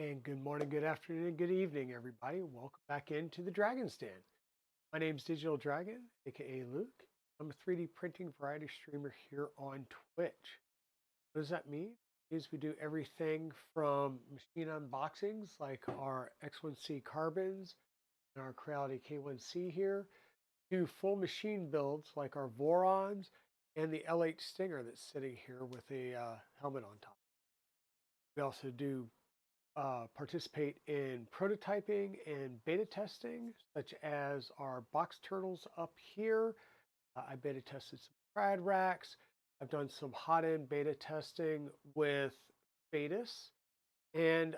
And good morning, good afternoon, and good evening, everybody. Welcome back into the Dragon Stand. My name's Digital Dragon, aka Luke. I'm a 3D printing variety streamer here on Twitch. What does that mean? It means we do everything from machine unboxings like our X1C carbons and our Creality K1C here to full machine builds like our Vorons and the LH Stinger that's sitting here with a helmet on top. We also do participate in prototyping and beta testing, such as our box turtles up here. I beta tested some trad racks. I've done some hot end beta testing with Betas. And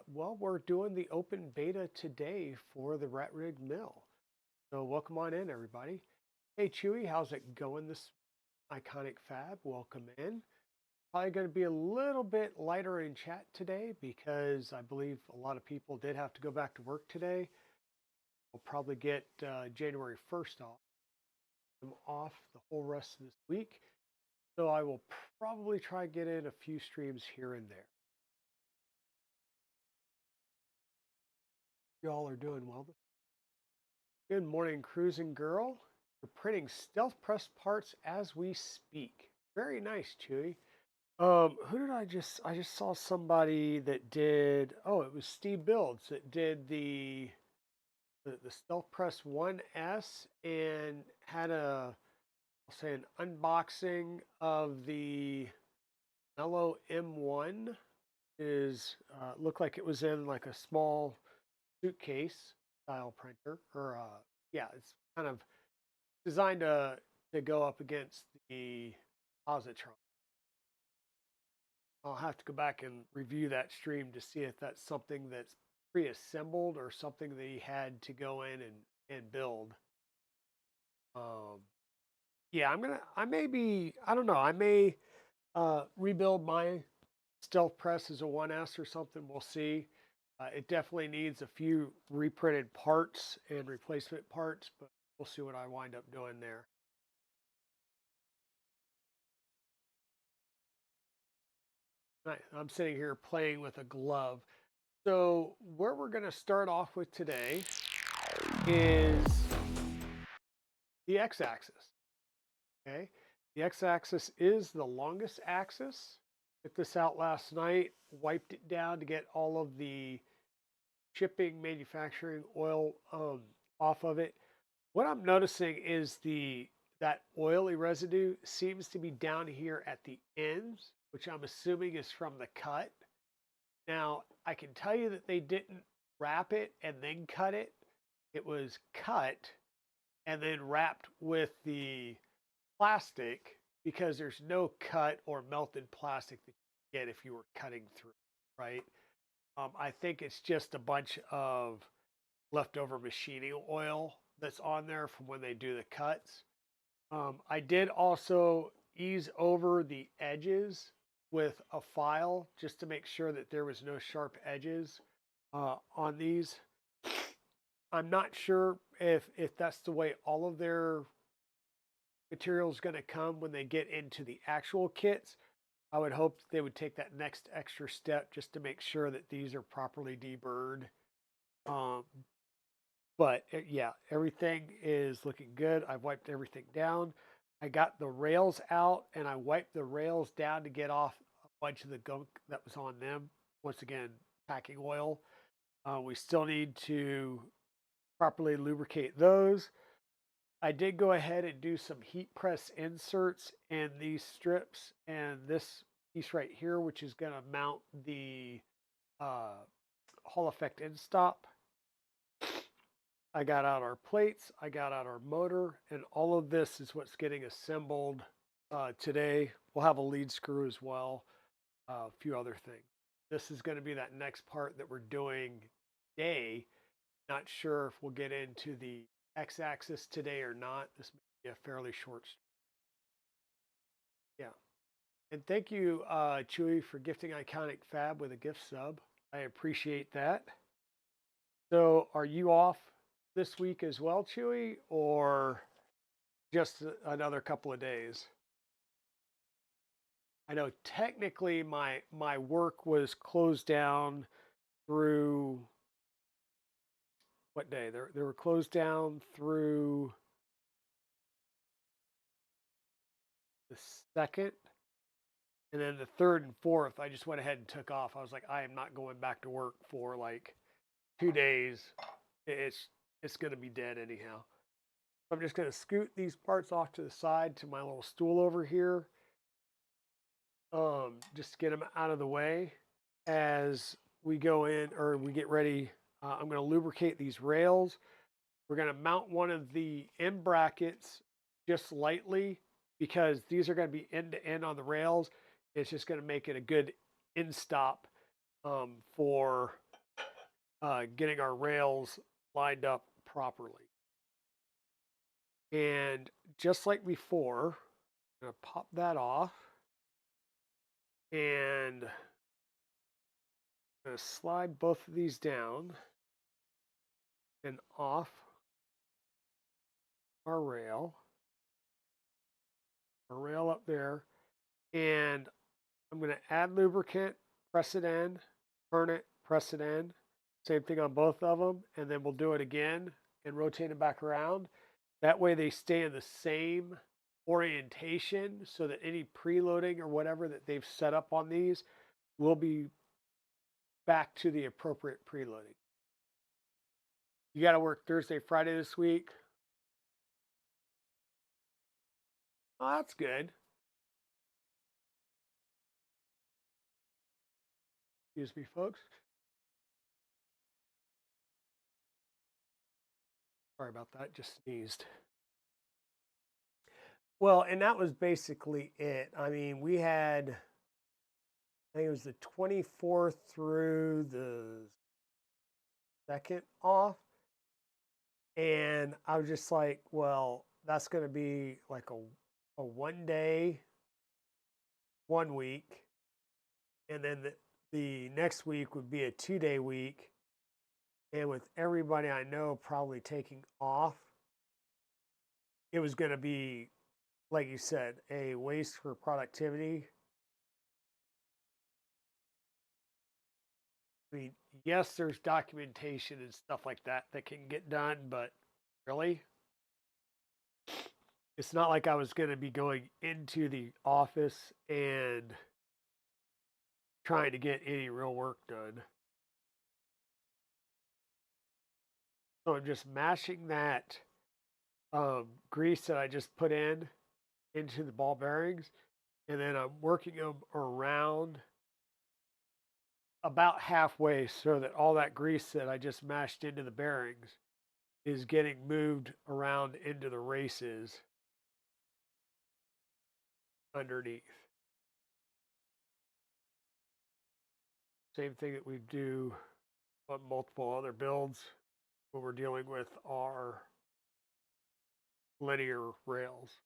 well, we're doing the open beta today for the RatRig Mill. So welcome on in, everybody. Hey, Chewy, how's it going this iconic fab? Welcome in. Probably going to be a little bit lighter in chat today because I believe a lot of people did have to go back to work today. We'll probably get January 1st off. I'm off the whole rest of this week. So I will probably try to get in a few streams here and there. Y'all are doing well. Good morning, Cruising Girl. We're printing stealth press parts as we speak. Very nice, Chewy. Who did I just saw somebody that did, oh, it was Steve Builds that did the Stealth Press 1S and had I'll say an unboxing of the Mellow M1 is looked like it was in like a small suitcase style printer or yeah, it's kind of designed to go up against the positron. I'll have to go back and review that stream to see if that's something that's pre-assembled or something that he had to go in and build. Yeah, I don't know, I may rebuild my stealth press as a 1S or something. We'll see. It definitely needs a few reprinted parts and replacement parts, but we'll see what I wind up doing there. Right, I'm sitting here playing with a glove. So where we're going to start off with today is the x-axis. Okay, the x-axis is the longest axis. Took this out last night, wiped it down to get all of the shipping, manufacturing oil off of it. What I'm noticing is that oily residue seems to be down here at the ends, which I'm assuming is from the cut. Now, I can tell you that they didn't wrap it and then cut it. It was cut and then wrapped with the plastic because there's no cut or melted plastic that you get if you were cutting through, right? I think it's just a bunch of leftover machining oil that's on there from when they do the cuts. I did also ease over the edges with a file just to make sure that there was no sharp edges on these. I'm not sure if that's the way all of their material is going to come when they get into the actual kits. I would hope that they would take that next extra step just to make sure that these are properly deburred. But yeah, everything is looking good. I've wiped everything down. I got the rails out and I wiped the rails down to get off a bunch of the gunk that was on them. Once again, packing oil. We still need to properly lubricate those. I did go ahead and do some heat press inserts in these strips and this piece right here, which is going to mount the Hall effect end stop. I got out our plates, I got out our motor, and all of this is what's getting assembled today. We'll have a lead screw as well, a few other things. This is going to be that next part that we're doing today. Not sure if we'll get into the x-axis today or not. This may be a fairly short stream. Yeah. And thank you, Chewy, for gifting Iconic Fab with a gift sub. I appreciate that. So are you off this week as well, Chewy, or just another couple of days? I know technically my work was closed down through what day? They were closed down through the 2nd, and then the 3rd and 4th, I just went ahead and took off. I was like, I am not going back to work for like 2 days. It's going to be dead anyhow. I'm just going to scoot these parts off to the side to my little stool over here, just to get them out of the way as we go in or we get ready. I'm going to lubricate these rails. We're going to mount one of the end brackets just lightly because these are going to be end to end on the rails. It's just going to make it a good end stop for getting our rails lined up properly. And just like before, I'm going to pop that off and I'm going to slide both of these down and off our rail up there. And I'm going to add lubricant, press it in, turn it, press it in. Same thing on both of them. And then we'll do it again and rotate it back around. That way they stay in the same orientation so that any preloading or whatever that they've set up on these will be back to the appropriate preloading. You got to work Thursday, Friday this week. Oh, that's good. Excuse me, folks. Sorry about that. Just sneezed. Well, and that was basically it. I mean, we had, I think it was the 24th through the 2nd off. And I was just like, well, that's going to be like a 1 day, 1 week. And then the next week would be a 2-day week. And with everybody I know probably taking off, it was going to be, like you said, a waste for productivity. I mean, yes, there's documentation and stuff like that that can get done, but really, it's not like I was going to be going into the office and trying to get any real work done. So I'm just mashing that grease that I just put into the ball bearings, and then I'm working them around about halfway so that all that grease that I just mashed into the bearings is getting moved around into the races underneath. Same thing that we do on multiple other builds when we're dealing with our linear rails.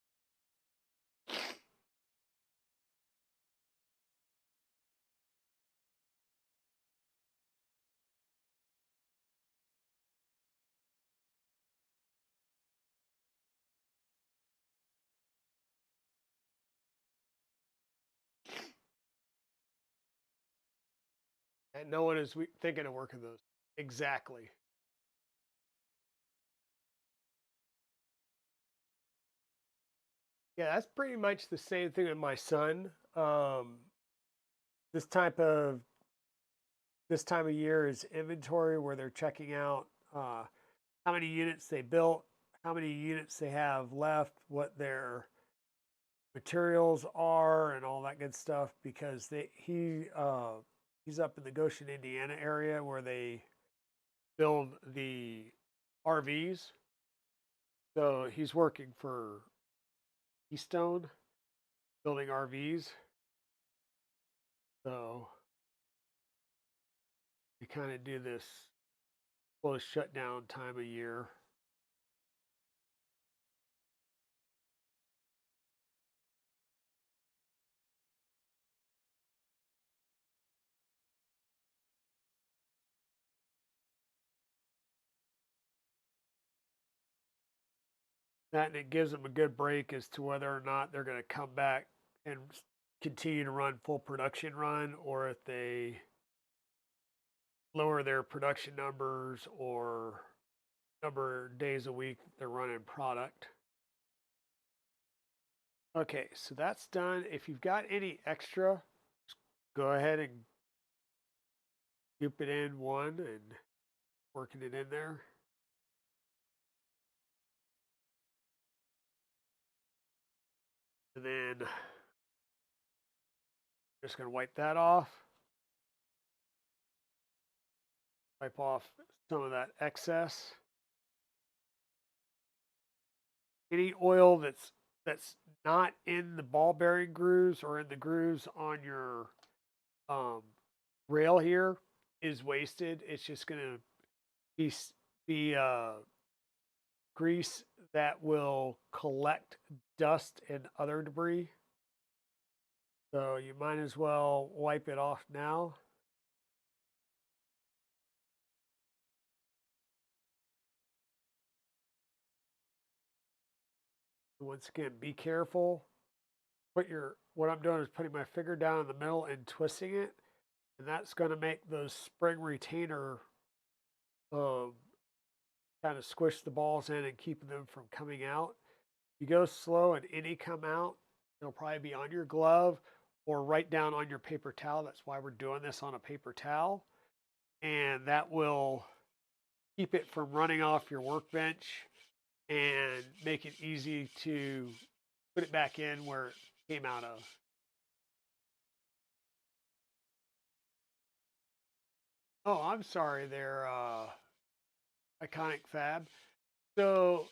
And no one is thinking of working those. Exactly. Yeah, that's pretty much the same thing with my son. This type of this time of year is inventory where they're checking out how many units they built, how many units they have left, what their materials are, and all that good stuff. Because he's up in the Goshen, Indiana area where they build the RVs. So he's working for Keystone, building RVs. So we kind of do this close shutdown time of year. That and it gives them a good break as to whether or not they're going to come back and continue to run full production run, or if they lower their production numbers or number of days a week they're running product. Okay, so that's done. If you've got any extra, go ahead and scoop it in one and working it in there. And then just going to wipe that off. Wipe off some of that excess. Any oil that's not in the ball bearing grooves or in the grooves on your um, rail here is wasted. It's just going to be grease that will collect dust and other debris. So you might as well wipe it off now. Once again, be careful. What I'm doing is putting my finger down in the middle and twisting it, and that's going to make those spring retainer um, kind of squish the balls in and keep them from coming out. You go slow and any come out, it'll probably be on your glove or right down on your paper towel. That's why we're doing this on a paper towel. And that will keep it from running off your workbench and make it easy to put it back in where it came out of. Oh, I'm sorry there, Iconic Fab. So,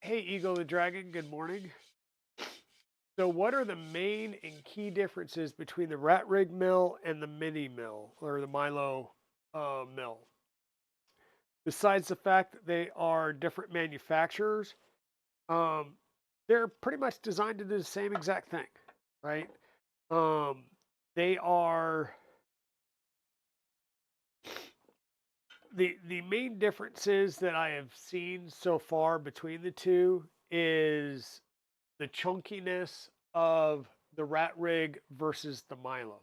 hey, Eagle the Dragon, good morning. So what are the main and key differences between the RatRig mill and the mini mill or the Milo mill? Besides the fact that they are different manufacturers, um, they're pretty much designed to do the same exact thing, right? Um, they are the main differences that I have seen so far between the two is the chunkiness of the RatRig versus the Milo.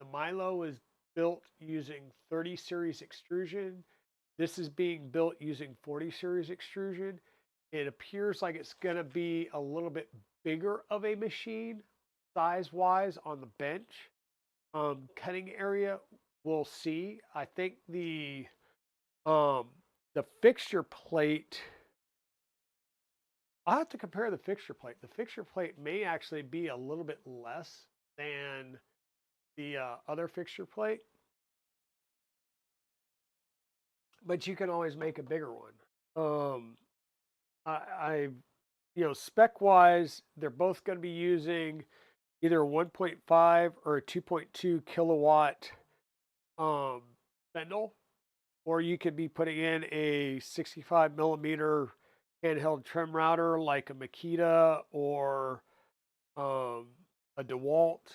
The Milo is built using 30 series extrusion. This is being built using 40 series extrusion. It appears like it's going to be a little bit bigger of a machine size wise on the bench. Cutting area, we'll see. I think um, the fixture plate, I'll have to compare the fixture plate. The fixture plate may actually be a little bit less than the other fixture plate, but you can always make a bigger one. I spec wise, they're both going to be using either a 1.5 or a 2.2 kilowatt spindle, or you could be putting in a 65 millimeter handheld trim router like a Makita or a DeWalt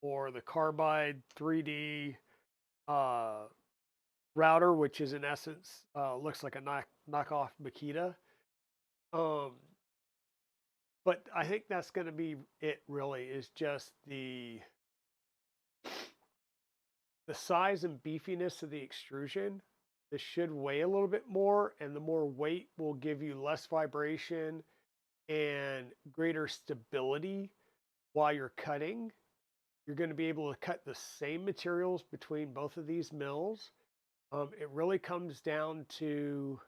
or the Carbide 3D router, which is in essence looks like a knockoff Makita. But I think that's going to be it. Really, is just the size and beefiness of the extrusion. This should weigh a little bit more, and the more weight will give you less vibration and greater stability while you're cutting. You're going to be able to cut the same materials between both of these mills. It really comes down to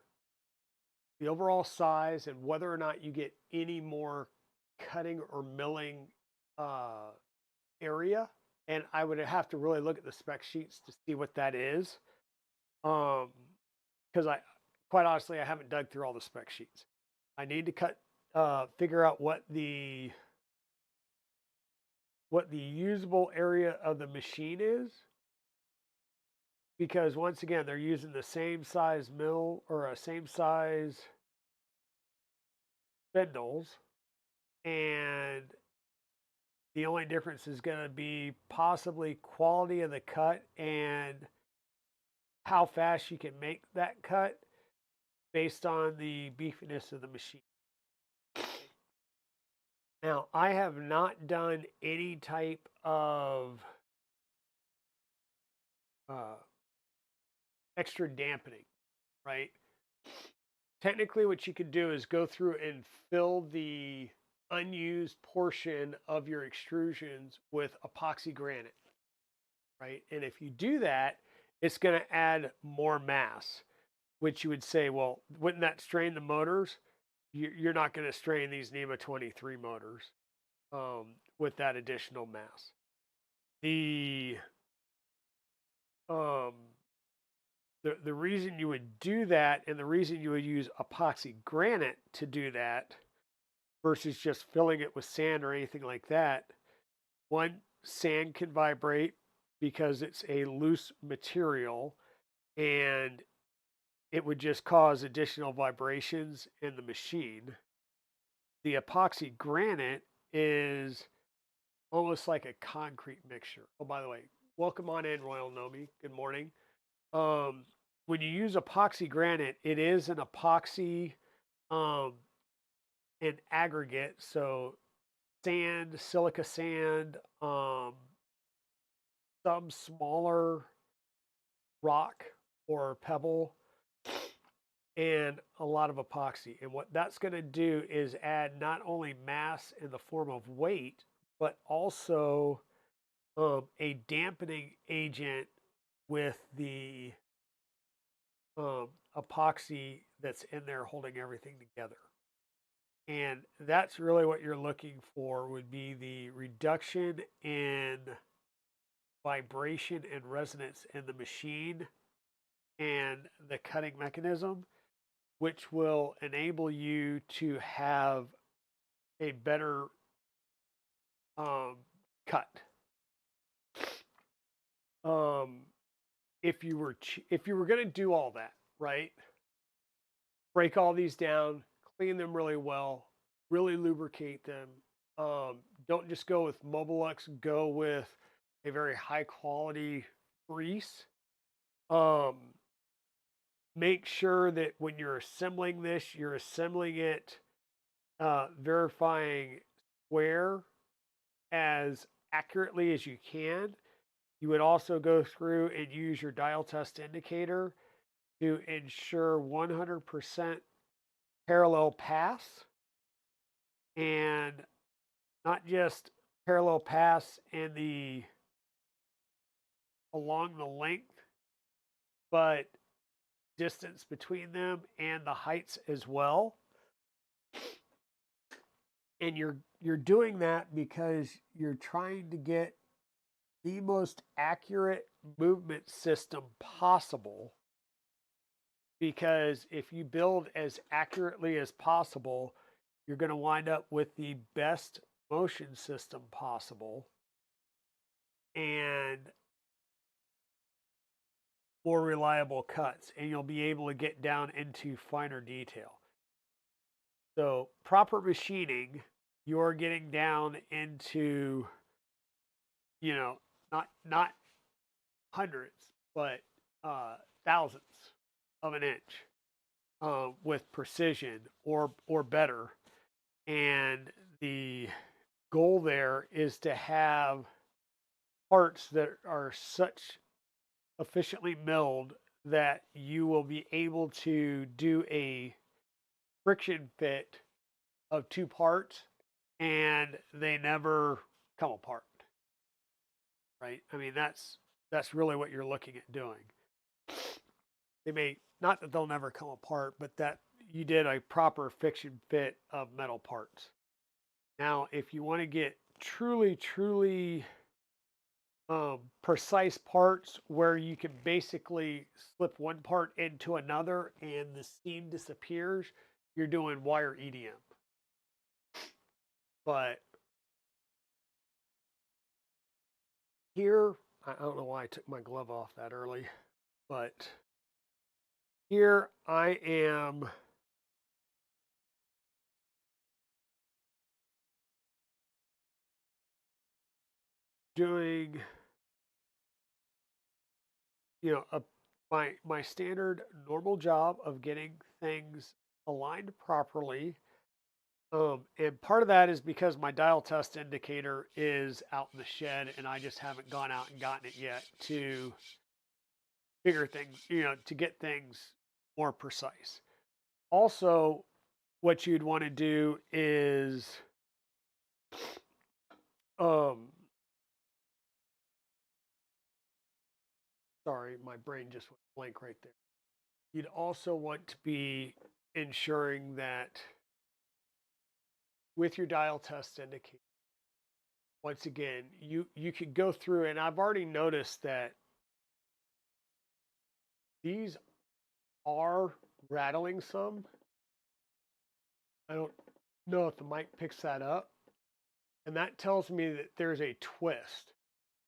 the overall size and whether or not you get any more cutting or milling area. And I would have to really look at the spec sheets to see what that is. Because quite honestly, I haven't dug through all the spec sheets. I need to figure out what the usable area of the machine is, because once again, they're using the same size mill or a same size spindles, and the only difference is going to be possibly quality of the cut and how fast you can make that cut based on the beefiness of the machine. Now, I have not done any type of extra dampening, right? Technically, what you could do is go through and fill the unused portion of your extrusions with epoxy granite, right? And if you do that, it's going to add more mass, which you would say, well, wouldn't that strain the motors? You're not going to strain these NEMA 23 motors with that additional mass. The um, the reason you would do that, and the reason you would use epoxy granite to do that versus just filling it with sand or anything like that, one, sand can vibrate because it's a loose material, and it would just cause additional vibrations in the machine. The epoxy granite is almost like a concrete mixture. Oh, by the way, welcome on in, Royal Nomi. Good morning. When you use epoxy granite, it is an epoxy um, an aggregate. So sand, silica sand, some smaller rock or pebble, and a lot of epoxy. And what that's going to do is add not only mass in the form of weight, but also a dampening agent with the epoxy that's in there holding everything together. And that's really what you're looking for, would be the reduction in vibration and resonance in the machine and the cutting mechanism, which will enable you to have a better cut. If you were going to do all that, right? Break all these down, clean them really well, really lubricate them. Don't just go with Mobilux, go with a very high quality grease. Make sure that when you're assembling this, you're assembling it verifying square as accurately as you can. You would also go through and use your dial test indicator to ensure 100% parallel pass, and not just parallel pass in the along the length, but distance between them and the heights as well. And you're doing that because you're trying to get the most accurate movement system possible, because if you build as accurately as possible, you're going to wind up with the best motion system possible and more reliable cuts, and you'll be able to get down into finer detail. So proper machining, you're getting down into, not hundreds, but thousandths of an inch with precision or better. And the goal there is to have parts that are such efficiently milled that you will be able to do a friction fit of two parts and they never come apart, right? I mean, that's really what you're looking at doing. They may not that they'll never come apart, but that you did a proper friction fit of metal parts. Now, if you want to get truly precise parts where you can basically slip one part into another and the seam disappears, you're doing wire EDM. But here, I don't know why I took my glove off that early, but here I am doing, my standard normal job of getting things aligned properly. And part of that is because my dial test indicator is out in the shed and I just haven't gone out and gotten it yet to bigger things, to get things more precise. Also, what you'd want to do is, um, sorry, my brain just went blank right there. You'd also want to be ensuring that with your dial test indicator, once again, you could go through, and I've already noticed that these are rattling some. I don't know if the mic picks that up. And that tells me that there's a twist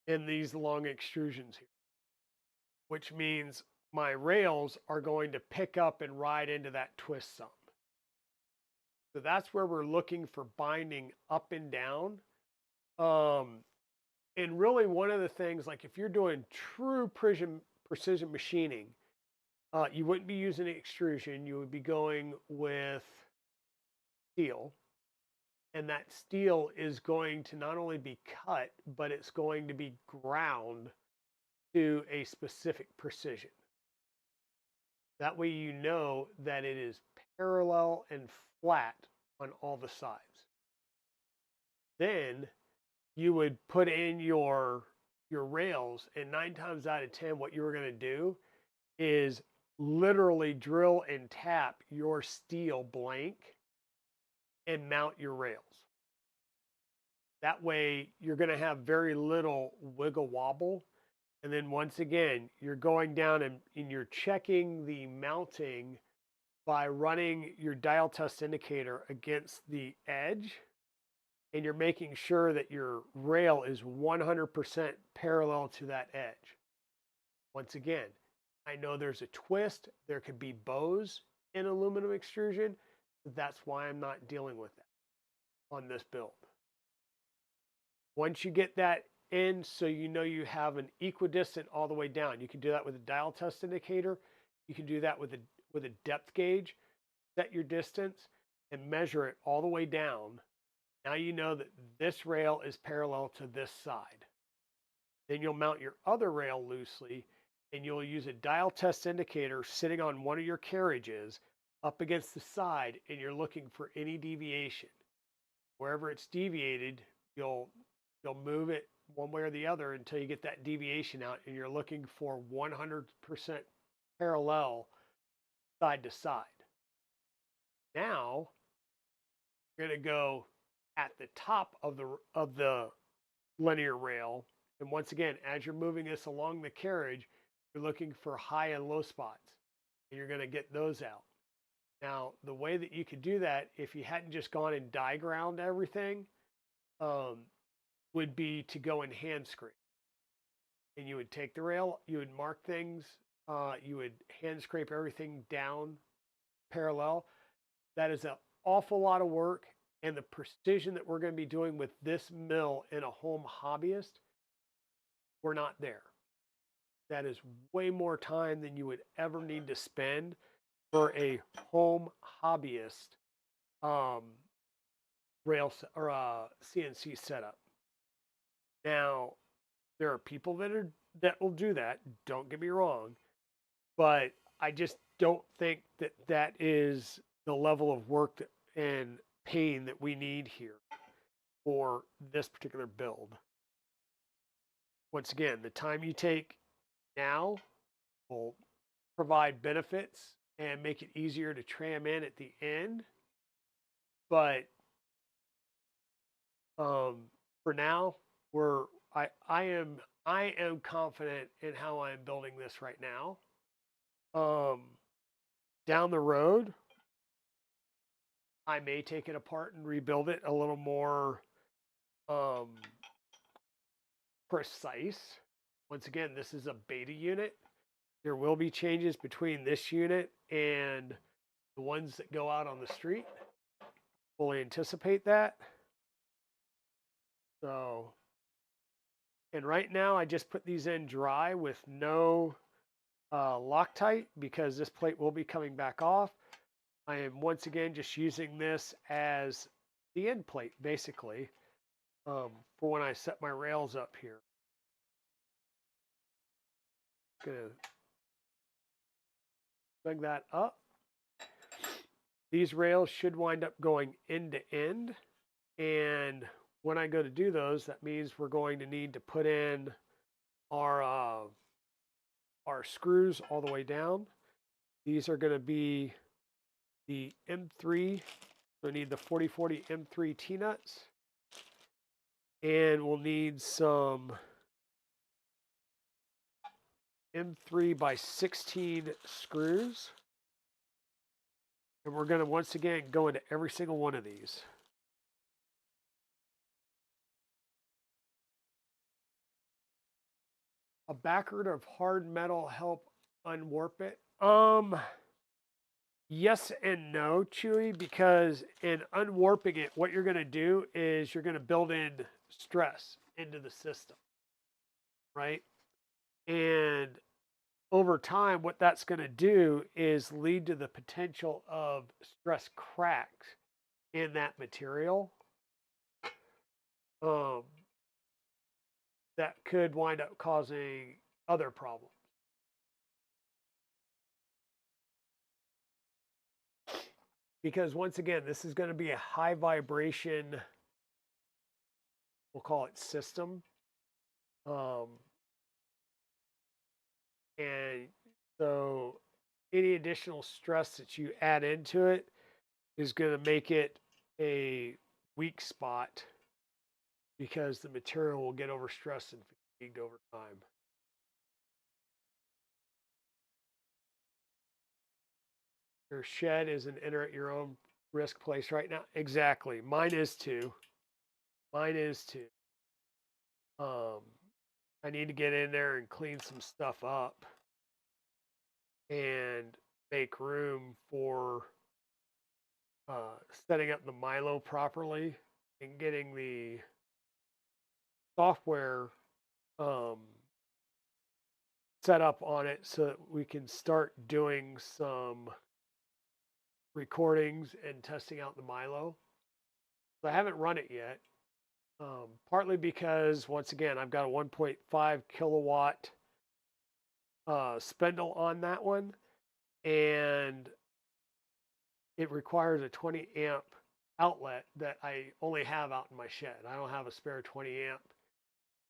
in these long extrusions here, which means my rails are going to pick up and ride into that twist some. So that's where we're looking for binding up and down. And really one of the things, like if you're doing true precision machining, you wouldn't be using extrusion. You would be going with steel. And that steel is going to not only be cut, but it's going to be ground to a specific precision. That way you know that it is parallel and flat on all the sides. Then you would put in your rails, and 9 times out of 10 what you were going to do is literally drill and tap your steel blank and mount your rails. That way you're going to have very little wiggle wobble. And then once again, you're going down and you're checking the mounting by running your dial test indicator against the edge. And you're making sure that your rail is 100% parallel to that edge. Once again, I know there's a twist. There could be bows in aluminum extrusion. That's why I'm not dealing with that on this build. Once you get that in, so you know you have an equidistant all the way down. You can do that with a dial test indicator. You can do that with a depth gauge. Set your distance and measure it all the way down. Now you know that this rail is parallel to this side. Then you'll mount your other rail loosely, and you'll use a dial test indicator sitting on one of your carriages up against the side, and you're looking for any deviation. Wherever it's deviated, you'll move it one way or the other until you get that deviation out, and you're looking for 100% parallel side to side. Now you're going to go at the top of the linear rail, and once again, as you're moving this along the carriage, you're looking for high and low spots, and you're going to get those out. Now, the way that you could do that, if you hadn't just gone and diagrammed everything, would be to go and hand scrape. And you would take the rail, you would mark things, you would hand scrape everything down parallel. That is an awful lot of work, and the precision that we're going to be doing with this mill in a home hobbyist, we're not there. That is way more time than you would ever need to spend for a home hobbyist rail or CNC setup. Now, there are people that will do that. Don't get me wrong, but I just don't think that that is the level of work and pain that we need here for this particular build. Once again, the time you take now will provide benefits and make it easier to tram in at the end. But for now, I am confident in how I'm building this right now. Down the road, I may take it apart and rebuild it a little more precise. Once again, this is a beta unit. There will be changes between this unit and the ones that go out on the street. Fully anticipate that. So, and right now I just put these in dry with no Loctite because this plate will be coming back off. I am once again just using this as the end plate basically for when I set my rails up here. Gonna snug that up. These rails should wind up going end to end. And when I go to do those, that means we're going to need to put in our screws all the way down. These are going to be the M3. So we need the 4040 M3 T-nuts. And we'll need some M3 by 16 screws. And we're going to once again go into every single one of these. A backroot of hard metal help unwarp it? Yes and no, Chewy, because in unwarping it, what you're going to do is you're going to build in stress into the system, right? And over time, what that's going to do is lead to the potential of stress cracks in that material. That could wind up causing other problems. Because once again, this is going to be a high vibration, we'll call it system. And so any additional stress that you add into it is going to make it a weak spot because the material will get overstressed and fatigued over time. Your shed is an enter at your own risk place right now. Exactly. Mine is too. Mine is too. I need to get in there and clean some stuff up and make room for setting up the Milo properly and getting the software set up on it so that we can start doing some recordings and testing out the Milo. So I haven't run it yet, partly because, once again, I've got a 1.5 kilowatt spindle on that one, and it requires a 20 amp outlet that I only have out in my shed. I don't have a spare 20 amp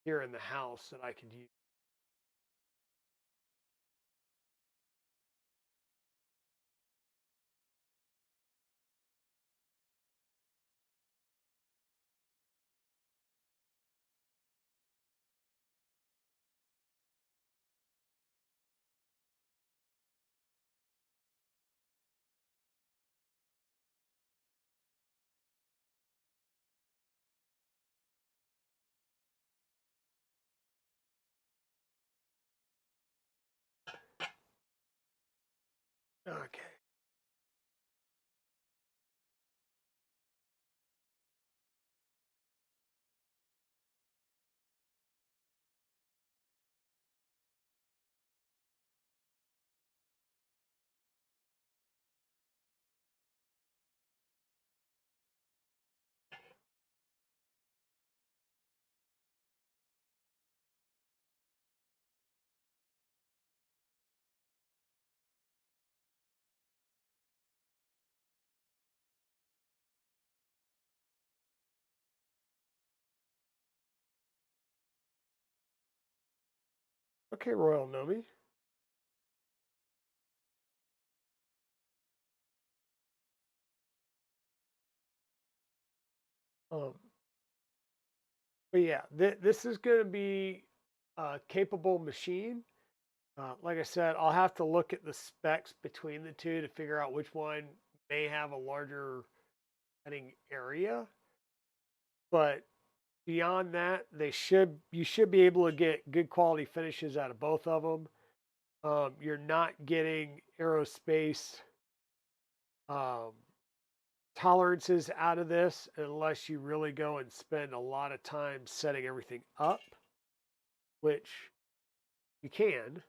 here in the house that I could use. Okay. Okay, Royal Nomi. Um, but yeah, this is going to be a capable machine. Like I said, I'll have to look at the specs between the two to figure out which one may have a larger cutting area. But beyond that, you should be able to get good quality finishes out of both of them. You're not getting aerospace tolerances out of this unless you really go and spend a lot of time setting everything up, which you can,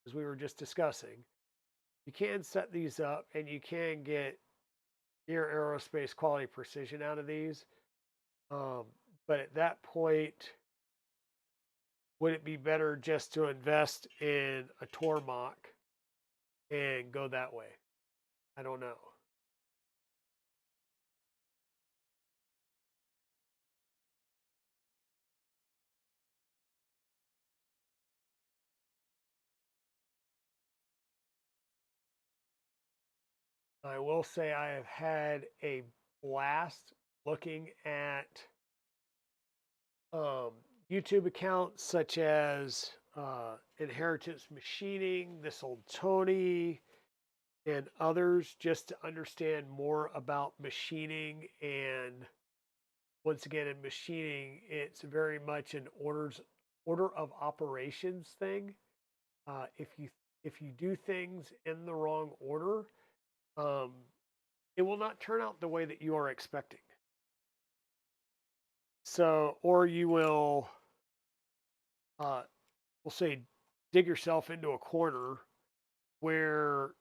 as we were just discussing. You can set these up and you can get near aerospace quality precision out of these. But at that point, would it be better just to invest in a Tormach and go that way. I don't know. I will say I have had a blast looking at um, YouTube accounts such as Inheritance Machining, This Old Tony, and others just to understand more about machining. And once again, in machining, it's very much an order of operations thing. If you do things in the wrong order, um, it will not turn out the way that you are expecting. So, or you will, we'll say, dig yourself into a corner where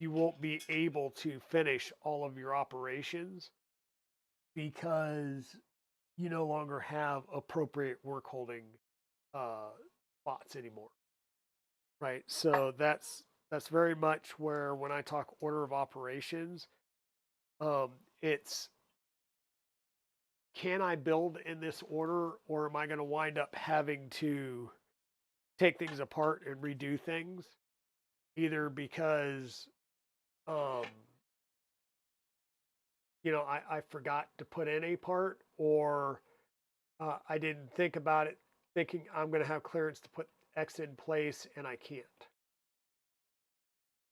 you won't be able to finish all of your operations because you no longer have appropriate work holding uh, spots anymore, right? So that's very much where when I talk order of operations, um, it's can I build in this order, or am I going to wind up having to take things apart and redo things, either because um, I forgot to put in a part, or I didn't think about it, thinking I'm going to have clearance to put X in place and I can't.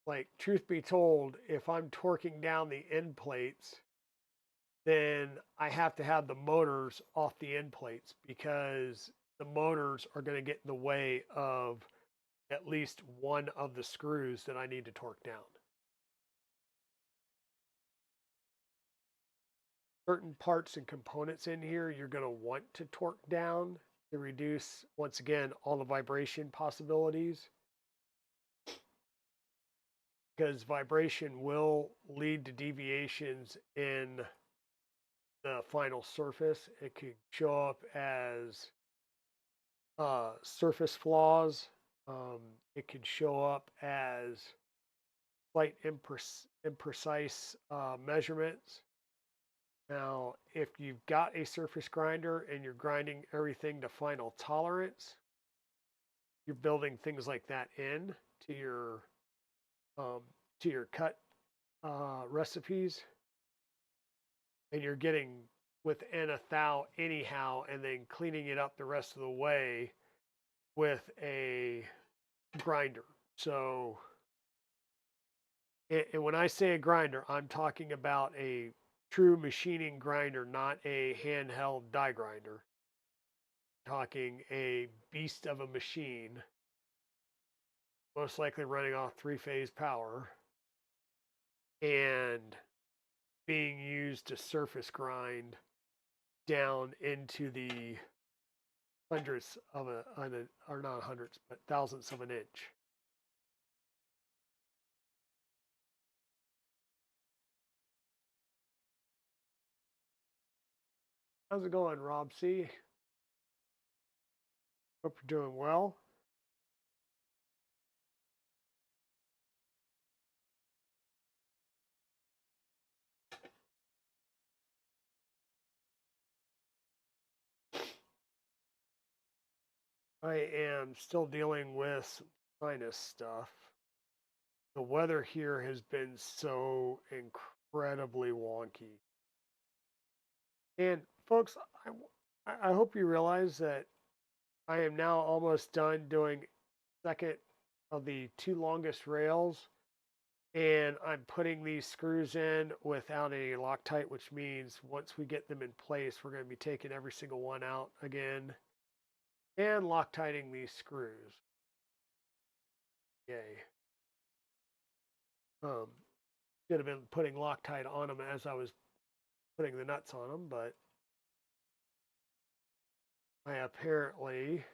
Like, truth be told, if I'm torquing down the end plates, then I have to have the motors off the end plates because the motors are going to get in the way of at least one of the screws that I need to torque down. Certain parts and components in here you're going to want to torque down to reduce, once again, all the vibration possibilities, because vibration will lead to deviations in the final surface. It could show up as surface flaws. It could show up as slight imprecise measurements. Now, if you've got a surface grinder and you're grinding everything to final tolerance, you're building things like that in to um, your cut recipes, and you're getting within a thou anyhow, and then cleaning it up the rest of the way with a grinder. So, and when I say a grinder, I'm talking about a true machining grinder, not a handheld die grinder. Talking a beast of a machine, most likely running off three-phase power and being used to surface grind down into the hundredths of or not hundredths, but thousandths of an inch. How's it going, Rob C? Hope you're doing well. I am still dealing with some sinus stuff. The weather here has been so incredibly wonky. And folks, I hope you realize that I am now almost done doing second of the two longest rails, and I'm putting these screws in without any Loctite, which means once we get them in place, we're going to be taking every single one out again and Loctiting these screws. Yay. Should have been putting Loctite on them as I was putting the nuts on them, but I apparently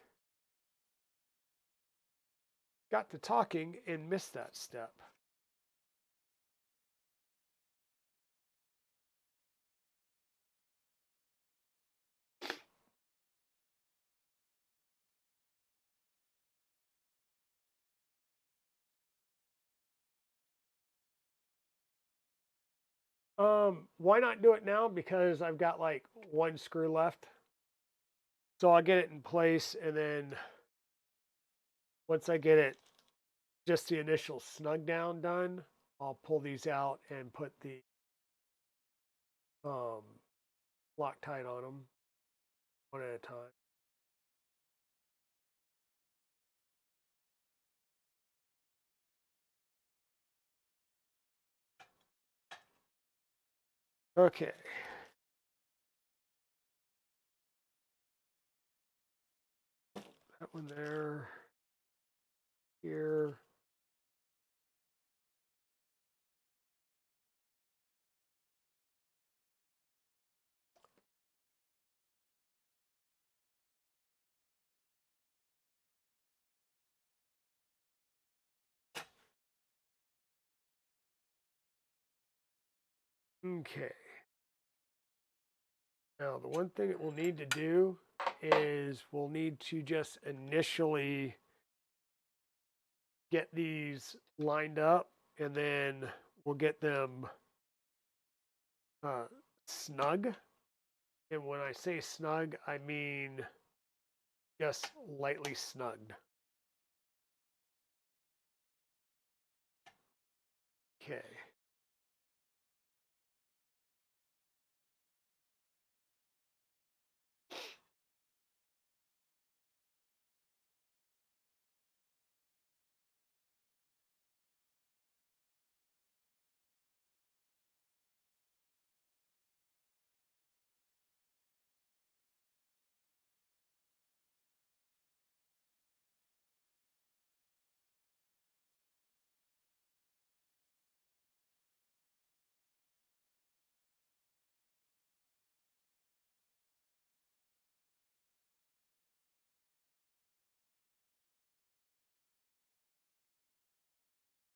got to talking and missed that step. Why not do it now? Because I've got like one screw left. So I'll get it in place, and then once I get it, just the initial snug down done, I'll pull these out and put the um, Loctite on them one at a time. Okay. That one there, here. Okay. Now, the one thing that we'll need to do is we'll need to just initially get these lined up, and then we'll get them snug. And when I say snug, I mean just lightly snugged. Okay.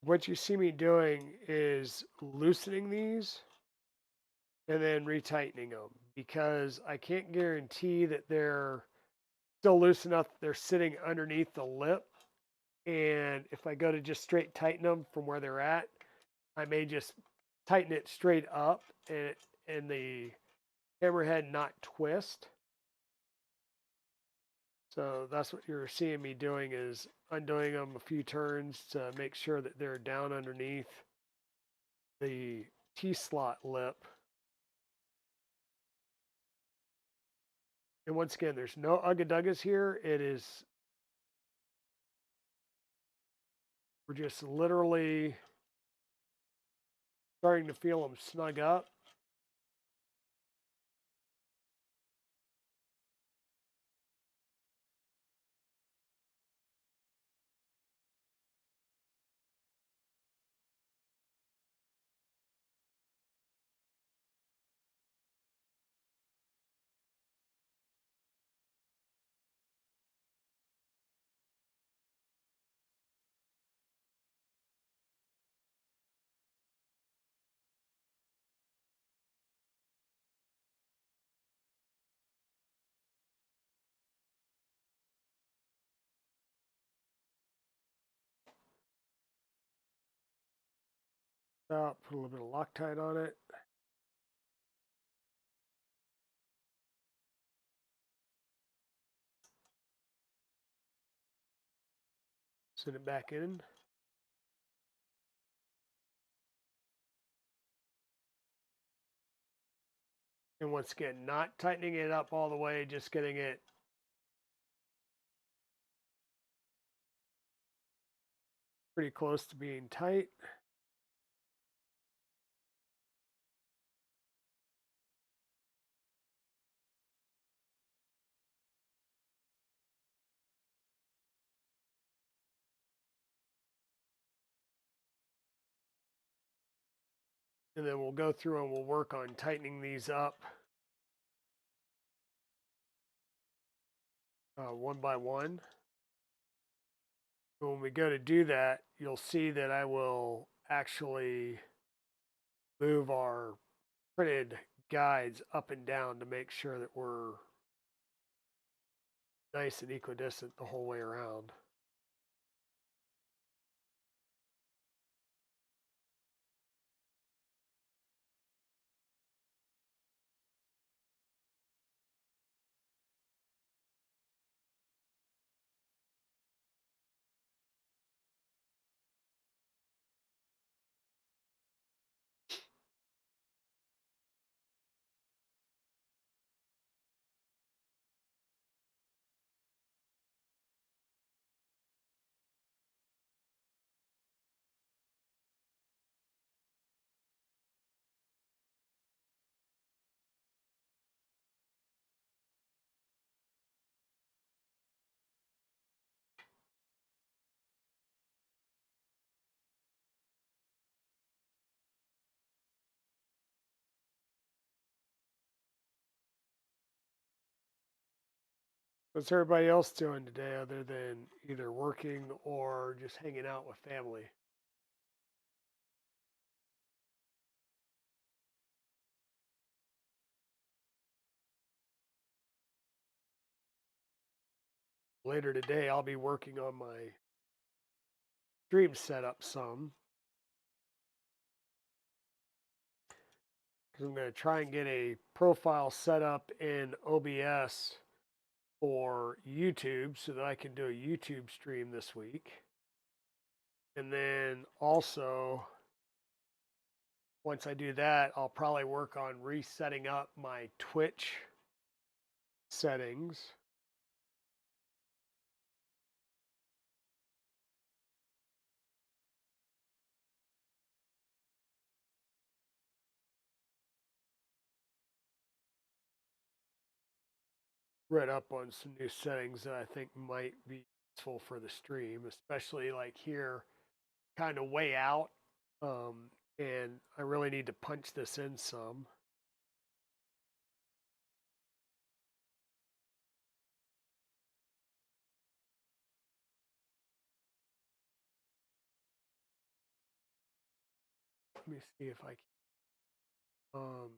What you see me doing is loosening these and then retightening them, because I can't guarantee that they're still loose enough that they're sitting underneath the lip. And if I go to just straight tighten them from where they're at, I may just tighten it straight up, and the hammerhead not twist. So that's what you're seeing me doing, is undoing them a few turns to make sure that they're down underneath the T-slot lip. And once again, there's no ugga-duggas here. We're just literally starting to feel them snug up. Put a little bit of Loctite on it. Send it back in. And once again, not tightening it up all the way, just getting it pretty close to being tight. And then we'll go through and we'll work on tightening these up one by one. When we go to do that, you'll see that I will actually move our printed guides up and down to make sure that we're nice and equidistant the whole way around. What's everybody else doing today other than either working or just hanging out with family? Later today, I'll be working on my stream setup some because I'm going to try and get a profile set up in OBS for YouTube so that I can do a YouTube stream this week. And then also, once I do that, I'll probably work on resetting up my Twitch settings. Read up on some new settings that I think might be useful for the stream, especially like here, kind of way out. And I really need to punch this in some. Let me see if I can.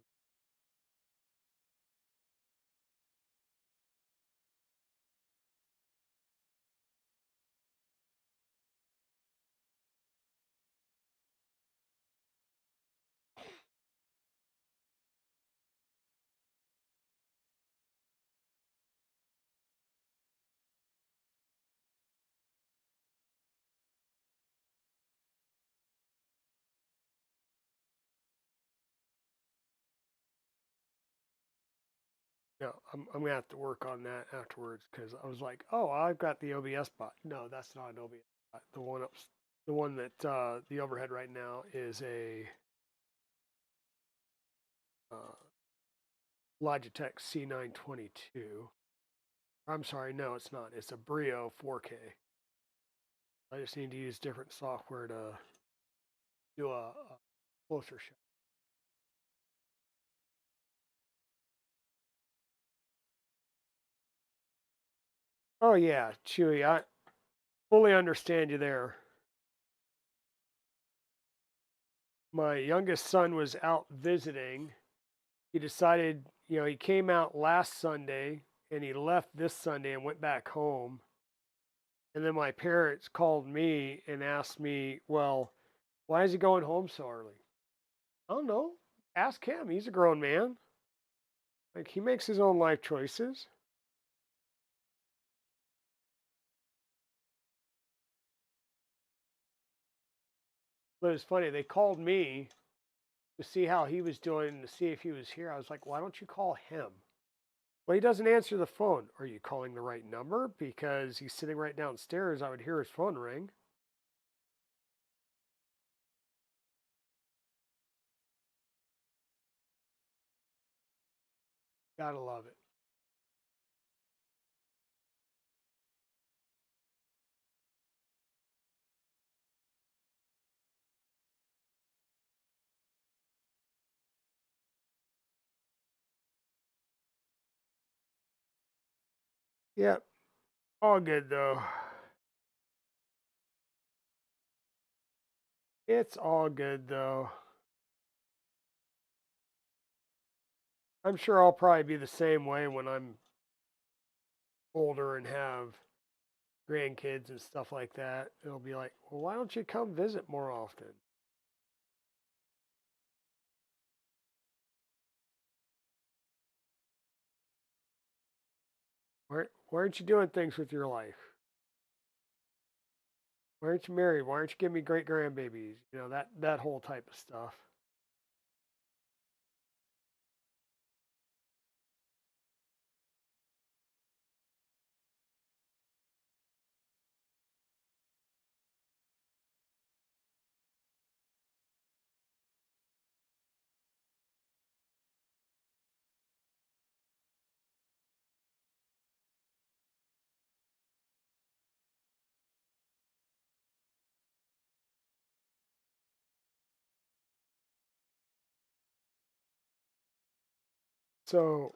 No, I'm gonna have to work on that afterwards because I was like, oh, I've got the OBS bot. No, that's not an OBS bot. The one that the overhead right now is a uh, Logitech C922. I'm sorry, no, it's not. It's a Brio 4K. I just need to use different software to do a closer shot. Oh yeah, Chewy, I fully understand you there. My youngest son was out visiting. He decided, he came out last Sunday and he left this Sunday and went back home. And then my parents called me and asked me, well, why is he going home so early? I don't know. Ask him. He's a grown man. Like, he makes his own life choices. But it's funny, they called me to see how he was doing, to see if he was here. I was like, why don't you call him? Well, he doesn't answer the phone. Are you calling the right number? Because he's sitting right downstairs. I would hear his phone ring. Gotta love it. Yep. All good though. It's all good though. I'm sure I'll probably be the same way when I'm older and have grandkids and stuff like that. It'll be like, well, why don't you come visit more often? Why aren't you doing things with your life? Why aren't you married? Why aren't you giving me great grandbabies? That whole type of stuff. So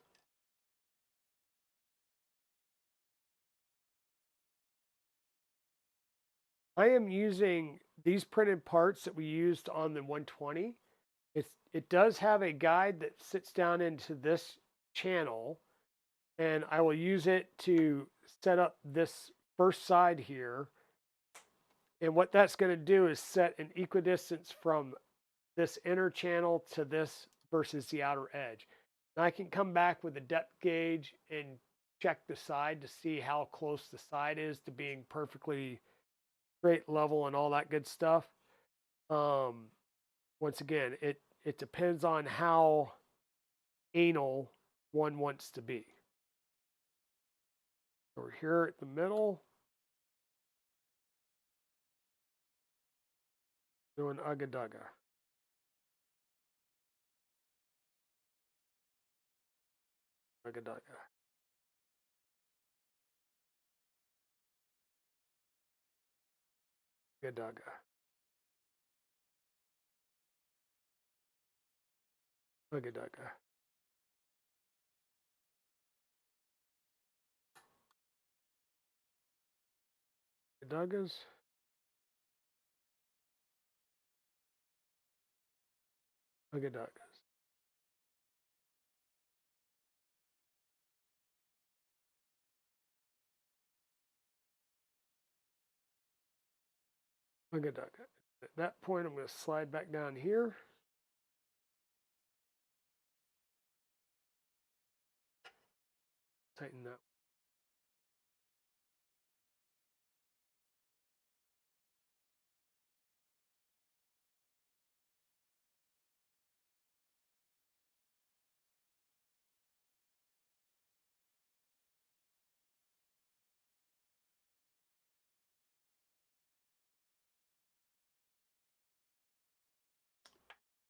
I am using these printed parts that we used on the 120. It does have a guide that sits down into this channel, and I will use it to set up this first side here. And what that's going to do is set an equidistance from this inner channel to this versus the outer edge. And I can come back with a depth gauge and check the side to see how close the side is to being perfectly straight, level, and all that good stuff. Once again, it depends on how anal one wants to be. So we're here at the middle, doing ugga dugga. Ugga dugga. Ugga dugga. Ugga dugga. Ugga duggas. Ugga duggas. Ugga dugga. At that point, I'm going to slide back down here. Tighten that.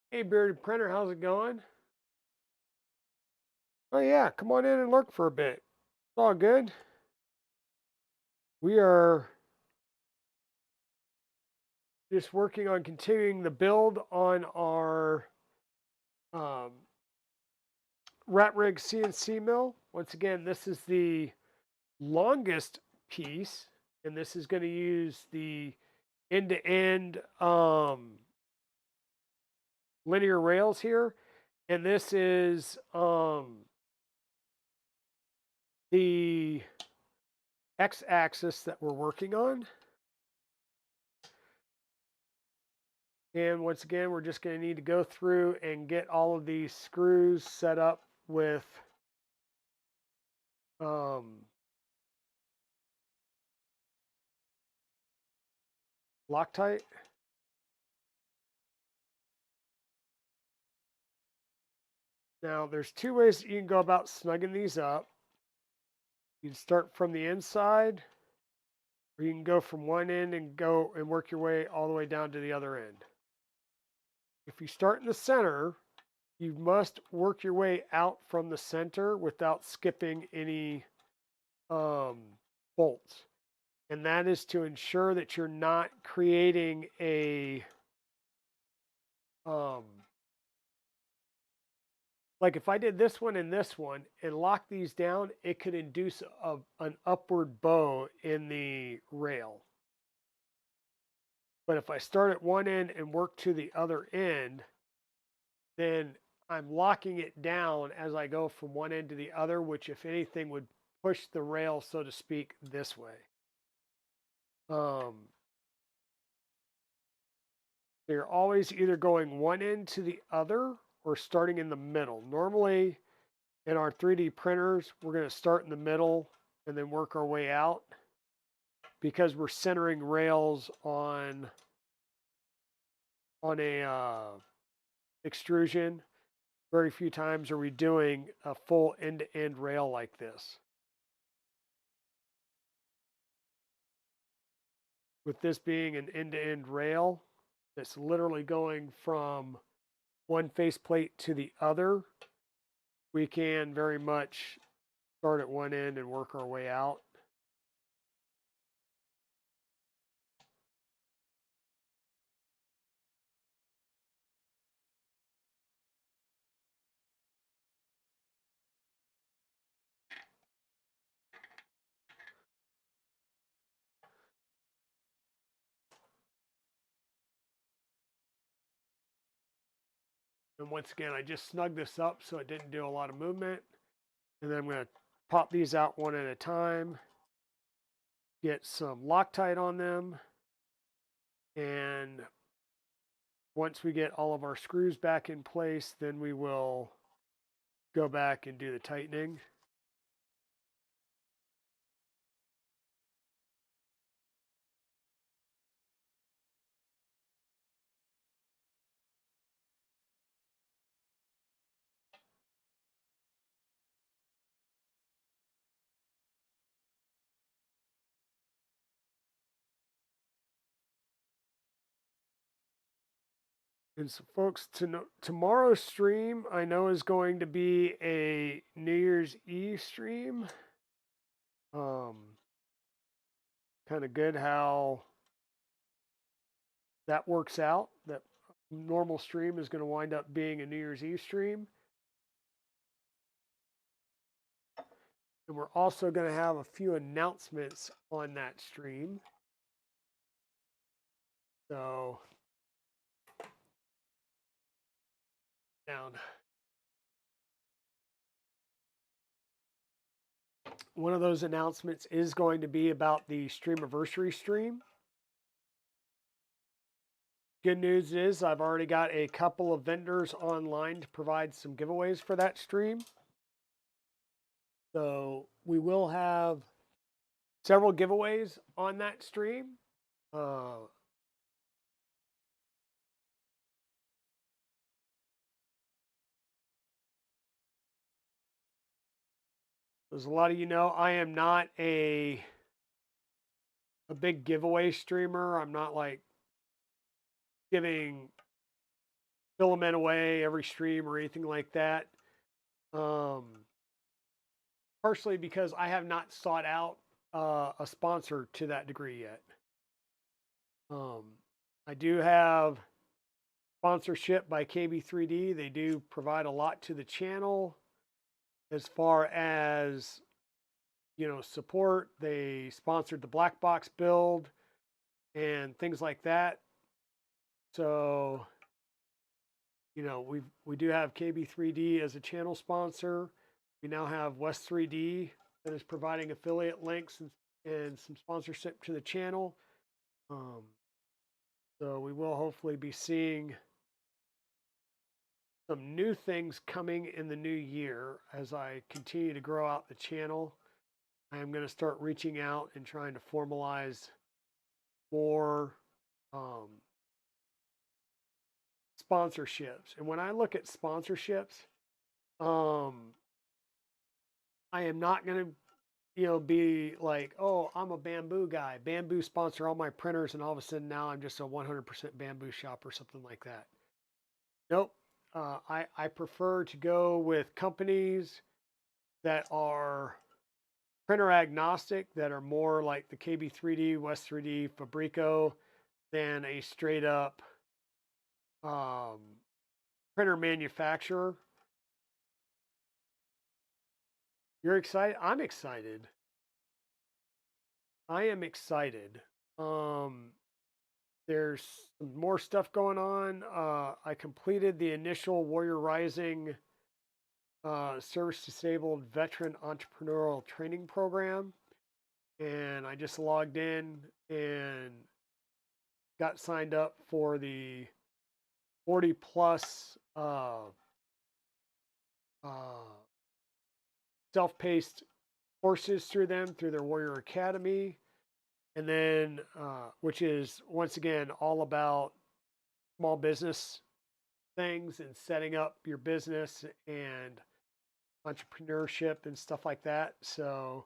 Hey, Bearded Printer, how's it going? Oh, yeah, come on in and lurk for a bit. It's all good. We are just working on continuing the build on our RatRig CNC mill. Once again, this is the longest piece, and this is going to use the end-to-end linear rails here. And this is the x-axis that we're working on. And once again, we're just going to need to go through and get all of these screws set up with Loctite. Now, there's two ways that you can go about snugging these up. You can start from the inside, or you can go from one end and go and work your way all the way down to the other end. If you start in the center, you must work your way out from the center without skipping any bolts. And that is to ensure that you're not creating a like if I did this one and lock these down, it could induce an upward bow in the rail. But if I start at one end and work to the other end, then I'm locking it down as I go from one end to the other, which if anything would push the rail, so to speak, this way. You're always either going one end to the other or starting in the middle. Normally in our 3D printers, we're going to start in the middle and then work our way out because we're centering rails on a extrusion. Very few times are we doing a full end-to-end rail like this. With this being an end-to-end rail, that's literally going from one faceplate to the other, we can very much start at one end and work our way out. And once again, I just snugged this up so it didn't do a lot of movement. And then I'm going to pop these out one at a time, get some Loctite on them. And once we get all of our screws back in place, then we will go back and do the tightening. And so, folks, tomorrow's stream I know is going to be a New Year's Eve stream. Kind of good how that works out. That normal stream is going to wind up being a New Year's Eve stream. And we're also going to have a few announcements on that stream. So, down. One of those announcements is going to be about the Streamiversary stream. Good news is I've already got a couple of vendors online to provide some giveaways for that stream. So we will have several giveaways on that stream. As a lot of you know, I am not a big giveaway streamer. I'm not like giving filament away every stream or anything like that. Partially because I have not sought out a sponsor to that degree yet. I do have sponsorship by KB3D. They do provide a lot to the channel as far as, you know, support. They sponsored the black box build and things like that. So, you know, we do have KB3D as a channel sponsor. We now have West 3D that is providing affiliate links and some sponsorship to the channel. So we will hopefully be seeing some new things coming in the new year as I continue to grow out the channel. I am going to start reaching out and trying to formalize more sponsorships. And when I look at sponsorships, I am not going to, you know, be like, oh, I'm a Bamboo guy. Bamboo sponsor all my printers, and all of a sudden now I'm just a 100% Bamboo shop or something like that. Nope. I prefer to go with companies that are printer agnostic, that are more like the KB3D, West 3D, Fabrico, than a straight up printer manufacturer. You're excited? I'm excited. I am excited. There's some more stuff going on. I completed the initial Warrior Rising service disabled veteran entrepreneurial training program. And I just logged in and got signed up for the 40 plus self-paced courses through them, through their Warrior Academy. And then, which is once again all about small business things and setting up your business and entrepreneurship and stuff like that. So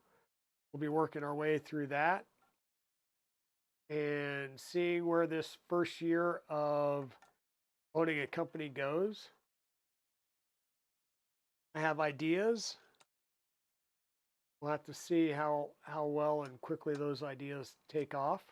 we'll be working our way through that and seeing where this first year of owning a company goes. I have ideas. We'll have to see how well and quickly those ideas take off.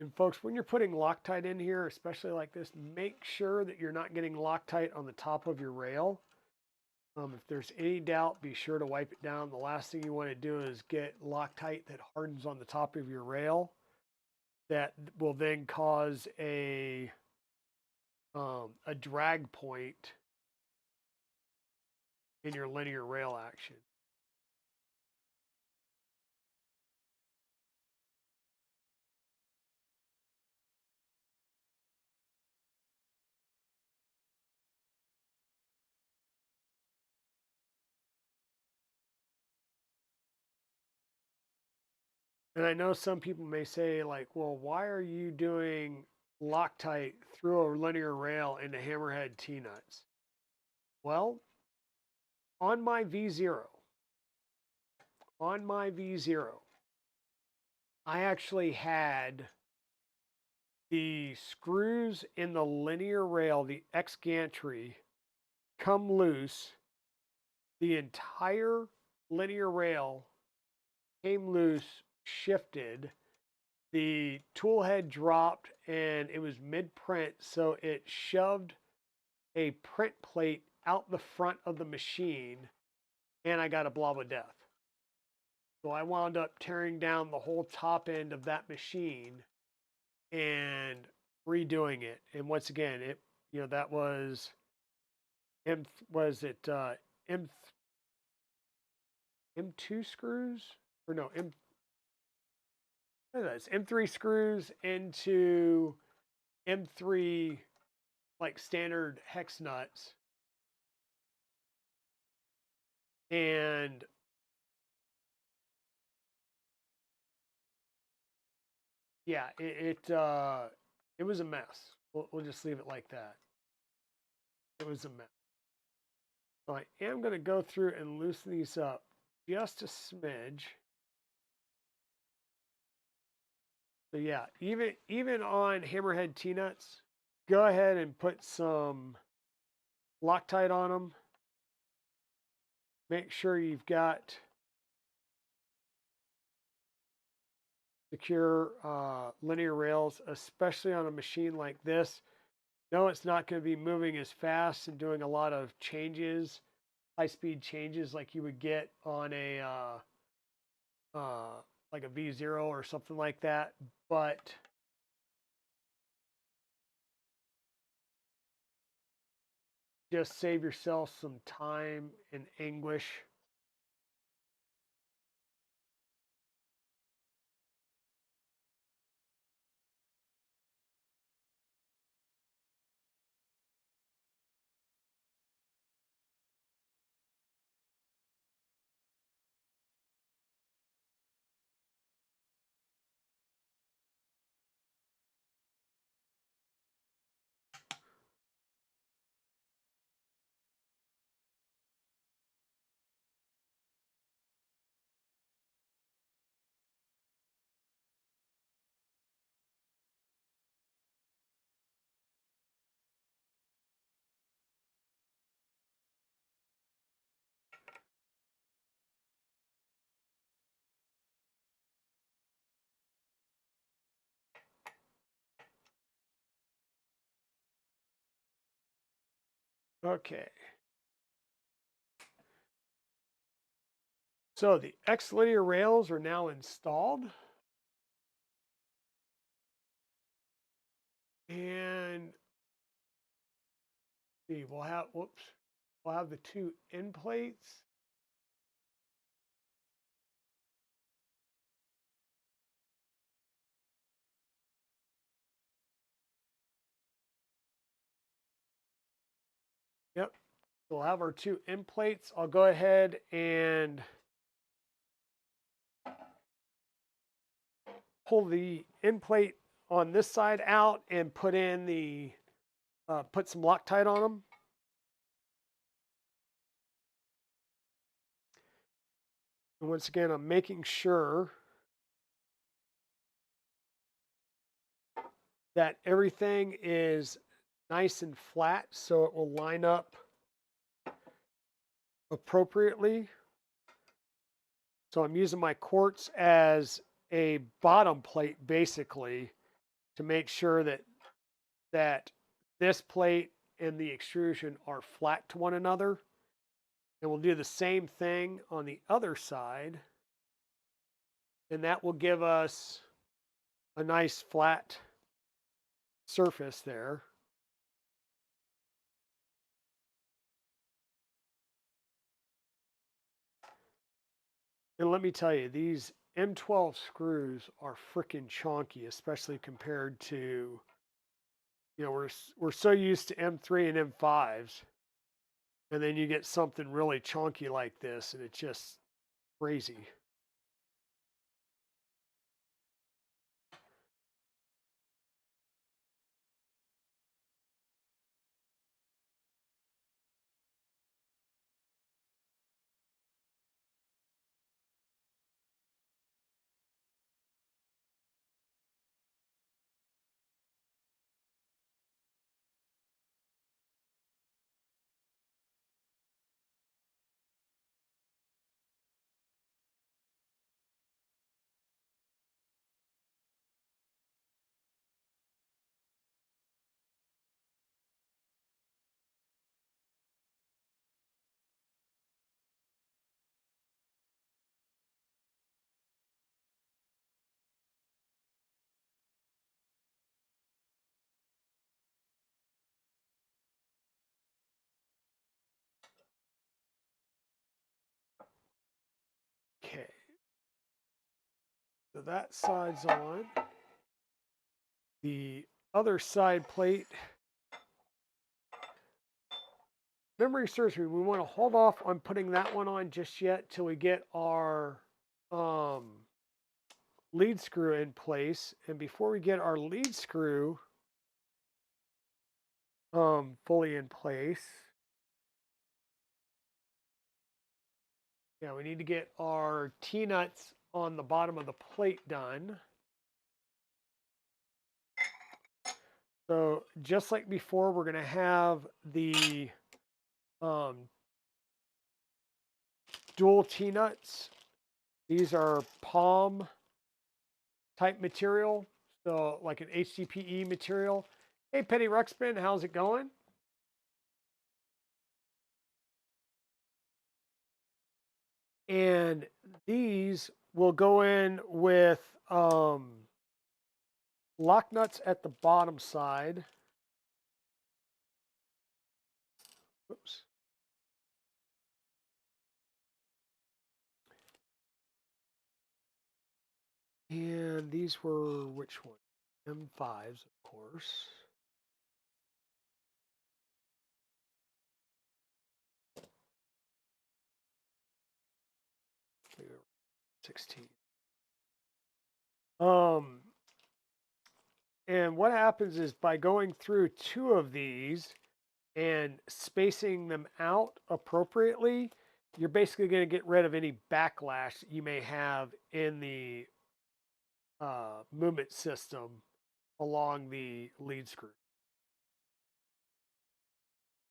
And folks, when you're putting Loctite in here, especially like this, make sure that you're not getting Loctite on the top of your rail. If there's any doubt, be sure to wipe it down. The last thing you want to do is get Loctite that hardens on the top of your rail. That will then cause a drag point in your linear rail action. And I know some people may say like, well, why are you doing Loctite through a linear rail into hammerhead T-nuts? Well, on my V0, I actually had the screws in the linear rail, the X gantry, come loose. The entire linear rail came loose, shifted. The tool head dropped and it was mid-print, so it shoved a print plate out the front of the machine, and I got a blob of death. So I wound up tearing down the whole top end of that machine and redoing it. And once again, that was M2 screws? Or no, it's M3 screws into M3 like standard hex nuts. And yeah, it was a mess. We'll just leave it like that. It was a mess. So I am going to go through and loosen these up just a smidge. So yeah, even on hammerhead T-nuts, go ahead and put some Loctite on them. Make sure you've got secure linear rails, especially on a machine like this. No, it's not going to be moving as fast and doing a lot of changes, high-speed changes like you would get on a like a V0 or something like that, but just save yourself some time and anguish. Okay. So the X linear rails are now installed. And see, we'll have the two end plates. Yep. So we'll have our two end plates. I'll go ahead and pull the end plate on this side out and put in the put some Loctite on them. And once again, I'm making sure that everything is nice and flat so it will line up appropriately. So I'm using my quartz as a bottom plate basically, to make sure that this plate and the extrusion are flat to one another. And we'll do the same thing on the other side. And that will give us a nice flat surface there. And let me tell you, these M12 screws are freaking chonky, especially compared to, you know, we're so used to M3 and M5s, and then you get something really chonky like this, and it's just crazy. Okay, so that side's on. The other side plate, memory serves me, we want to hold off on putting that one on just yet till we get our lead screw in place. And before we get our lead screw fully in place, yeah, we need to get our T-nuts on the bottom of the plate done. So just like before, we're going to have the dual T-nuts. These are palm type material, so like an HDPE material. Hey, Penny Ruxpin, how's it going? And these will go in with lock nuts at the bottom side. Oops. And these were which one? M5s, of course. They were 16. And what happens is by going through two of these and spacing them out appropriately, you're basically going to get rid of any backlash you may have in the movement system along the lead screw.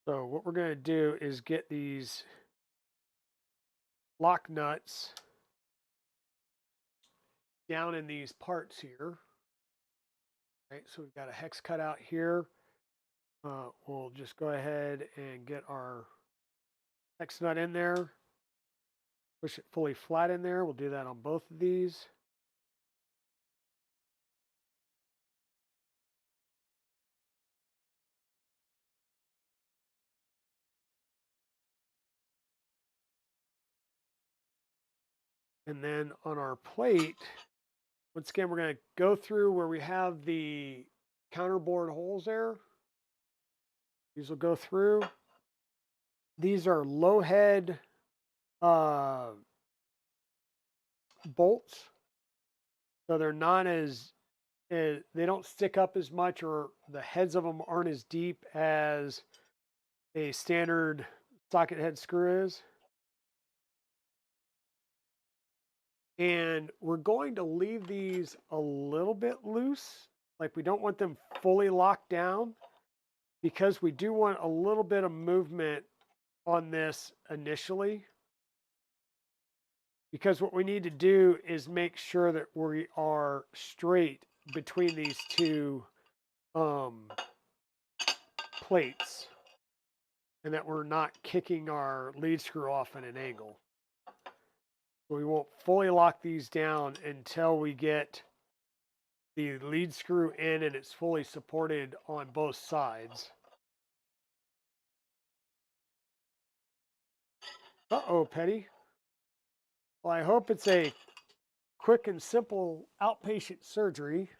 So what we're going to do is get these lock nuts down in these parts here. Right, so we've got a hex cut out here. We'll just go ahead and get our hex nut in there. Push it fully flat in there. We'll do that on both of these. And then on our plate, once again, we're going to go through where we have the counterbore holes there. These will go through. These are low head bolts. So they're not they don't stick up as much, or the heads of them aren't as deep as a standard socket head screw is. And we're going to leave these a little bit loose. Like we don't want them fully locked down because we do want a little bit of movement on this initially. Because what we need to do is make sure that we are straight between these two plates, and that we're not kicking our lead screw off at an angle. We won't fully lock these down until we get the lead screw in and it's fully supported on both sides. Uh-oh, Petty. Well, I hope it's a quick and simple outpatient surgery.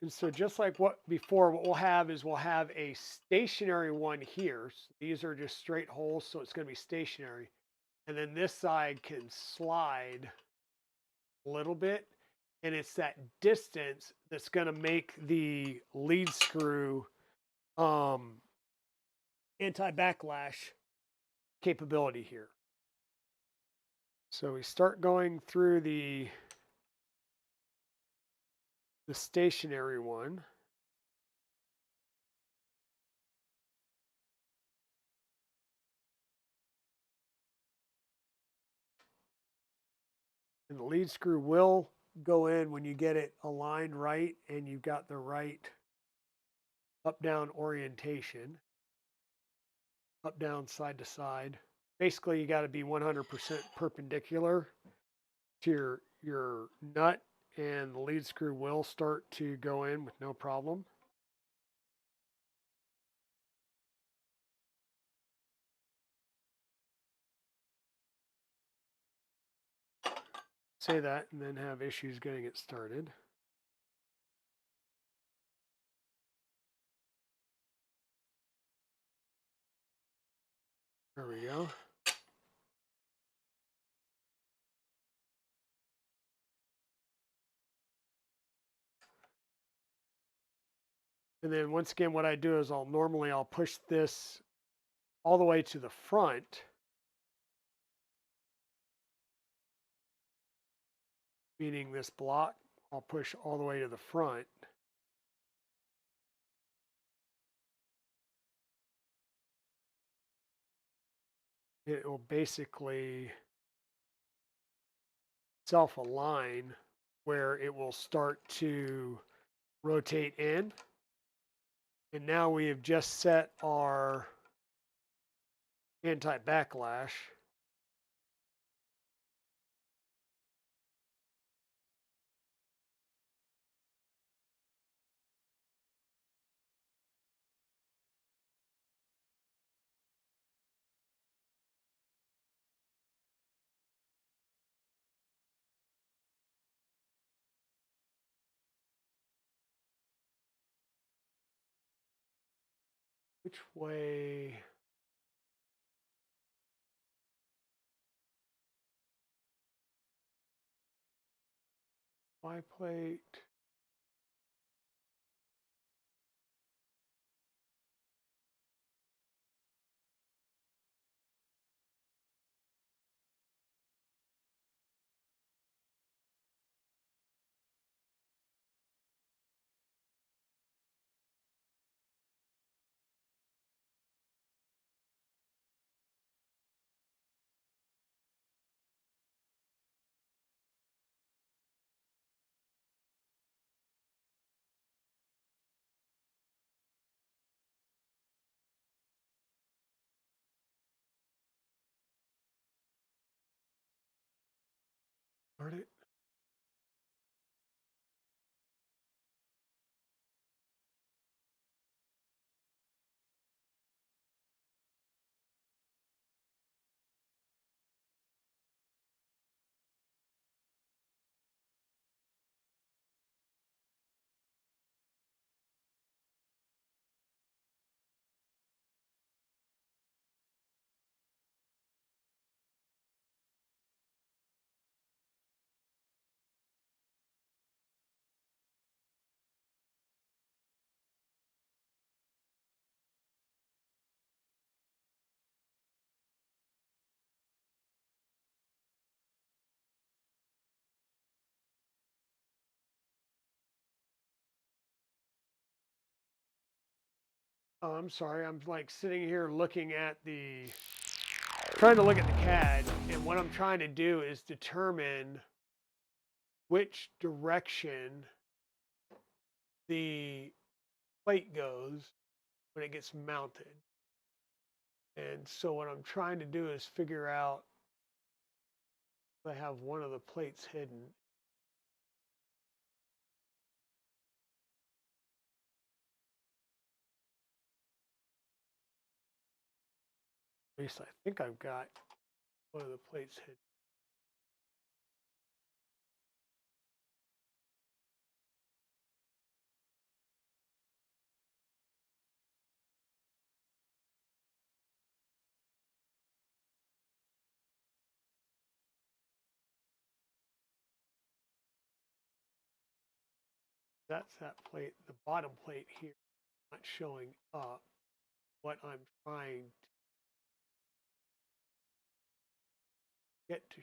And so just like what we'll have is we'll have a stationary one here. So these are just straight holes, so it's going to be stationary. And then this side can slide a little bit. And it's that distance that's going to make the lead screw anti-backlash capability here. So we start going through the stationary one. And the lead screw will go in when you get it aligned right and you've got the right up-down orientation. Up, down, side to side. Basically, you got to be 100% perpendicular to your nut, and the lead screw will start to go in with no problem. Say that and then have issues getting it started. There we go. And then once again, what I do is I'll push this all the way to the front. Meaning this block, I'll push all the way to the front. It will basically self-align where it will start to rotate in. And now we have just set our anti-backlash. Which way? Biplate. Start it. Oh, I'm sorry. I'm like sitting here looking at trying to look at the CAD, and what I'm trying to do is determine which direction the plate goes when it gets mounted. And so what I'm trying to do is figure out if I have one of the plates hidden. At least I think I've got one of the plates hidden. That's that plate, the bottom plate here, not showing up. What I'm trying to get to.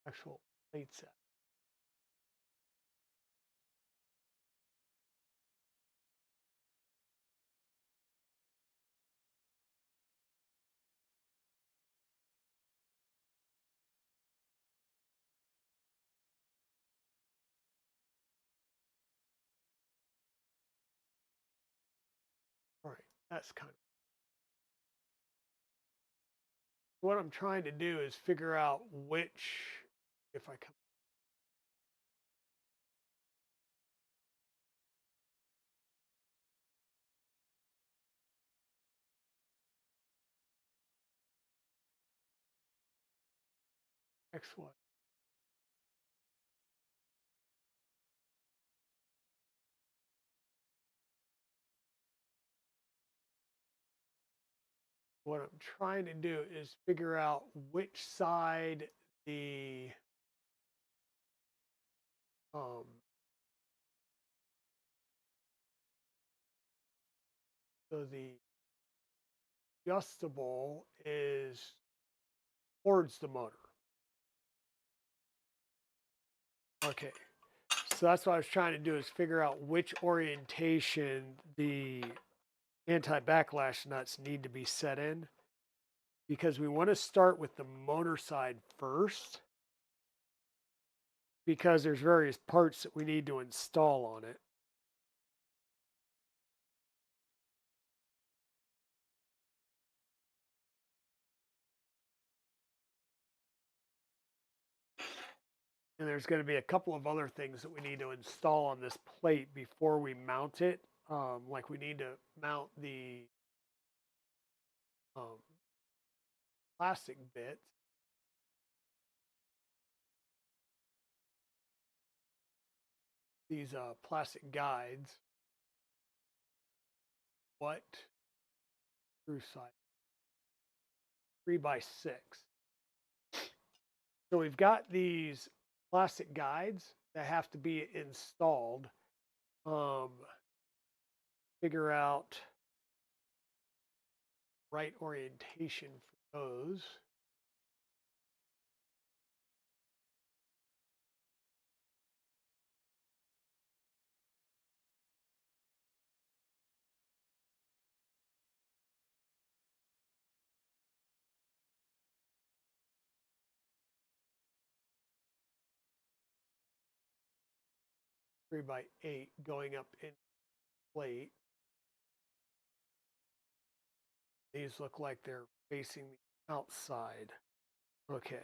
Actual plate set. All right, that's kind of what I'm trying to do is figure out which, if I come X, Y. What I'm trying to do is figure out which side the um, so the adjustable is towards the motor. Okay, so that's what I was trying to do is figure out which orientation the anti-backlash nuts need to be set in, because we want to start with the motor side first, because there's various parts that we need to install on it. And there's going to be a couple of other things that we need to install on this plate before we mount it. Like we need to mount the um, plastic bits. These plastic guides. What? Through side 3x6. So we've got these plastic guides that have to be installed. Um, Figure out right orientation for those. Three by 8 going up in plate. These look like they're facing the outside. Okay.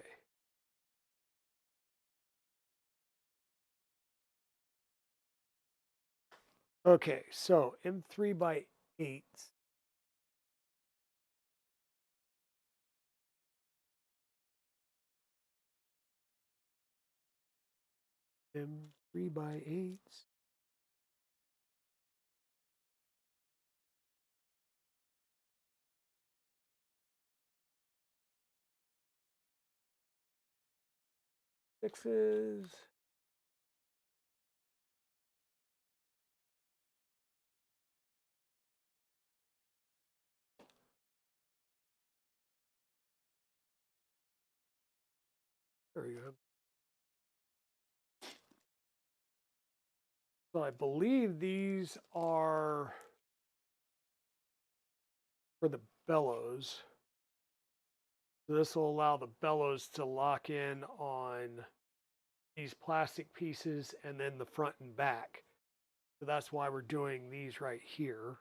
Okay, so M3 by 8. M3 by 8. 6s. There you go. So I believe these are for the bellows. So this will allow the bellows to lock in on these plastic pieces and then the front and back. So that's why we're doing these right here.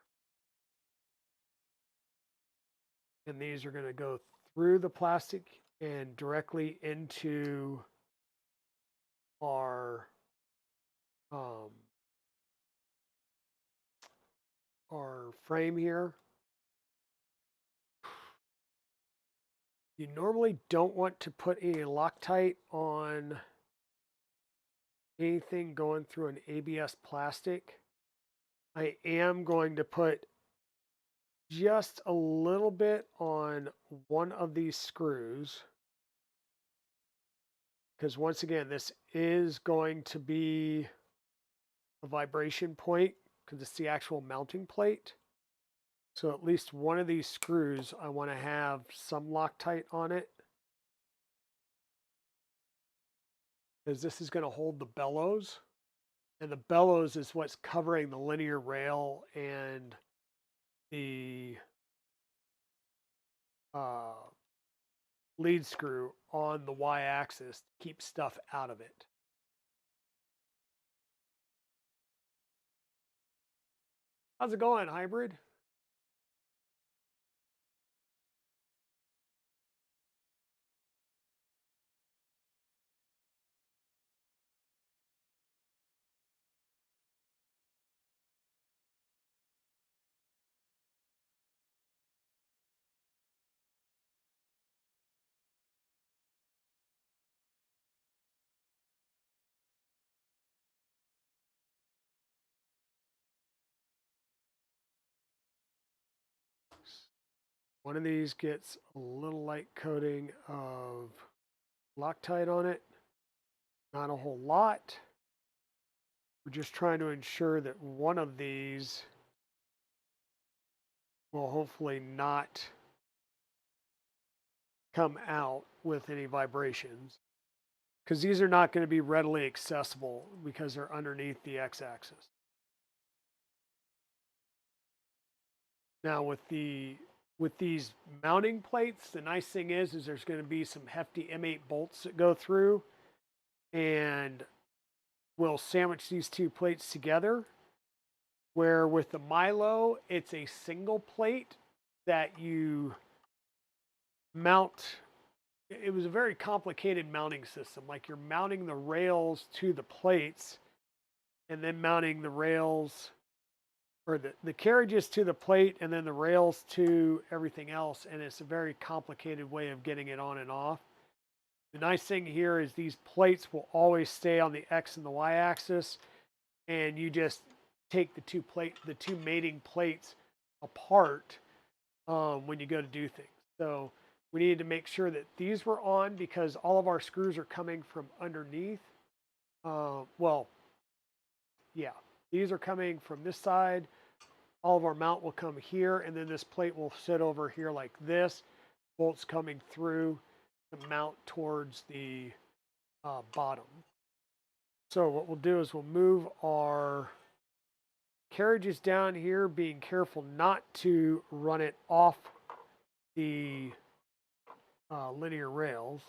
And these are going to go through the plastic and directly into our frame here. You normally don't want to put any Loctite on anything going through an ABS plastic. I am going to put just a little bit on one of these screws, because once again, this is going to be a vibration point because it's the actual mounting plate. So at least one of these screws, I want to have some Loctite on it, because this is going to hold the bellows. And the bellows is what's covering the linear rail and the lead screw on the y-axis to keep stuff out of it. How's it going, hybrid? One of these gets a little light coating of Loctite on it. Not a whole lot. We're just trying to ensure that one of these will hopefully not come out with any vibrations, because these are not going to be readily accessible because they're underneath the x-axis. Now with these mounting plates, the nice thing is there's going to be some hefty M8 bolts that go through, and we'll sandwich these two plates together. Where with the Milo, it's a single plate that you mount. It was a very complicated mounting system. Like you're mounting the rails to the plates and then mounting the rails, or the carriages to the plate and then the rails to everything else. And it's a very complicated way of getting it on and off. The nice thing here is these plates will always stay on the X and the Y axis, and you just take the two mating plates apart when you go to do things. So we needed to make sure that these were on because all of our screws are coming from underneath. Well, yeah, these are coming from this side. All of our mount will come here, and then this plate will sit over here like this. Bolts coming through the mount towards the bottom. So what we'll do is we'll move our carriages down here, being careful not to run it off the linear rails.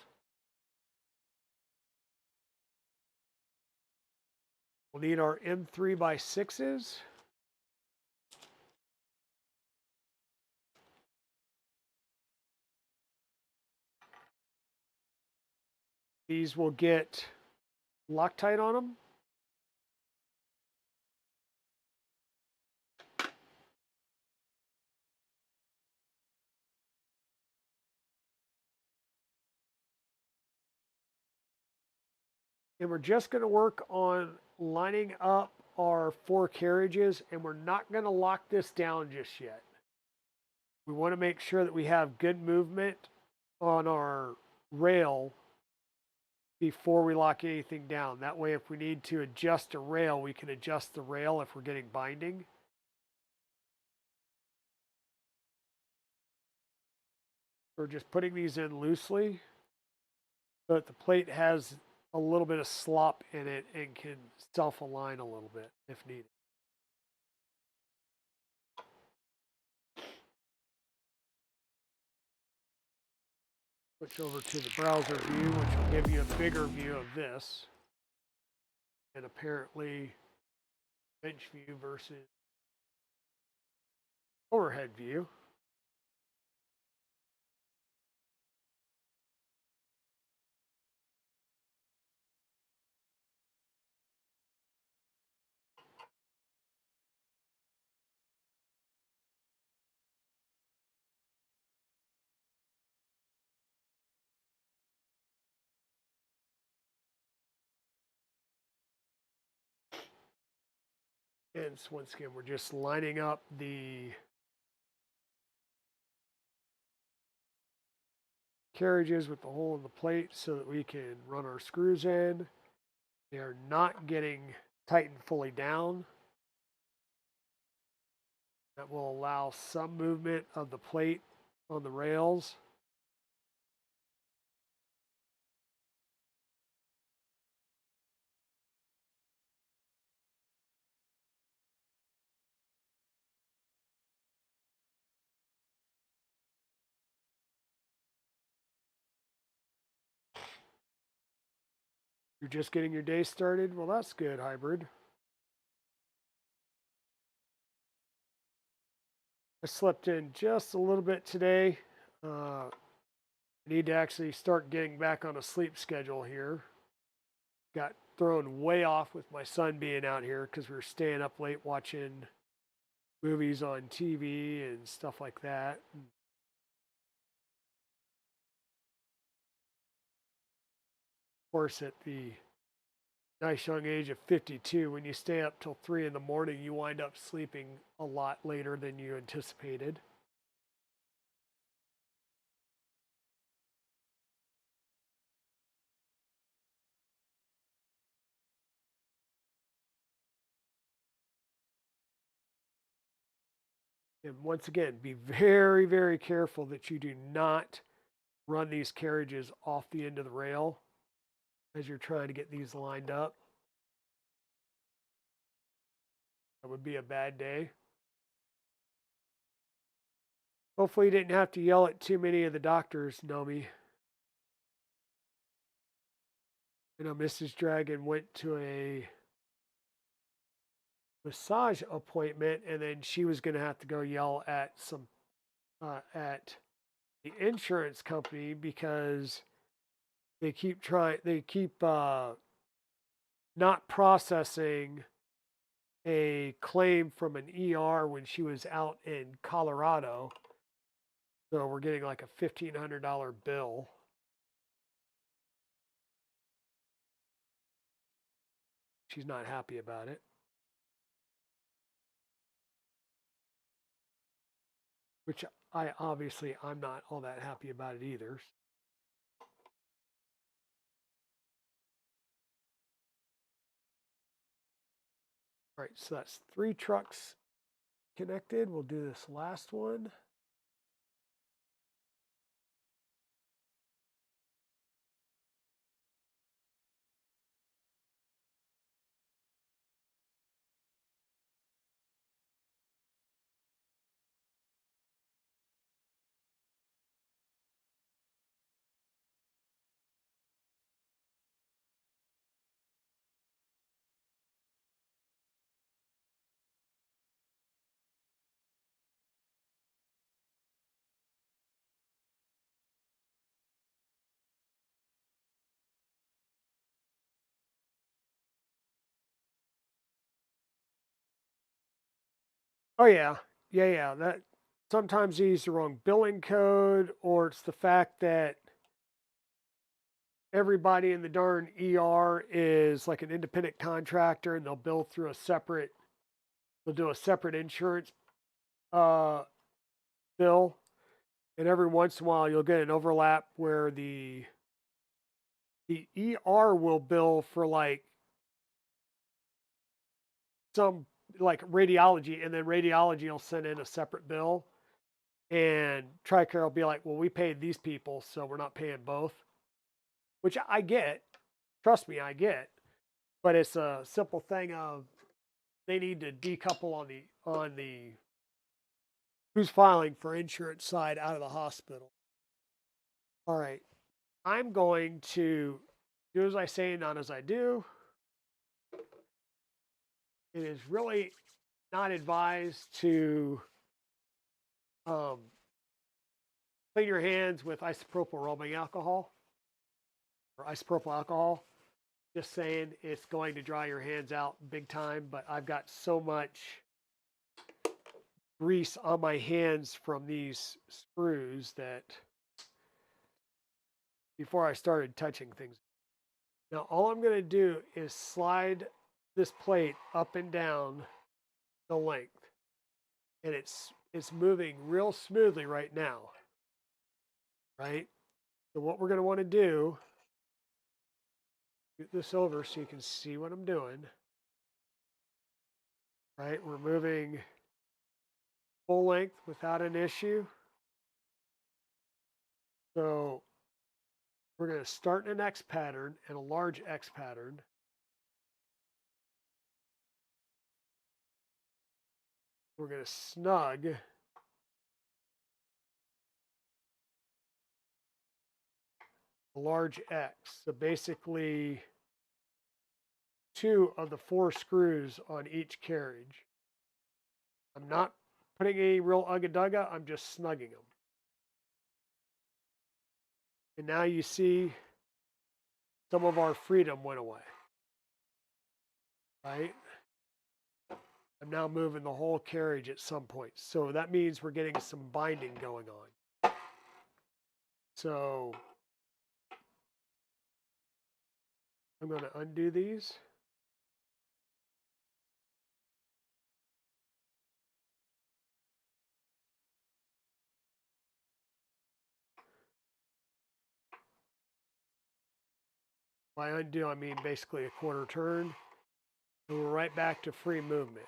We'll need our M3x6s. These will get Loctite on them. And we're just going to work on lining up our 4 carriages, and we're not going to lock this down just yet. We want to make sure that we have good movement on our rail before we lock anything down. That way, if we need to adjust a rail, we can adjust the rail if we're getting binding. We're just putting these in loosely so that the plate has a little bit of slop in it and can self-align a little bit if needed. Switch over to the browser view, which will give you a bigger view of this. And apparently bench view versus overhead view. And so once again, we're just lining up the carriages with the hole in the plate so that we can run our screws in. They are not getting tightened fully down. That will allow some movement of the plate on the rails. You're just getting your day started? Well, that's good, hybrid. I slept in just a little bit today. I need to actually start getting back on a sleep schedule here. Got thrown way off with my son being out here because we were staying up late watching movies on TV and stuff like that. Of course, at the nice young age of 52, when you stay up till 3 in the morning, you wind up sleeping a lot later than you anticipated. And once again, be very, very careful that you do not run these carriages off the end of the rail as you're trying to get these lined up. That would be a bad day. Hopefully you didn't have to yell at too many of the doctors, Nomi. You know, Mrs. Dragon went to a massage appointment and then she was going to have to go yell at some at the insurance company because they keep not processing a claim from an ER when she was out in Colorado. So we're getting like a $1,500 bill. She's not happy about it. Which I'm not all that happy about it either. All right, so that's 3 trucks connected. We'll do this last one. Oh yeah, yeah. That sometimes you use the wrong billing code, or it's the fact that everybody in the darn ER is like an independent contractor, and they'll bill through they'll do a separate insurance uh, bill, and every once in a while you'll get an overlap where the The ER will bill for like some like radiology, and then radiology will send in a separate bill, and TRICARE will be like, well, we paid these people, so we're not paying both, which I get. Trust me, I get. But it's a simple thing of they need to decouple on the who's filing for insurance side out of the hospital. All right. I'm going to do as I say, not as I do. It is really not advised to clean your hands with isopropyl rubbing alcohol or isopropyl alcohol. Just saying, it's going to dry your hands out big time, but I've got so much grease on my hands from these screws that before I started touching things. Now, all I'm going to do is slide this plate up and down the length, and it's moving real smoothly right now, right? So what we're going to want to do, get this over so you can see what I'm doing, right? We're moving full length without an issue. So we're going to start in an X pattern and a large X pattern. We're going to snug a large X. So basically 2 of the 4 screws on each carriage. I'm not putting any real ugga-dugga, I'm just snugging them. And now you see some of our freedom went away, right? I'm now moving the whole carriage at some point. So that means we're getting some binding going on. So I'm going to undo these. By undo, I mean basically a quarter turn. And we're right back to free movement.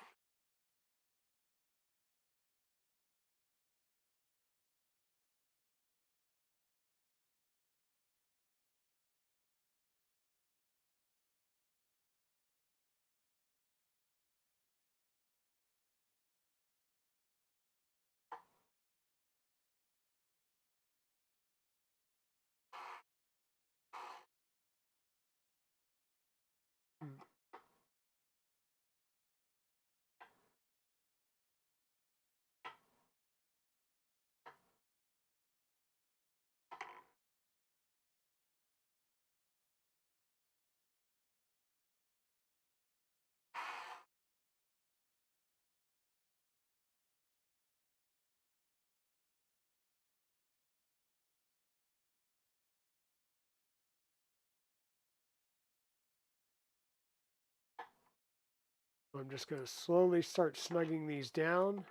I'm just going to slowly start snugging these down.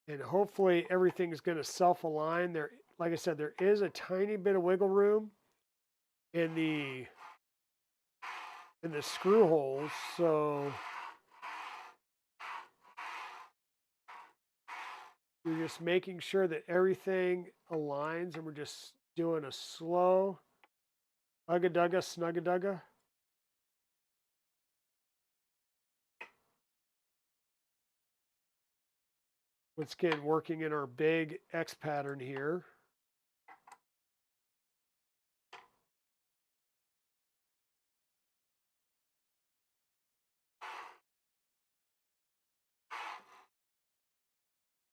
And hopefully everything is going to self-align. There, like I said, there is a tiny bit of wiggle room in the screw holes. So you're just making sure that everything aligns, and we're just doing a slow ugga-dugga, snugga-dugga. Once again, working in our big X pattern here.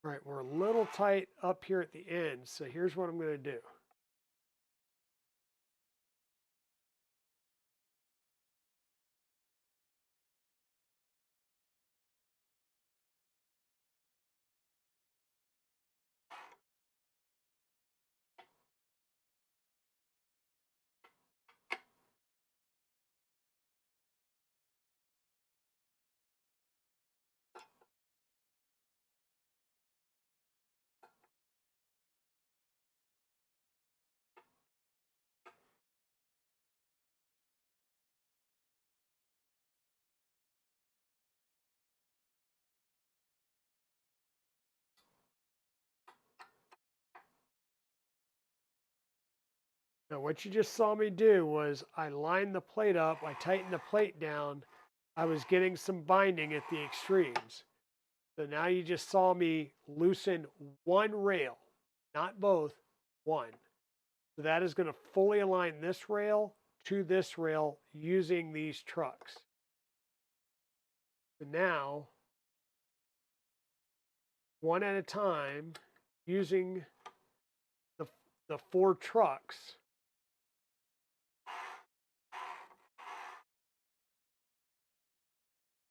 All right, we're a little tight up here at the end, so here's what I'm going to do. Now, what you just saw me do was I lined the plate up, I tightened the plate down, I was getting some binding at the extremes. So now you just saw me loosen one rail, not both, one. So that is going to fully align this rail to this rail using these trucks. So now, one at a time, using the, the 4 trucks,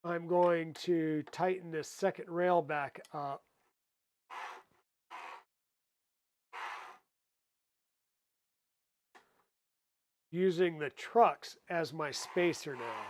I'm going to tighten this second rail back up. Using the trucks as my spacer now.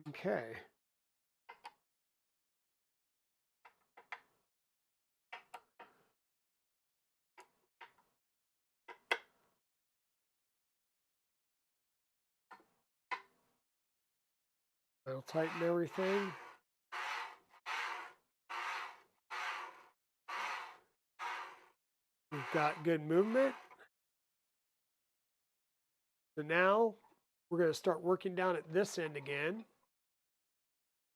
Okay. I'll tighten everything. We've got good movement. So now we're going to start working down at this end again.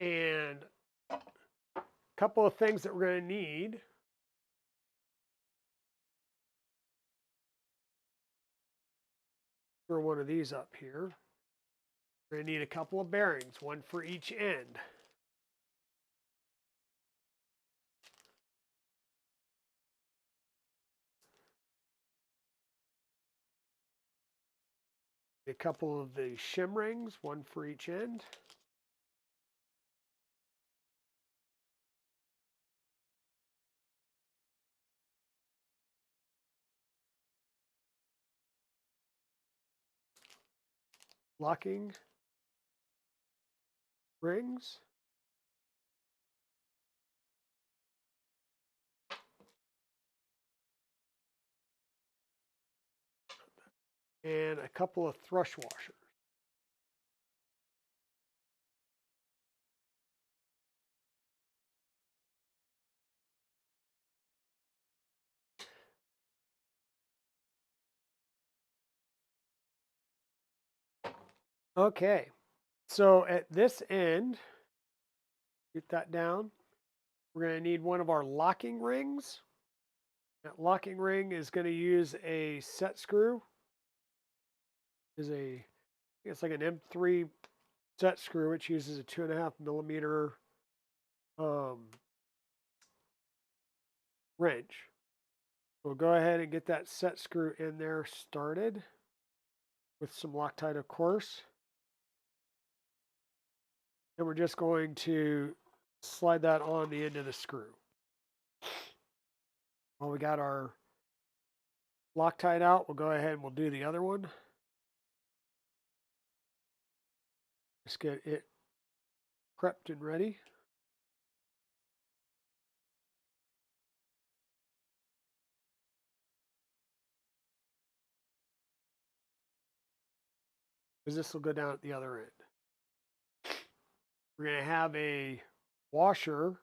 And a couple of things that we're going to need. For one of these up here. We're going to need a couple of bearings, one for each end. A couple of the shim rings, one for each end. Locking rings. And a couple of thrush washers. Okay, so at this end, get that down. We're going to need one of our locking rings. That locking ring is going to use a set screw. It's like an M3 set screw, which uses a 2.5 millimeter wrench. We'll go ahead and get that set screw in there started with some Loctite, of course. And we're just going to slide that on the end of the screw. While we got our Loctite out, we'll go ahead and we'll do the other one. Just get it prepped and ready. because this will go down at the other end. We're going to have a washer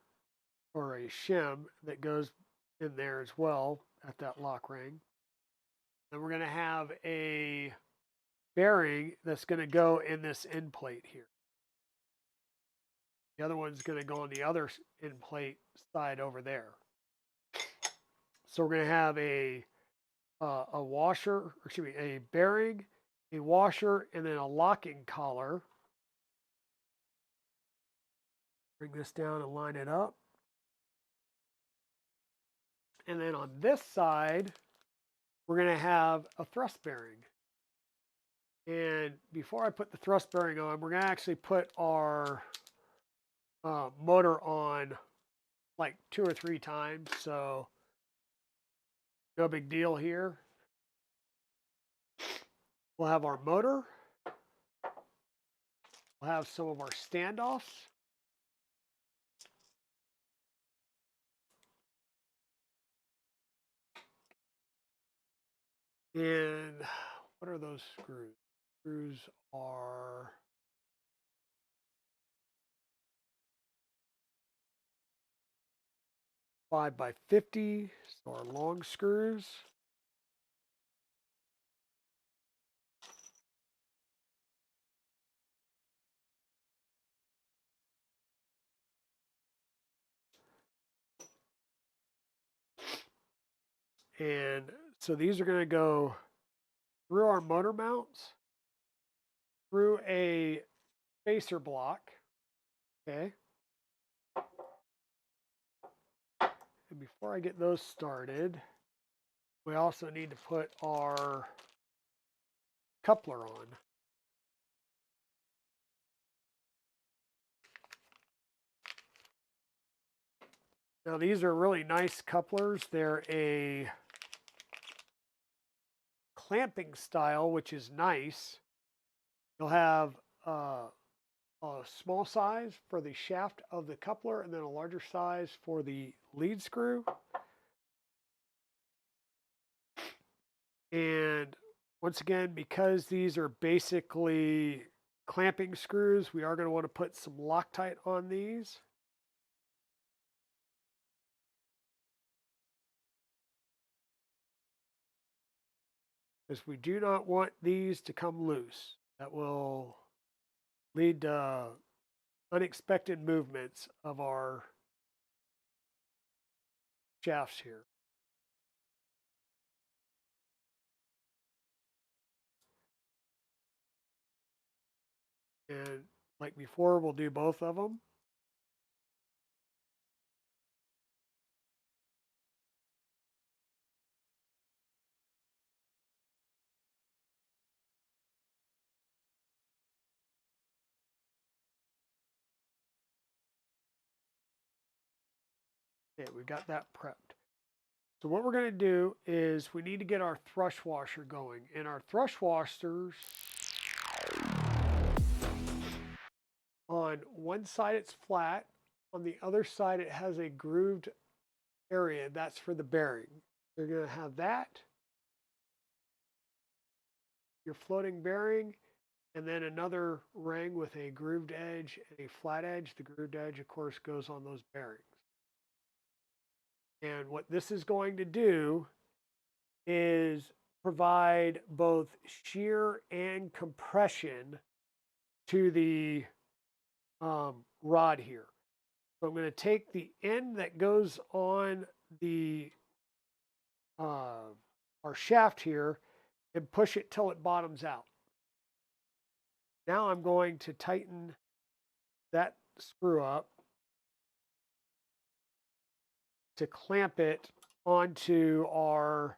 or a shim that goes in there as well at that lock ring. Then we're going to have a bearing that's going to go in this end plate here. The other one's going to go on the other end plate side over there. So we're going to have a washer, or excuse me, a bearing, a washer, and then a locking collar. Bring this down and line it up. And then on this side, we're going to have a thrust bearing. And before I put the thrust bearing on, we're going to actually put our motor on like 2 or 3 times. So no big deal here. We'll have our motor. We'll have some of our standoffs. And what are those screws? Screws are 5 by 50, so our long screws. And so these are going to go through our motor mounts, through a spacer block, okay? And before I get those started, we also need to put our coupler on. Now these are really nice couplers. They're a clamping style, which is nice. You'll have a small size for the shaft of the coupler and then a larger size for the lead screw. And once again, because these are basically clamping screws, we are going to want to put some Loctite on these. Because we do not want these to come loose. That will lead to unexpected movements of our shafts here. And like before, we'll do both of them. Okay, we got that prepped. So what we're going to do is we need to get our thrush washer going. And our thrush washers, on one side it's flat, on the other side it has a grooved area. That's for the bearing. You're going to have that, your floating bearing, and then another ring with a grooved edge and a flat edge. The grooved edge, of course, goes on those bearings. And what this is going to do is provide both shear and compression to the rod here. So I'm going to take the end that goes on the our shaft here and push it till it bottoms out. Now I'm going to tighten that screw up to clamp it onto our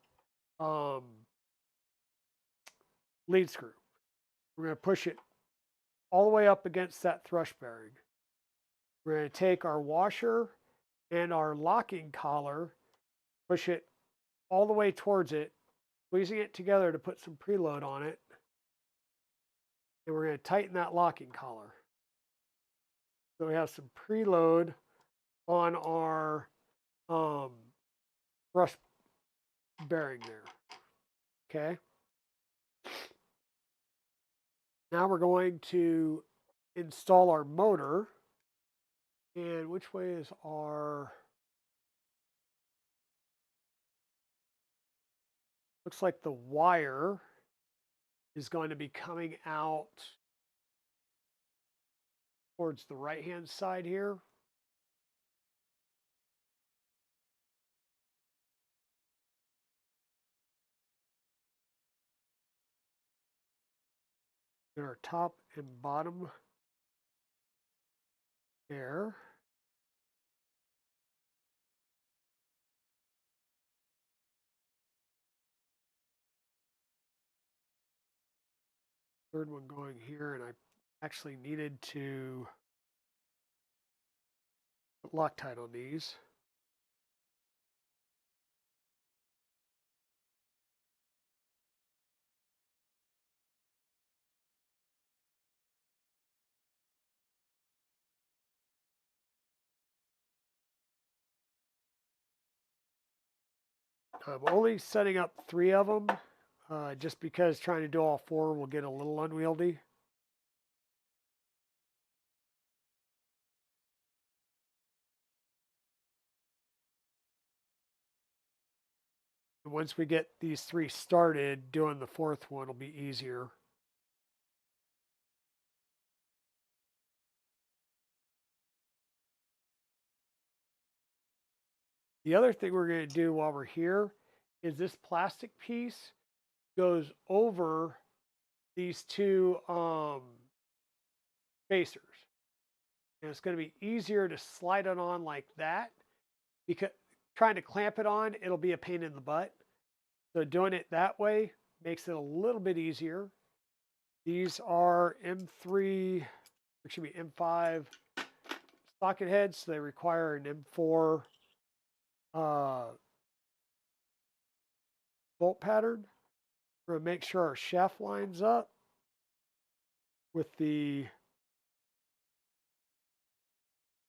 lead screw. We're going to push it all the way up against that thrush bearing. We're going to take our washer and our locking collar, push it all the way towards it, squeezing it together to put some preload on it. And we're going to tighten that locking collar. So we have some preload on our thrust bearing there. Okay. Now we're going to install our motor. And which way is our... Looks like the wire is going to be coming out towards the right-hand side here. In our top and bottom there. Third one going here, and I actually needed to put Loctite on these. I'm only setting up 3 of them, just because trying to do all 4 will get a little unwieldy. And once we get these 3 started, doing the 4th one will be easier. The other thing we're going to do while we're here is this plastic piece goes over these 2 spacers. And it's going to be easier to slide it on like that, because trying to clamp it on, it'll be a pain in the butt. So doing it that way makes it a little bit easier. These are M3, excuse me, M5 socket heads, so they require an M4 bolt pattern. We're going to make sure our shaft lines up with the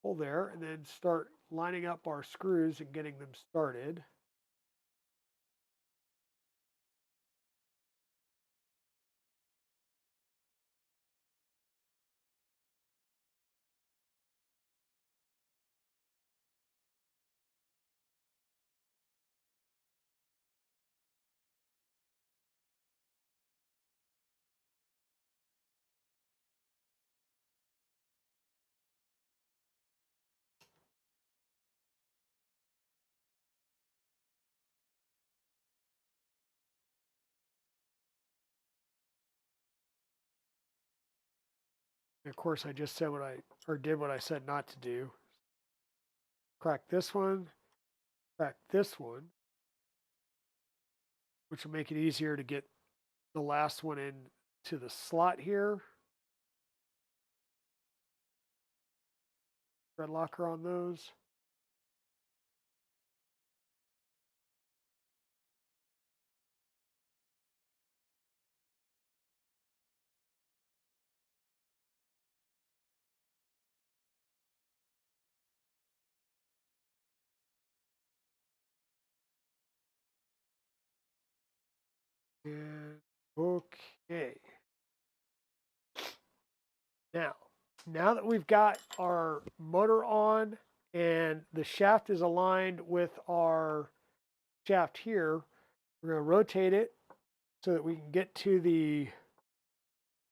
hole there, and then start lining up our screws and getting them started. And of course, I just said did what I said not to do. Crack this one, crack this one, which will make it easier to get the last one in to the slot here. Thread locker on those. And okay. Now that we've got our motor on and the shaft is aligned with our shaft here, we're going to rotate it so that we can get to the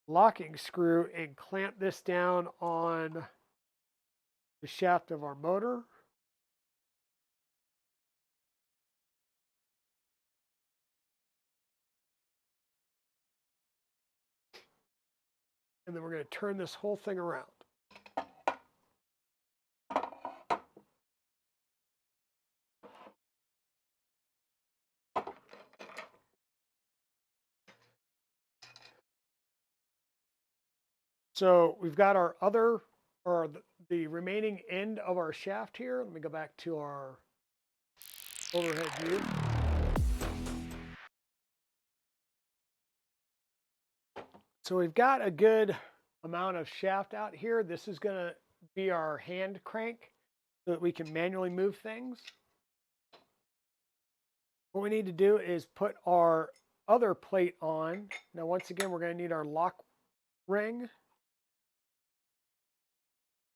locking screw and clamp this down on the shaft of our motor. And then we're going to turn this whole thing around. So we've got our the remaining end of our shaft here. Let me go back to our overhead view. So we've got a good amount of shaft out here. This is going to be our hand crank so that we can manually move things. What we need to do is put our other plate on. Now, once again, we're going to need our lock ring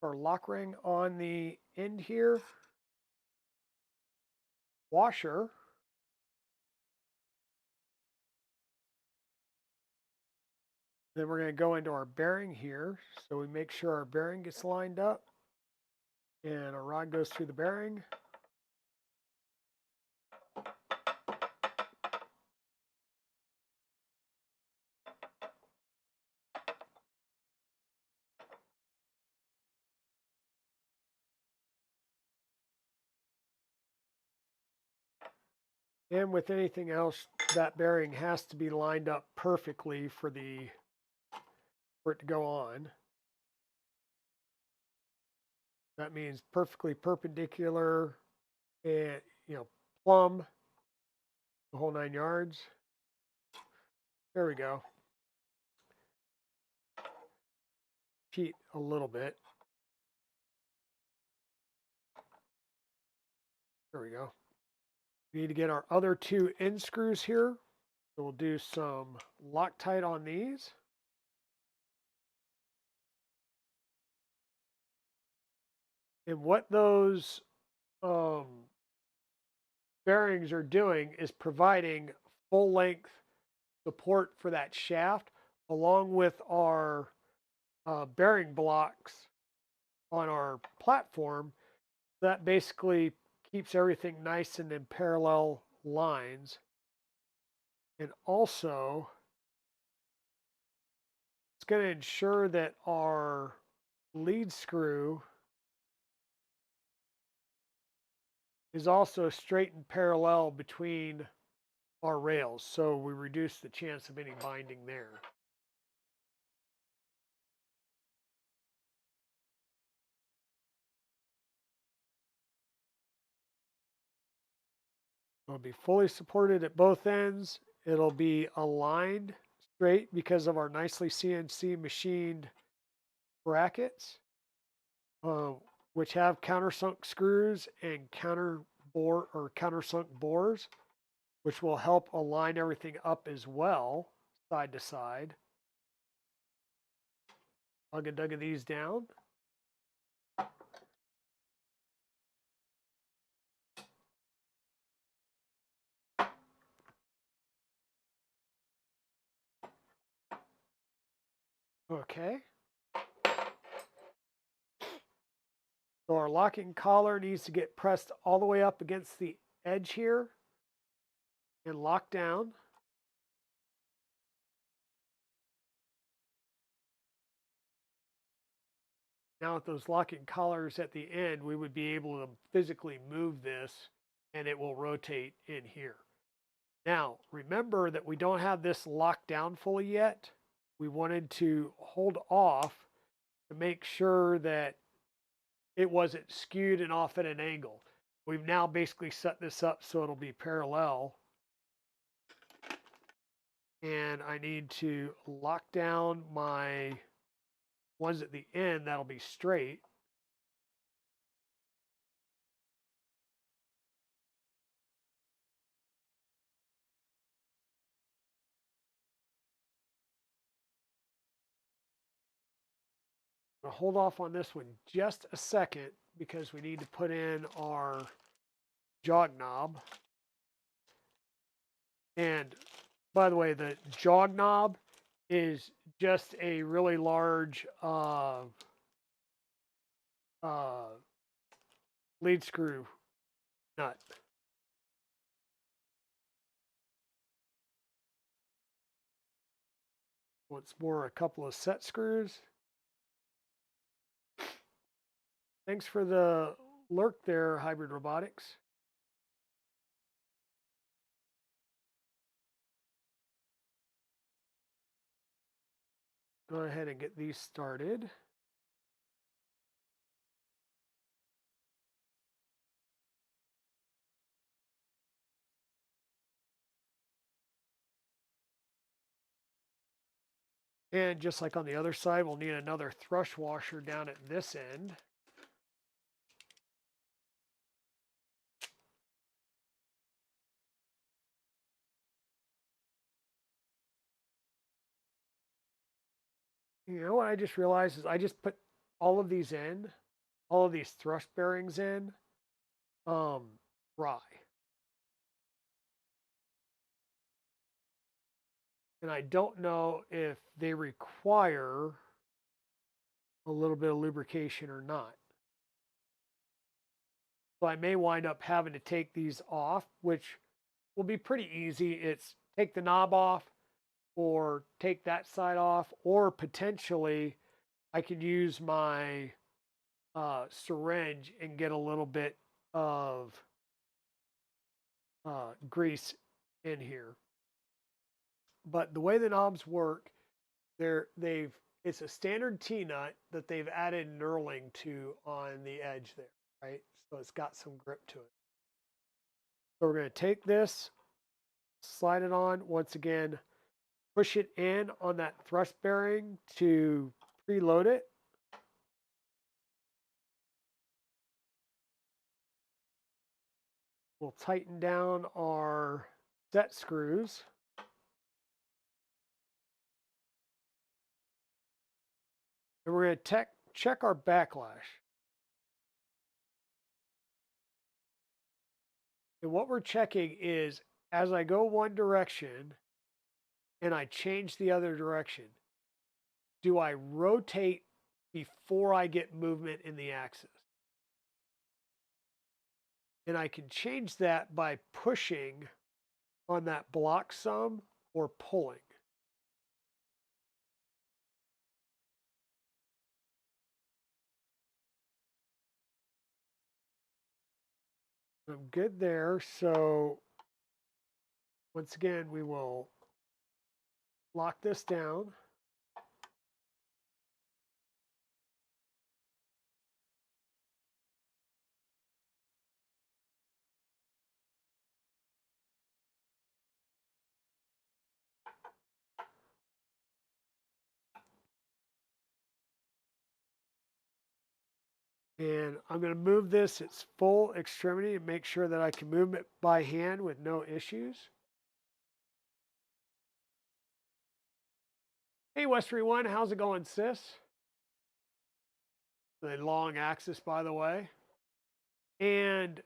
or lock ring on the end here. Washer. Then we're going to go into our bearing here. So we make sure our bearing gets lined up and our rod goes through the bearing. And with anything else, that bearing has to be lined up perfectly for it to go on. That means perfectly perpendicular and, plumb, the whole 9 yards. There we go. Cheat a little bit. There we go. We need to get our other 2 end screws here. So we'll do some Loctite on these. And what those bearings are doing is providing full length support for that shaft along with our bearing blocks on our platform. That basically keeps everything nice and in parallel lines. And also, it's going to ensure that our lead screw is also straight and parallel between our rails. So we reduce the chance of any binding there. It'll be fully supported at both ends. It'll be aligned straight because of our nicely CNC machined brackets, which have countersunk screws and countersunk bores, which will help align everything up as well, side to side. Dug these down. Okay. So our locking collar needs to get pressed all the way up against the edge here and locked down. Now with those locking collars at the end, we would be able to physically move this and it will rotate in here. Now, remember that we don't have this locked down fully yet. We wanted to hold off to make sure that it wasn't skewed and off at an angle. We've now basically set this up so it'll be parallel. And I need to lock down my ones at the end that'll be straight. I'll hold off on this one just a second because we need to put in our jog knob. And by the way, the jog knob is just a really large lead screw nut. Once more, a couple of set screws. Thanks for the lurk there, Hybrid Robotics. Go ahead and get these started. And just like on the other side, we'll need another thrush washer down at this end. You know what I just realized is I just put all of these in, all of these thrust bearings in, dry. And I don't know if they require a little bit of lubrication or not. So I may wind up having to take these off, which will be pretty easy. It's take the knob off or take that side off, or potentially I could use my syringe and get a little bit of grease in here. But the way the knobs work, it's a standard T-nut that they've added knurling to on the edge there, right? So it's got some grip to it. So we're going to take this, slide it on, once again, push it in on that thrust bearing to preload it. We'll tighten down our set screws. And we're going to check our backlash. And what we're checking is as I go one direction and I change the other direction, do I rotate before I get movement in the axis? And I can change that by pushing on that block sum or pulling. I'm good there. So once again, we will lock this down. And I'm going to move this its full extremity and make sure that I can move it by hand with no issues. Hey, Westry One, how's it going, sis? The long axis, by the way. And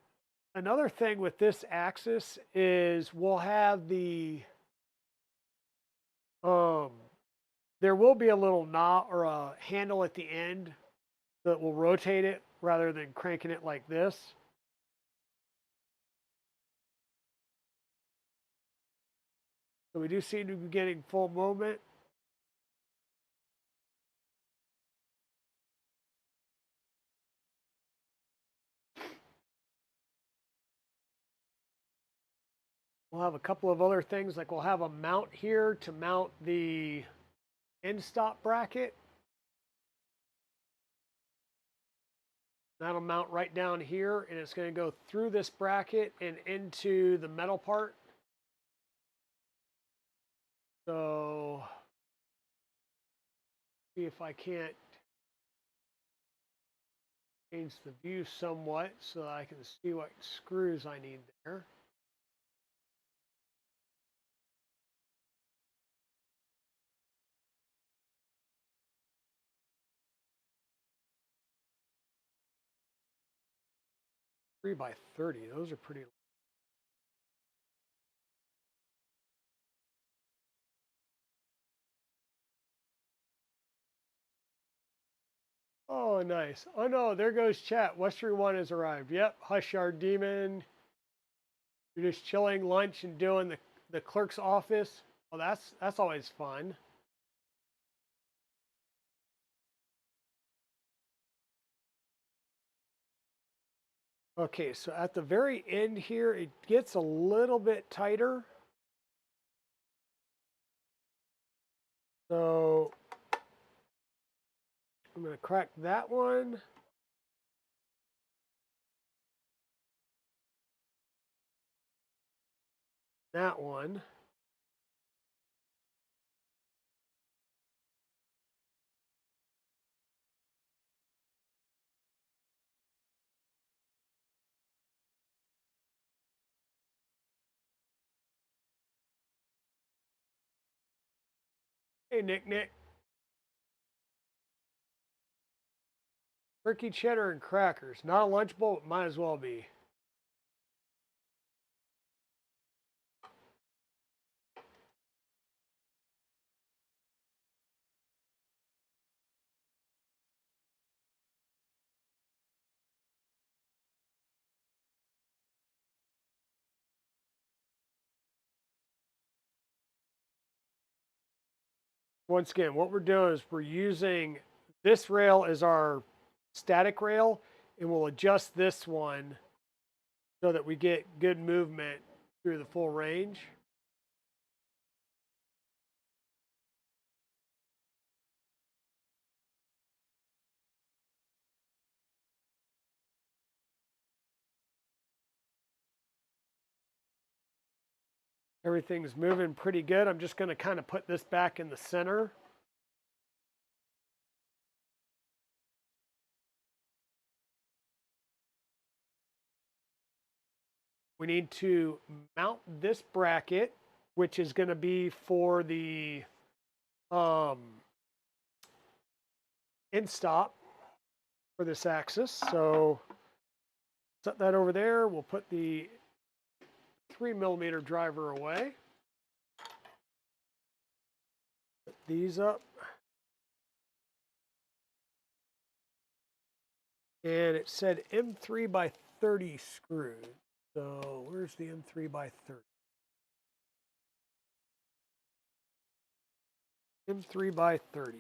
another thing with this axis is we'll have there will be a little knob or a handle at the end that will rotate it rather than cranking it like this. So we do seem to be getting full movement. We'll have a couple of other things, like we'll have a mount here to mount the end stop bracket. That'll mount right down here, and it's going to go through this bracket and into the metal part. So see if I can't change the view somewhat so that I can see what screws I need there. Three by 30, those are pretty. Oh, nice. Oh no, there goes chat. Western One has arrived. Yep, hush our demon. You're just chilling lunch and doing the clerk's office. Well, that's always fun. Okay, so at the very end here, it gets a little bit tighter. So I'm going to crack that one. That one. Hey, Nick. Turkey, cheddar, and crackers. Not a Lunchable, but might as well be. Once again, what we're doing is we're using this rail as our static rail, and we'll adjust this one so that we get good movement through the full range. Everything's moving pretty good. I'm just going to kind of put this back in the center. We need to mount this bracket, which is going to be for the end stop for this axis. So set that over there. We'll put the 3mm driver away. Put these up. And it said M3 by 30 screws. So where's the M3 by 30? M3 by 30.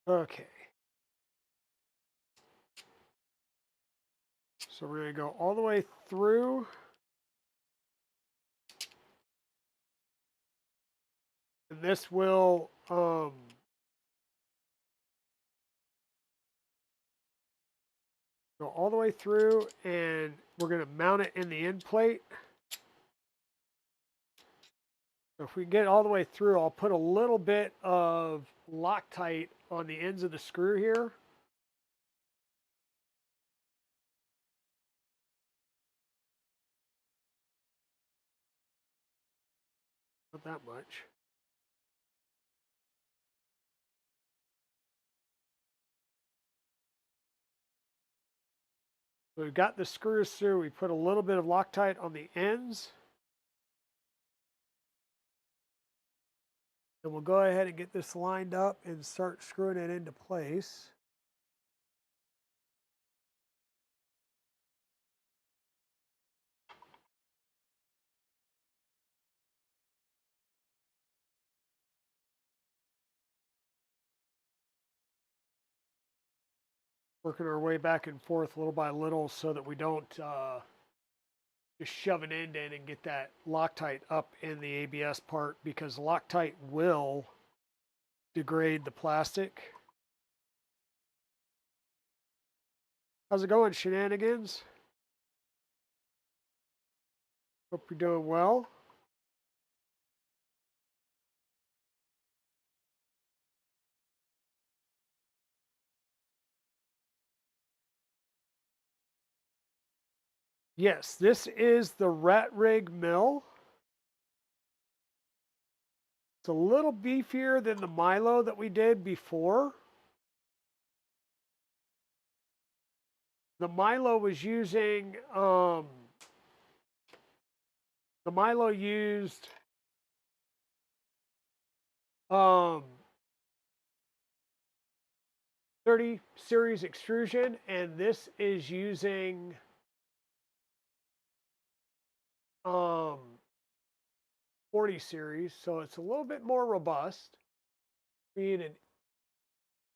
Okay. So we're going to go all the way through. And this will go all the way through, and we're going to mount it in the end plate. So if we get all the way through, I'll put a little bit of Loctite on the ends of the screw here. Not that much. So we've got the screws through. We put a little bit of Loctite on the ends. And we'll go ahead and get this lined up and start screwing it into place. Working our way back and forth little by little so that we don't just shove an end in and get that Loctite up in the ABS part, because Loctite will degrade the plastic. How's it going, shenanigans? Hope you're doing well. Yes, this is the RatRig Mill. It's a little beefier than the Milo that we did before. The Milo was using, the Milo used 30 series extrusion, and this is using 40 series, so it's a little bit more robust, being an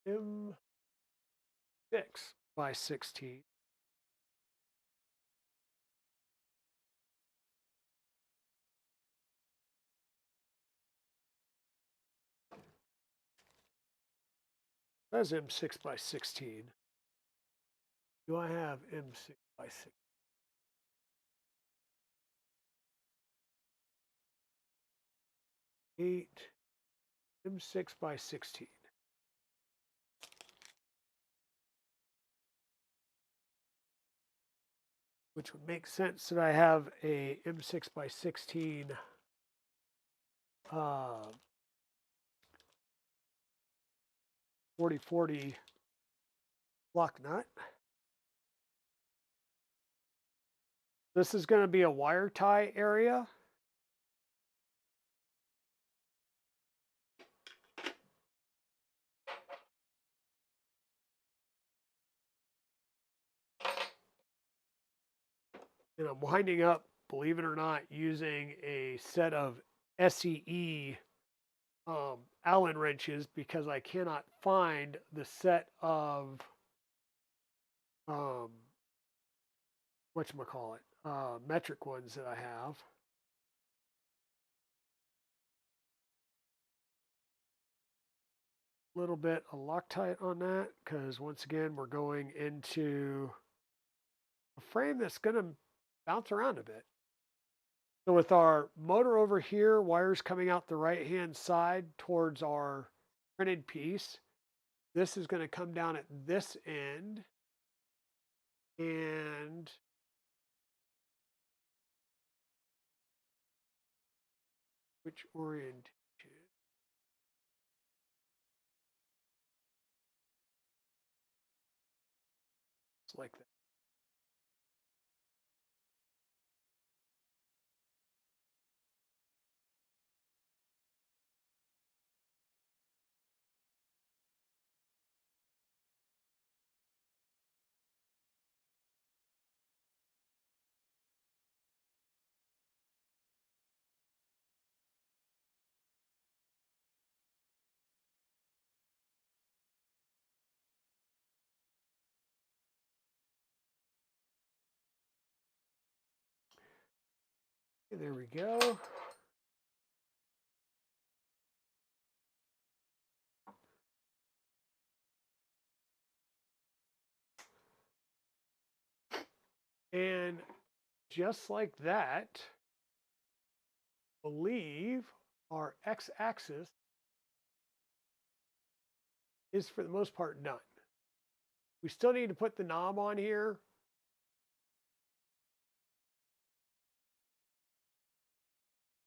M6 by 16. That's M6 by 16. Do I have M6 by 16? M6 by 16. which would make sense that I have a M6 by 16 4040 block nut. This is going to be a wire tie area. And I'm winding up, believe it or not, using a set of SEE Allen wrenches because I cannot find the set of whatchamacallit, metric ones that I have. A little bit of Loctite on that because once again we're going into a frame that's going to bounce around a bit. So with our motor over here, wires coming out the right hand side towards our printed piece, this is going to come down at this end and which orientation? It's like that. Okay, there we go. And just like that, I believe our x-axis is for the most part done. We still need to put the knob on here.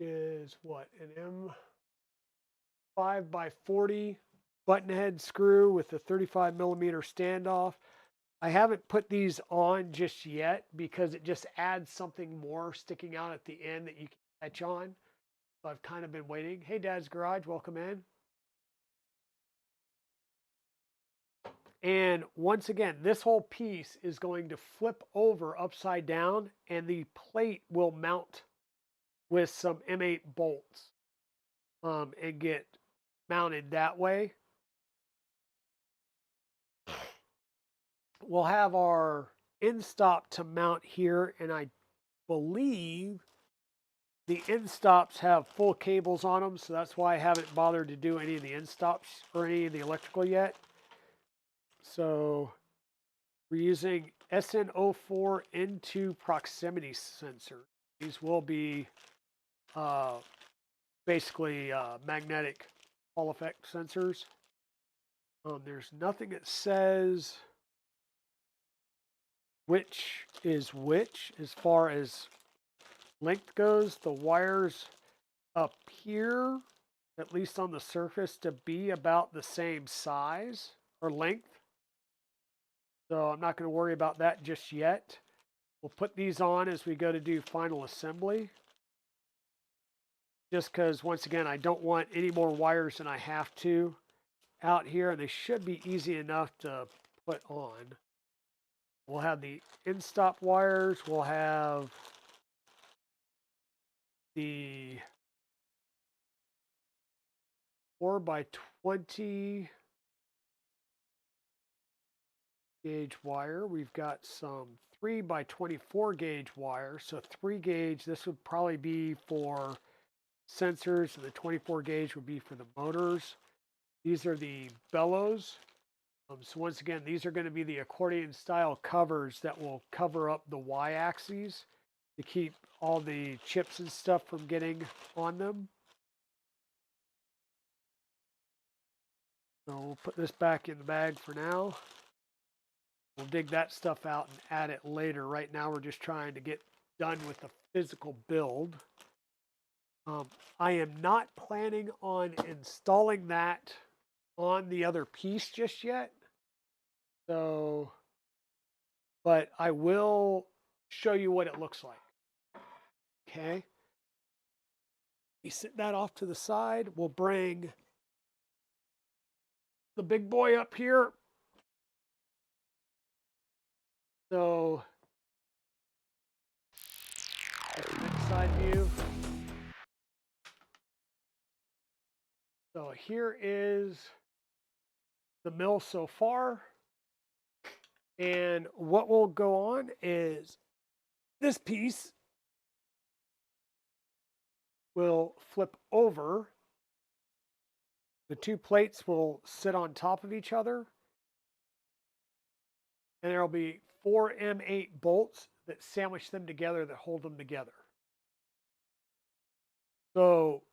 Is what, an M5 by 40 button head screw with a 35 millimeter standoff. I haven't put these on just yet because it just adds something more sticking out at the end that you can catch on. So I've kind of been waiting. Hey, Dad's Garage, welcome in. And once again, this whole piece is going to flip over upside down and the plate will mount with some M8 bolts and get mounted that way. We'll have our end stop to mount here, and I believe the end stops have full cables on them, so that's why I haven't bothered to do any of the end stops or any of the electrical yet. So we're using SN04 N2 proximity sensor. These will be basically magnetic Hall effect sensors. There's nothing that says which is which as far as length goes. The wires appear, at least on the surface, to be about the same size or length. So I'm not going to worry about that just yet. We'll put these on as we go to do final assembly. Just because, once again, I don't want any more wires than I have to out here. And they should be easy enough to put on. We'll have the end stop wires. We'll have the 4 by 20 gauge wire. We've got some 3 by 24 gauge wire. So 3 gauge, this would probably be for sensors, and the 24 gauge would be for the motors. These are the Bellows. So once again, these are going to be the accordion style covers that will cover up the y-axes to keep all the chips and stuff from getting on them. So we'll put this back in the bag for now. We'll dig that stuff out and add it later. Right now, we're just trying to get done with the physical build. I am not planning on installing that on the other piece just yet. So, but I will show you what it looks like. Okay. We set that off to the side. We'll bring the big boy up here. So, next side view. So here is the mill so far. And what will go on is this piece will flip over. The two plates will sit on top of each other. And there will be 4 M8 bolts that sandwich them together, that hold them together. So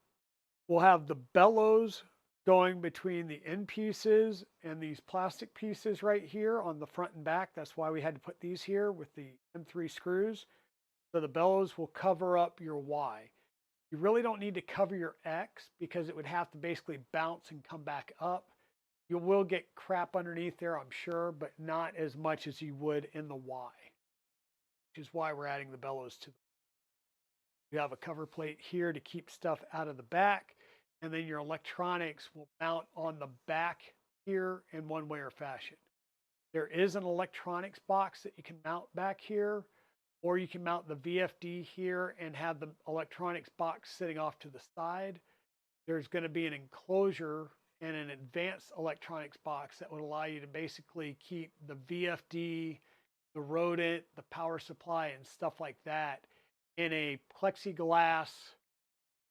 we'll have the bellows going between the end pieces and these plastic pieces right here on the front and back. That's why we had to put these here with the M3 screws. So the bellows will cover up your Y. You really don't need to cover your X because it would have to basically bounce and come back up. You will get crap underneath there, I'm sure, but not as much as you would in the Y, which is why we're adding the bellows to them. You have a cover plate here to keep stuff out of the back, and then your electronics will mount on the back here in one way or fashion. There is an electronics box that you can mount back here, or you can mount the VFD here and have the electronics box sitting off to the side. There's going to be an enclosure and an advanced electronics box that would allow you to basically keep the VFD, the rodent, the power supply, and stuff like that in a plexiglass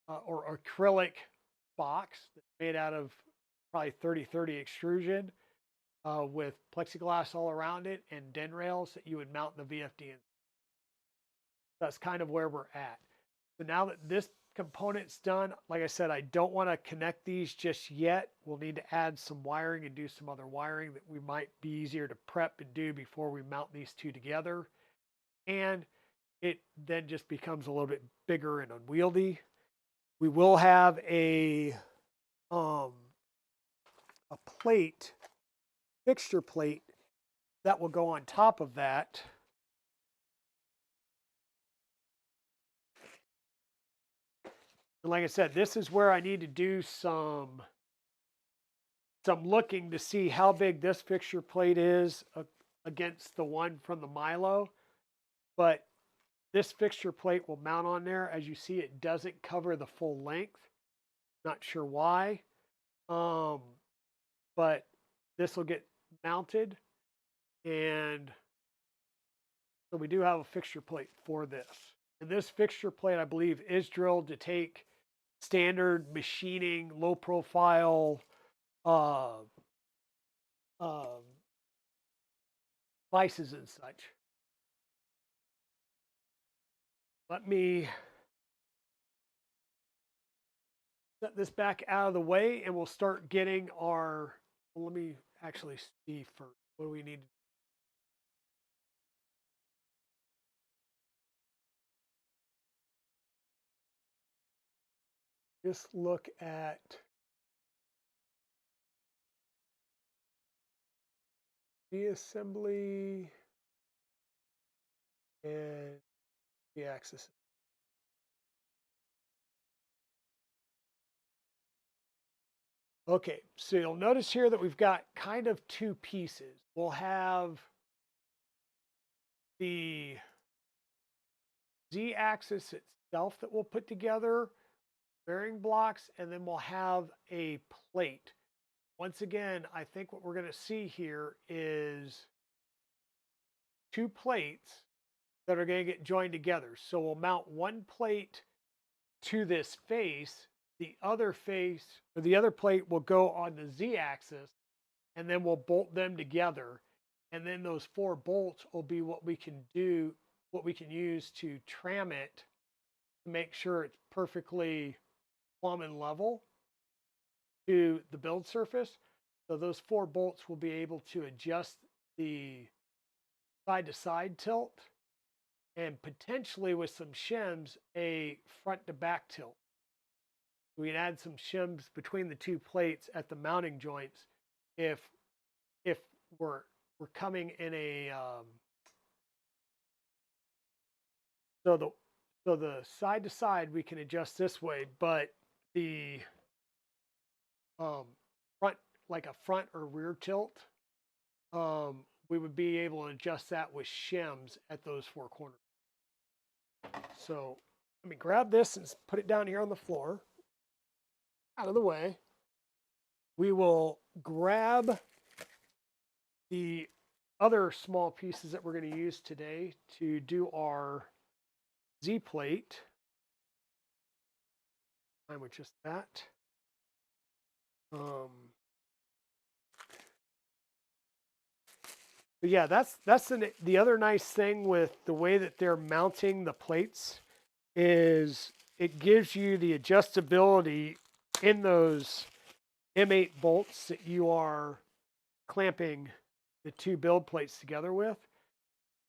or acrylic box that's made out of probably 30-30 extrusion with plexiglass all around it and den rails that you would mount the VFD in. That's kind of where we're at. So now that this component's done, like I said, I don't want to connect these just yet. We'll need to add some wiring and do some other wiring that we might be easier to prep and do before we mount these two together. And it then just becomes a little bit bigger and unwieldy. We will have a plate, fixture plate, that will go on top of that. And like I said, this is where I need to do some looking to see how big this fixture plate is against the one from the Milo. But this fixture plate will mount on there. As you see, it doesn't cover the full length. Not sure why. But this will get mounted. And so we do have a fixture plate for this. And this fixture plate, I believe, is drilled to take standard machining, low profile vices and such. Let me set this back out of the way and we'll start getting our, well, let me actually see first. What do we need to just look at the assembly and the axis. Okay, so you'll notice here that we've got kind of two pieces. We'll have the Z-axis itself that we'll put together, bearing blocks, and then we'll have a plate. Once again, I think what we're going to see here is two plates that are going to get joined together. So we'll mount one plate to this face, the other face, or the other plate will go on the Z-axis, and then we'll bolt them together. And then those 4 bolts will be what we can do, what we can use to tram it to make sure it's perfectly plumb and level to the build surface. So those 4 bolts will be able to adjust the side-to-side tilt, and potentially with some shims, a front-to-back tilt. We can add some shims between the two plates at the mounting joints if if we're coming in a so the side to side we can adjust this way, but the um, front, like a front or rear tilt, we would be able to adjust that with shims at those four corners. So let me grab this and put it down here on the floor, out of the way. We will grab the other small pieces that we're going to use today to do our Z plate. Fine with just that. But yeah, that's the other nice thing with the way that they're mounting the plates is it gives you the adjustability in those M8 bolts that you are clamping the two build plates together with.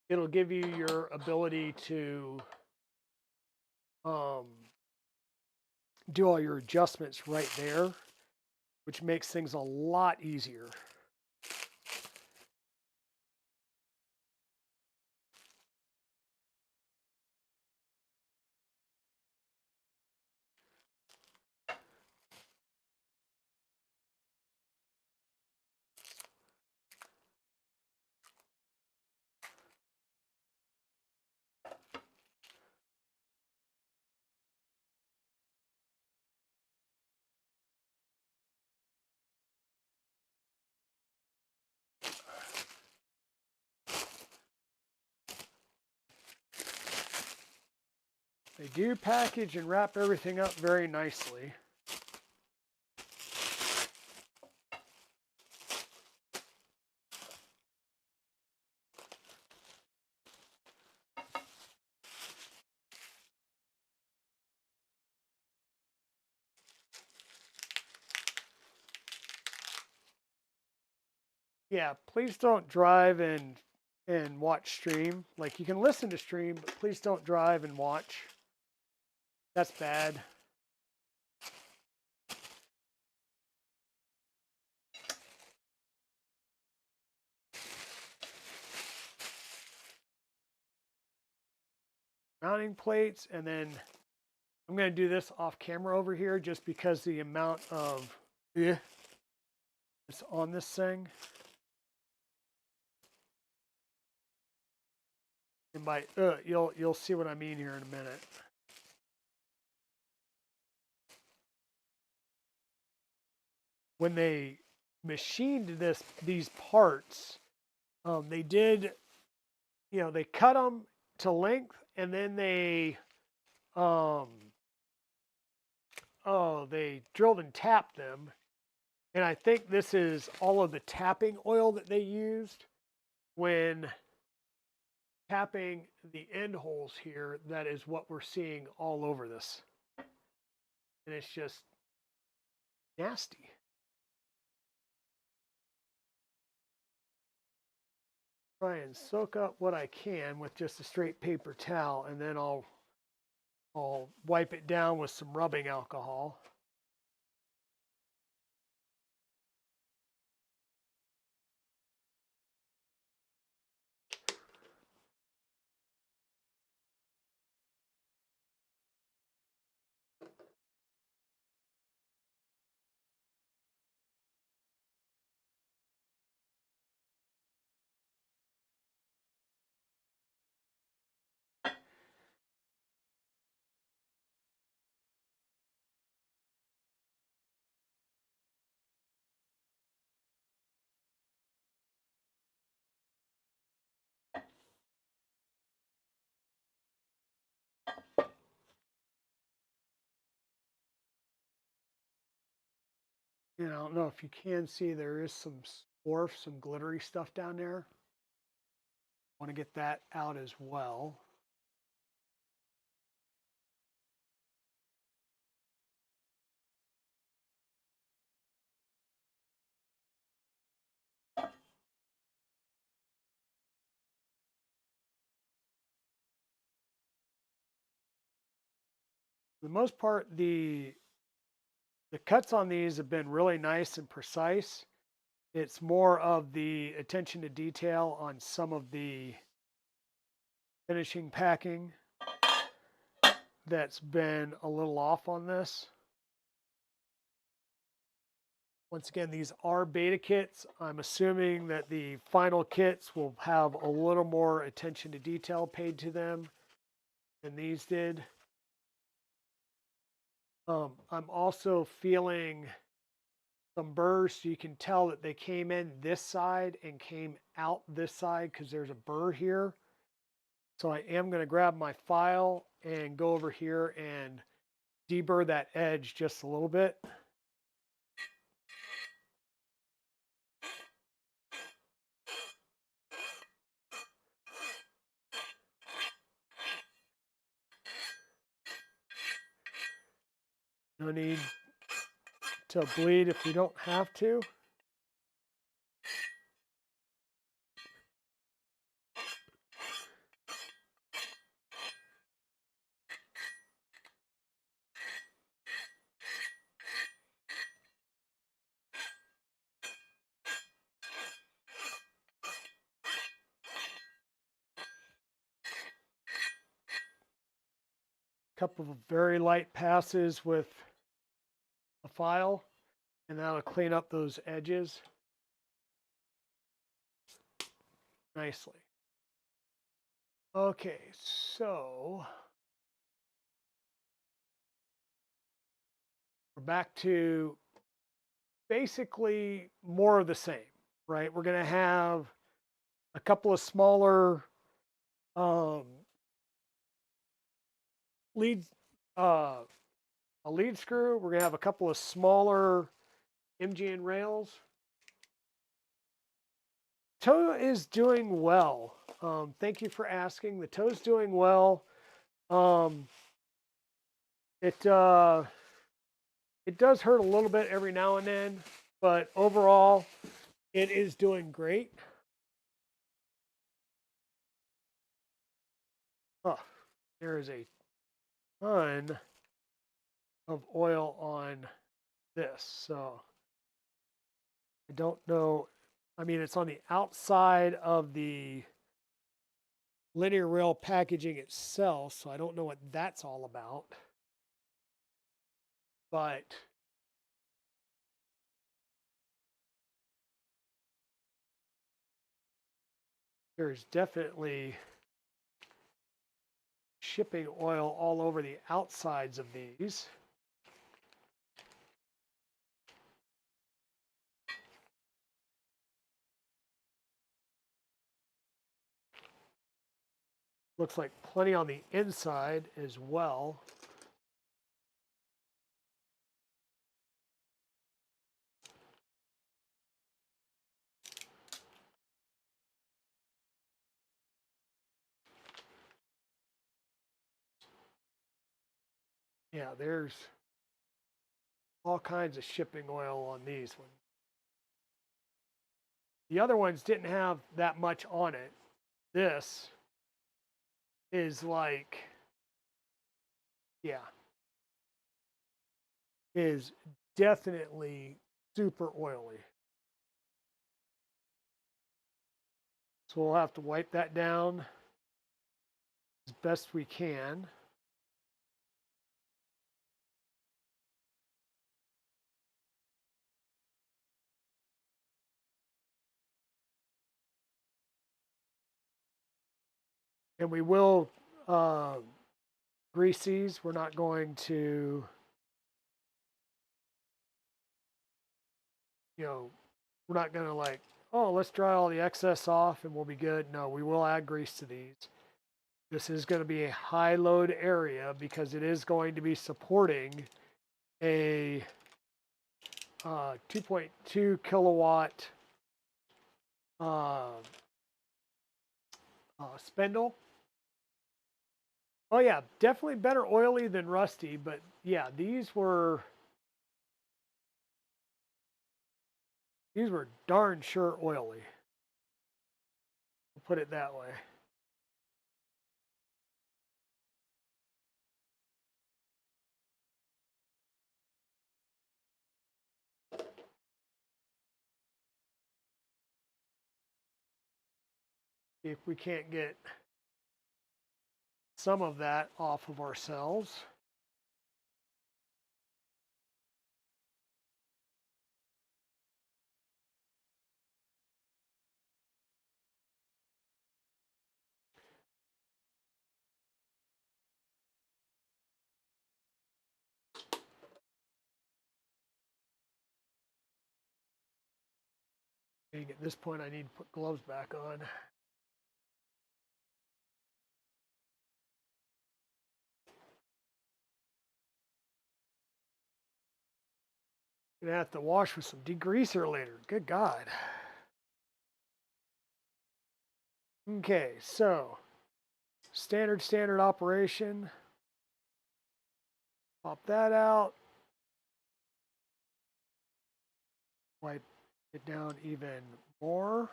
It'll give you your ability to do all your adjustments right there, which makes things a lot easier. They do package and wrap everything up very nicely. Yeah, please don't drive and watch stream. Like, you can listen to stream, but please don't drive and watch. That's bad. Mounting plates, and then I'm going to do this off camera over here just because the amount of it's on this thing. And by you'll see what I mean here in a minute. When they machined these parts, they did, they cut them to length, and then they they drilled and tapped them. And I think this is all of the tapping oil that they used when tapping the end holes here. That is what we're seeing all over this. And it's just nasty. Try and soak up what I can with just a straight paper towel, and then I'll wipe it down with some rubbing alcohol. I don't know if you can see, there is some some glittery stuff down there. I want to get that out as well. For the most part, the cuts on these have been really nice and precise. It's more of the attention to detail on some of the finishing packing that's been a little off on this. Once again, these are beta kits. I'm assuming that the final kits will have a little more attention to detail paid to them than these did. I'm also feeling some burrs. So you can tell that they came in this side and came out this side because there's a burr here. So I am going to grab my file and go over here and deburr that edge just a little bit. No need to bleed if you don't have to. Couple of very light passes with a file, and that'll clean up those edges nicely. Okay, so we're back to basically more of the same, right? We're going to have a couple of smaller lead, a lead screw. We're going to have a couple of smaller MGN rails. Toe is doing well. Thank you for asking. The toe's doing well. It does hurt a little bit every now and then, but overall, it is doing great. Oh, there is a ton of oil on this, so I don't know. I mean, it's on the outside of the linear rail packaging itself, so I don't know what that's all about. But there's definitely shipping oil all over the outsides of these. Looks like plenty on the inside as well. Yeah, there's all kinds of shipping oil on these ones. The other ones didn't have that much on it. This is like, yeah, is definitely super oily. So we'll have to wipe that down as best we can. And we will grease these. We're not going to, we're not going to like, oh, let's dry all the excess off and we'll be good. No, we will add grease to these. This is going to be a high load area because it is going to be supporting a 2.2 kilowatt spindle. Oh yeah, definitely better oily than rusty, but yeah, these were darn sure oily. We'll put it that way. See if we can't get some of that off of ourselves. At this point, I need to put gloves back on. Gonna have to wash with some degreaser later. Good God. Okay, so standard operation. Pop that out. Wipe it down even more.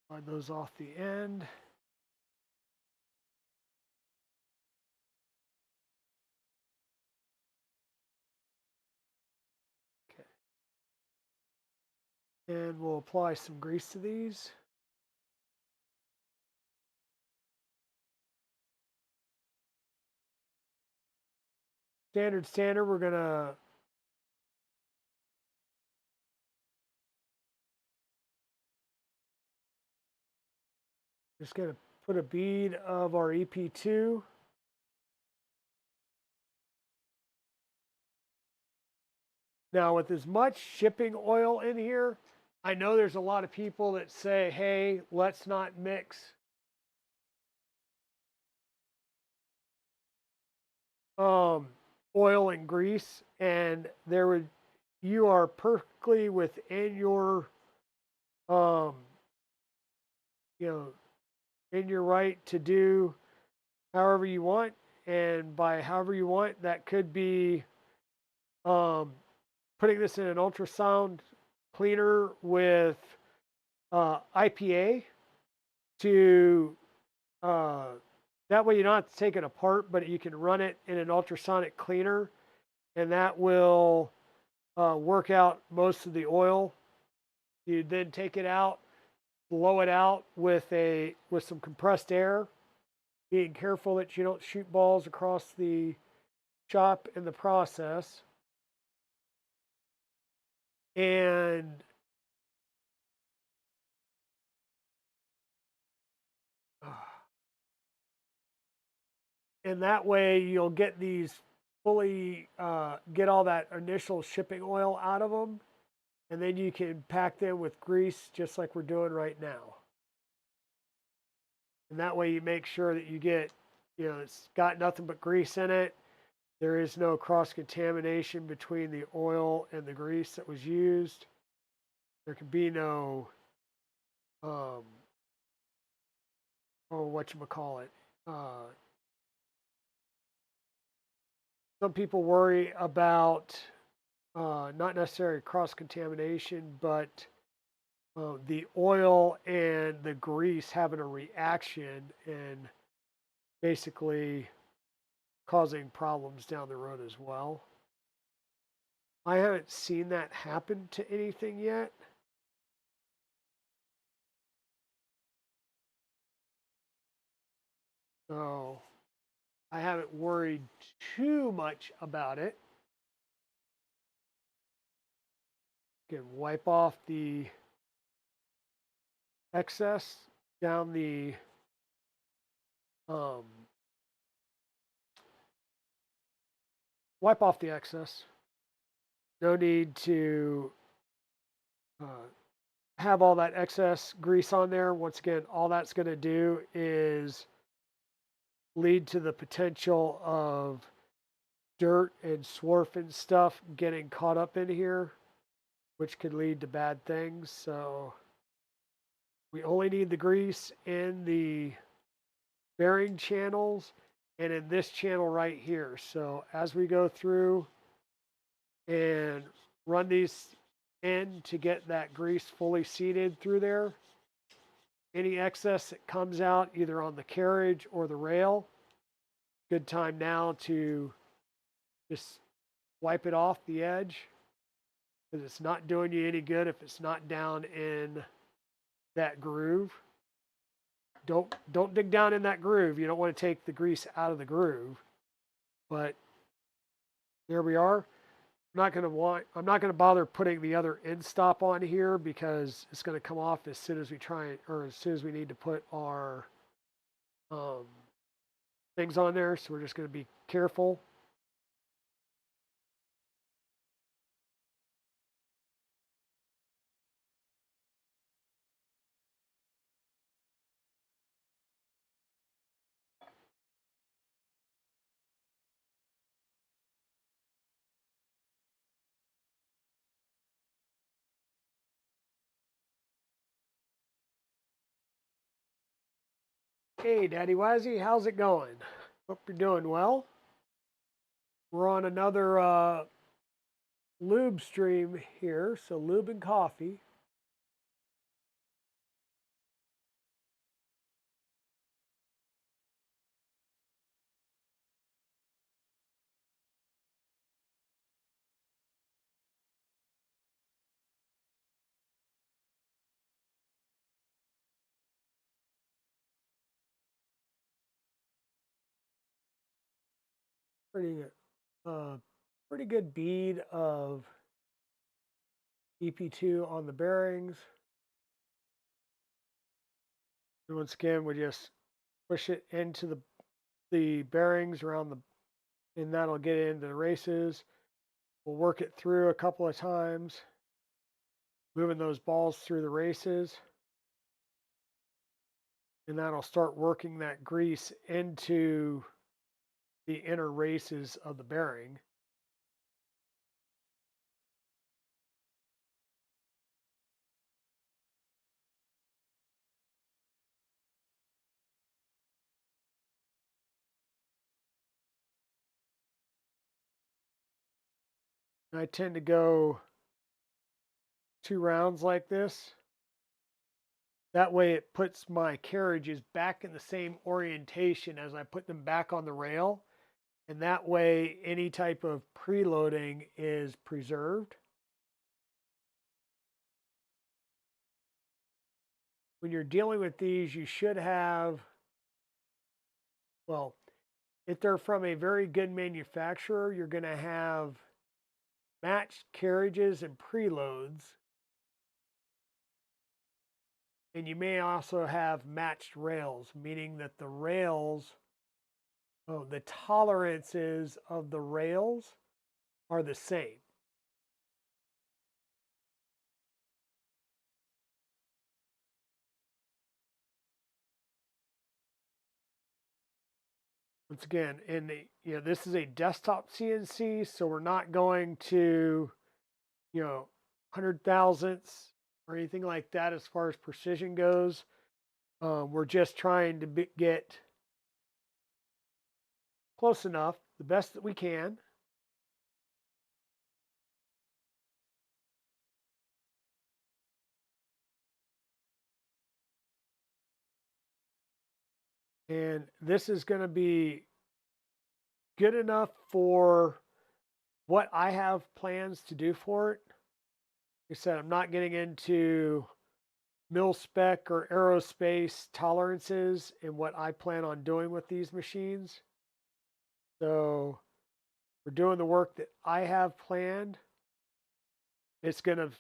Slide those off the end. Okay. And we'll apply some grease to these. Standard, we're gonna just gonna put a bead of our EP2. Now with as much shipping oil in here, I know there's a lot of people that say, hey, let's not mix oil and grease, and you are perfectly within your in your right to do however you want, and by however you want, that could be putting this in an ultrasound cleaner with IPA to that way you don't have to take it apart, but you can run it in an ultrasonic cleaner, and that will work out most of the oil. You then take it out, blow it out with some compressed air, being careful that you don't shoot balls across the shop in the process. And that way you'll get these fully, get all that initial shipping oil out of them. And then you can pack them with grease just like we're doing right now. And that way you make sure that you get, it's got nothing but grease in it. There is no cross-contamination between the oil and the grease that was used. There can be no, whatchamacallit. Some people worry about not necessarily cross-contamination, but the oil and the grease having a reaction and basically causing problems down the road as well. I haven't seen that happen to anything yet. So I haven't worried too much about it. You can wipe off the excess down the wipe off the excess. No need to have all that excess grease on there. Once again, all that's going to do is lead to the potential of dirt and swarf and stuff getting caught up in here, which could lead to bad things. So we only need the grease in the bearing channels and in this channel right here. So as we go through and run these in to get that grease fully seated through there, any excess that comes out either on the carriage or the rail, good time now to just wipe it off the edge. because it's not doing you any good if it's not down in that groove. Don't dig down in that groove. You don't want to take the grease out of the groove. But there we are. I'm not going to bother putting the other end stop on here because it's going to come off as soon as we as soon as we need to put our things on there. So we're just going to be careful. Hey, Daddy Wazzy, how's it going? Hope you're doing well. We're on another lube stream here, so lube and coffee. Pretty pretty good bead of EP2 on the bearings. And once again, we just push it into the bearings around and that'll get into the races. We'll work it through a couple of times, moving those balls through the races. And that'll start working that grease into the inner races of the bearing. And I tend to go 2 rounds like this. That way it puts my carriages back in the same orientation as I put them back on the rail. And that way any type of preloading is preserved. When you're dealing with these, you should have, well, if they're from a very good manufacturer, you're going to have matched carriages and preloads. And you may also have matched rails, meaning that the rails, the tolerances of the rails are the same. Once again, this is a desktop CNC, so we're not going to, 100 thousandths or anything like that as far as precision goes. We're just trying to get close enough, the best that we can. And this is going to be good enough for what I have plans to do for it. Like I said, I'm not getting into mil spec or aerospace tolerances and what I plan on doing with these machines. So we're doing the work that I have planned. It's gonna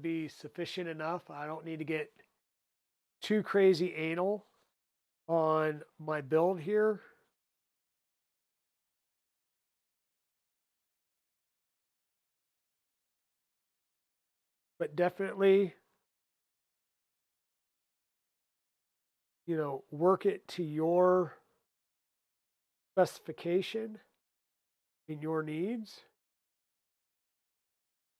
be sufficient enough. I don't need to get too crazy anal on my build here. But definitely, work it to your specification and your needs.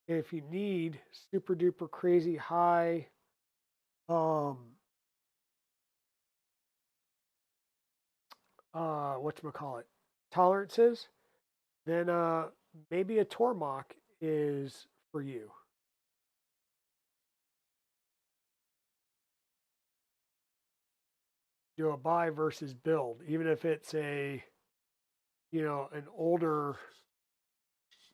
And if you need super duper crazy high whatchamacallit, tolerances, then maybe a Tormach is for you. Do a buy versus build, even if it's an older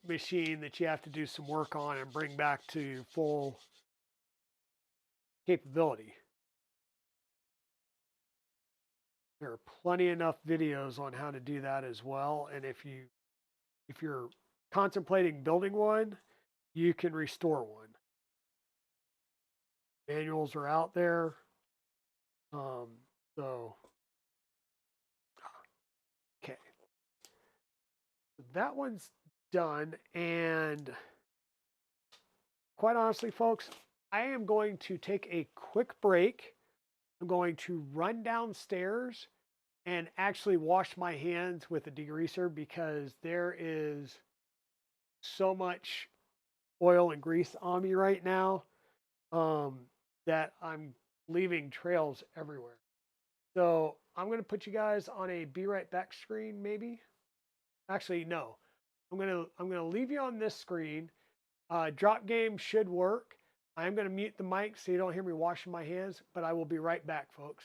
machine that you have to do some work on and bring back to full capability. There are plenty enough videos on how to do that as well. And if you're contemplating building one, you can restore one. Manuals are out there. So okay. That one's done. And quite honestly, folks, I am going to take a quick break. I'm going to run downstairs and actually wash my hands with a degreaser because there is so much oil and grease on me right now that I'm leaving trails everywhere. So I'm going to put you guys on a be right back screen, maybe. Actually, no. I'm gonna leave you on this screen. Drop game should work. I'm gonna mute the mic so you don't hear me washing my hands, but I will be right back, folks.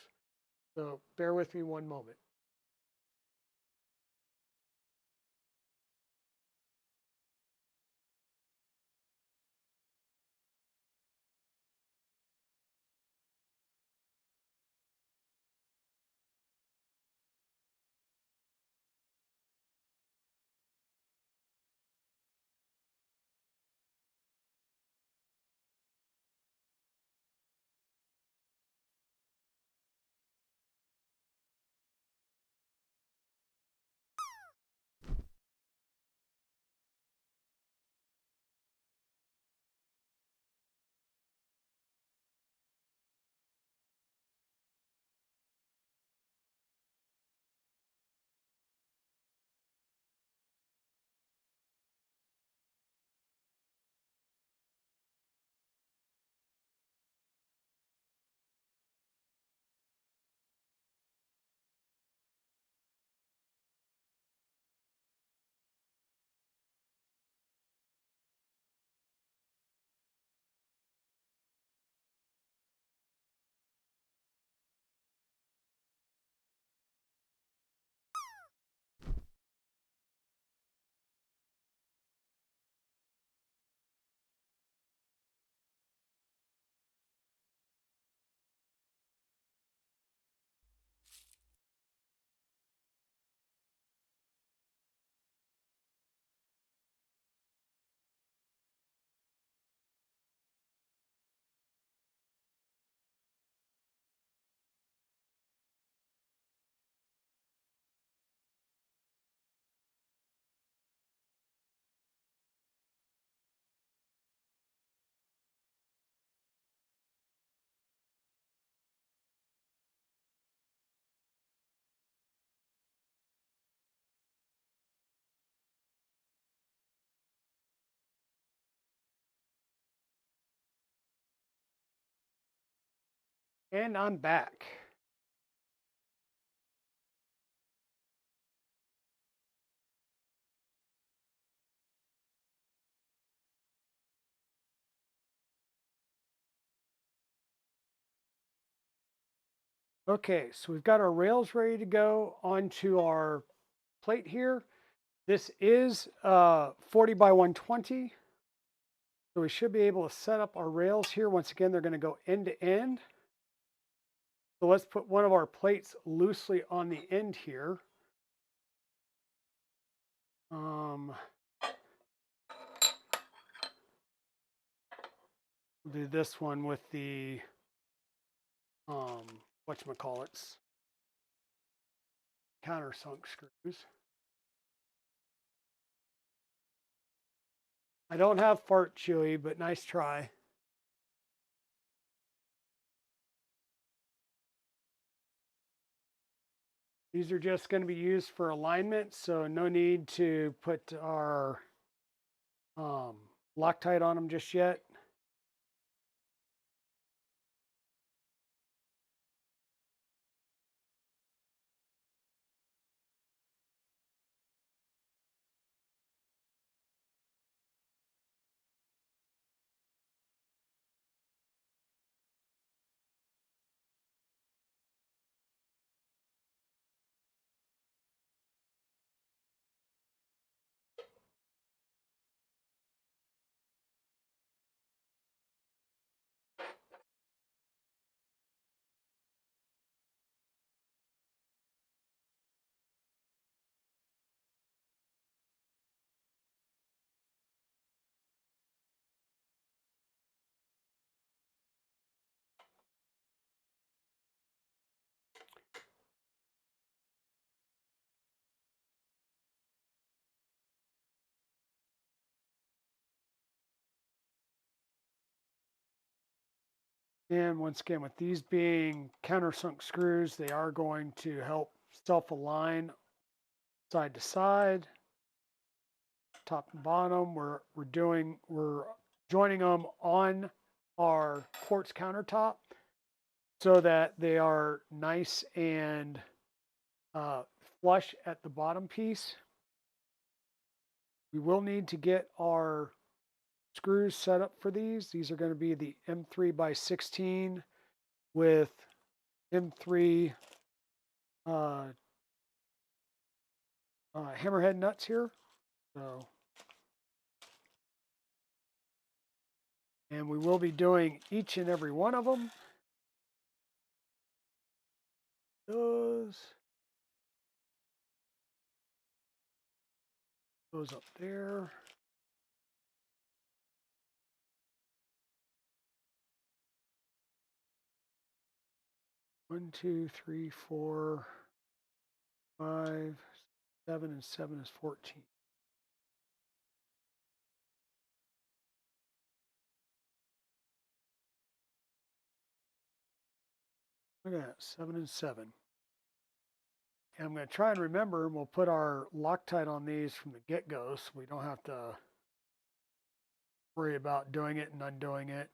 So bear with me one moment. And I'm back. Okay, so we've got our rails ready to go onto our plate here. This is 40 by 120. So we should be able to set up our rails here. Once again, they're going to go end to end. So let's put one of our plates loosely on the end here. We'll do this one with the whatchamacallits, countersunk screws. I don't have fart chewy, but nice try. These are just going to be used for alignment, so no need to put our Loctite on them just yet. And once again, with these being countersunk screws, they are going to help self-align side to side, top and bottom. We're joining them on our quartz countertop so that they are nice and flush at the bottom piece. We will need to get our screws set up for these. These are going to be the M3 by 16 with M3 hammerhead nuts here. So, and we will be doing each and every one of them. Those up there. One, two, three, 4, 5, 7, and 7 is 14. Look at that, 7 and 7. And I'm going to try and remember, and we'll put our Loctite on these from the get-go so we don't have to worry about doing it and undoing it.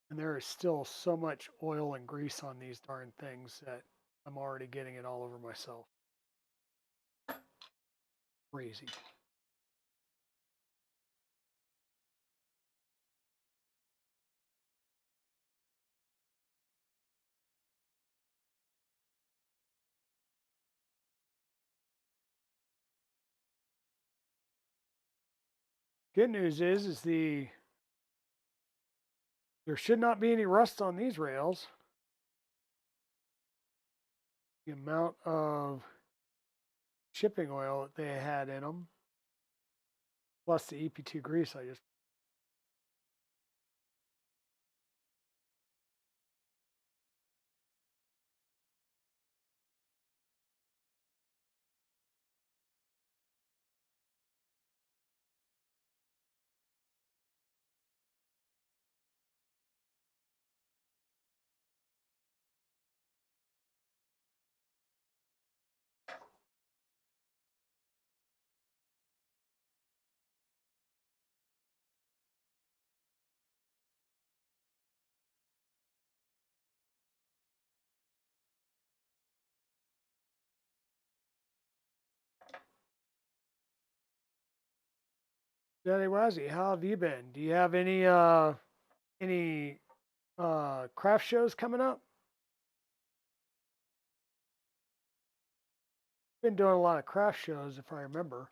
And there is still so much oil and grease on these darn things that I'm already getting it all over myself. Crazy. Good news is there should not be any rust on these rails. The amount of shipping oil that they had in them, plus the EP2 grease I just. Daddy Wazzy, how have you been? Do you have any craft shows coming up? Been doing a lot of craft shows, if I remember.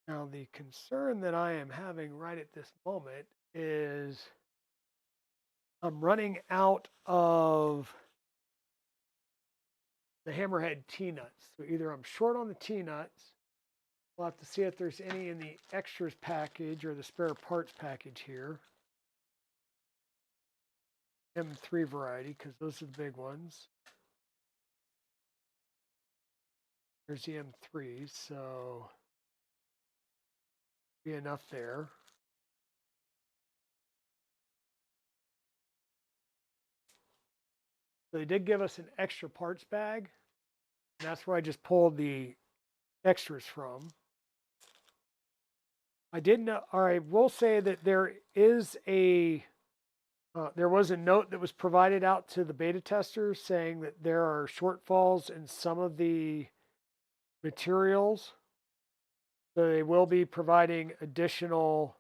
Now, the concern that I am having right at this moment is I'm running out of the hammerhead T-nuts. So either I'm short on the T-nuts, we'll have to see if there's any in the extras package or the spare parts package here. M3 variety, because those are the big ones. There's the M3, so be enough there. So they did give us an extra parts bag, and that's where I just pulled the extras from. I didn't know, or I will say that there was a note that was provided out to the beta testers saying that there are shortfalls in some of the materials. So they will be providing additional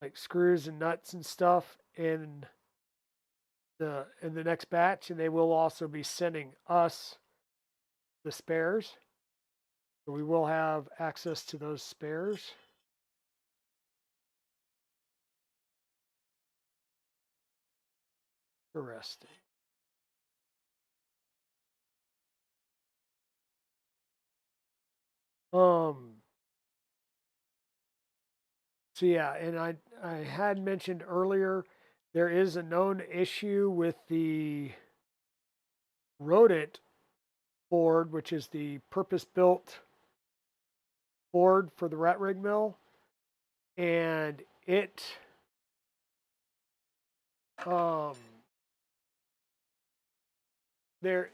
like screws and nuts and stuff in the next batch, and they will also be sending us the spares. So we will have access to those spares. Interesting. Um, so yeah, and I had mentioned earlier there is a known issue with the Rodent board, which is the purpose-built board for the RatRig mill, and it um, there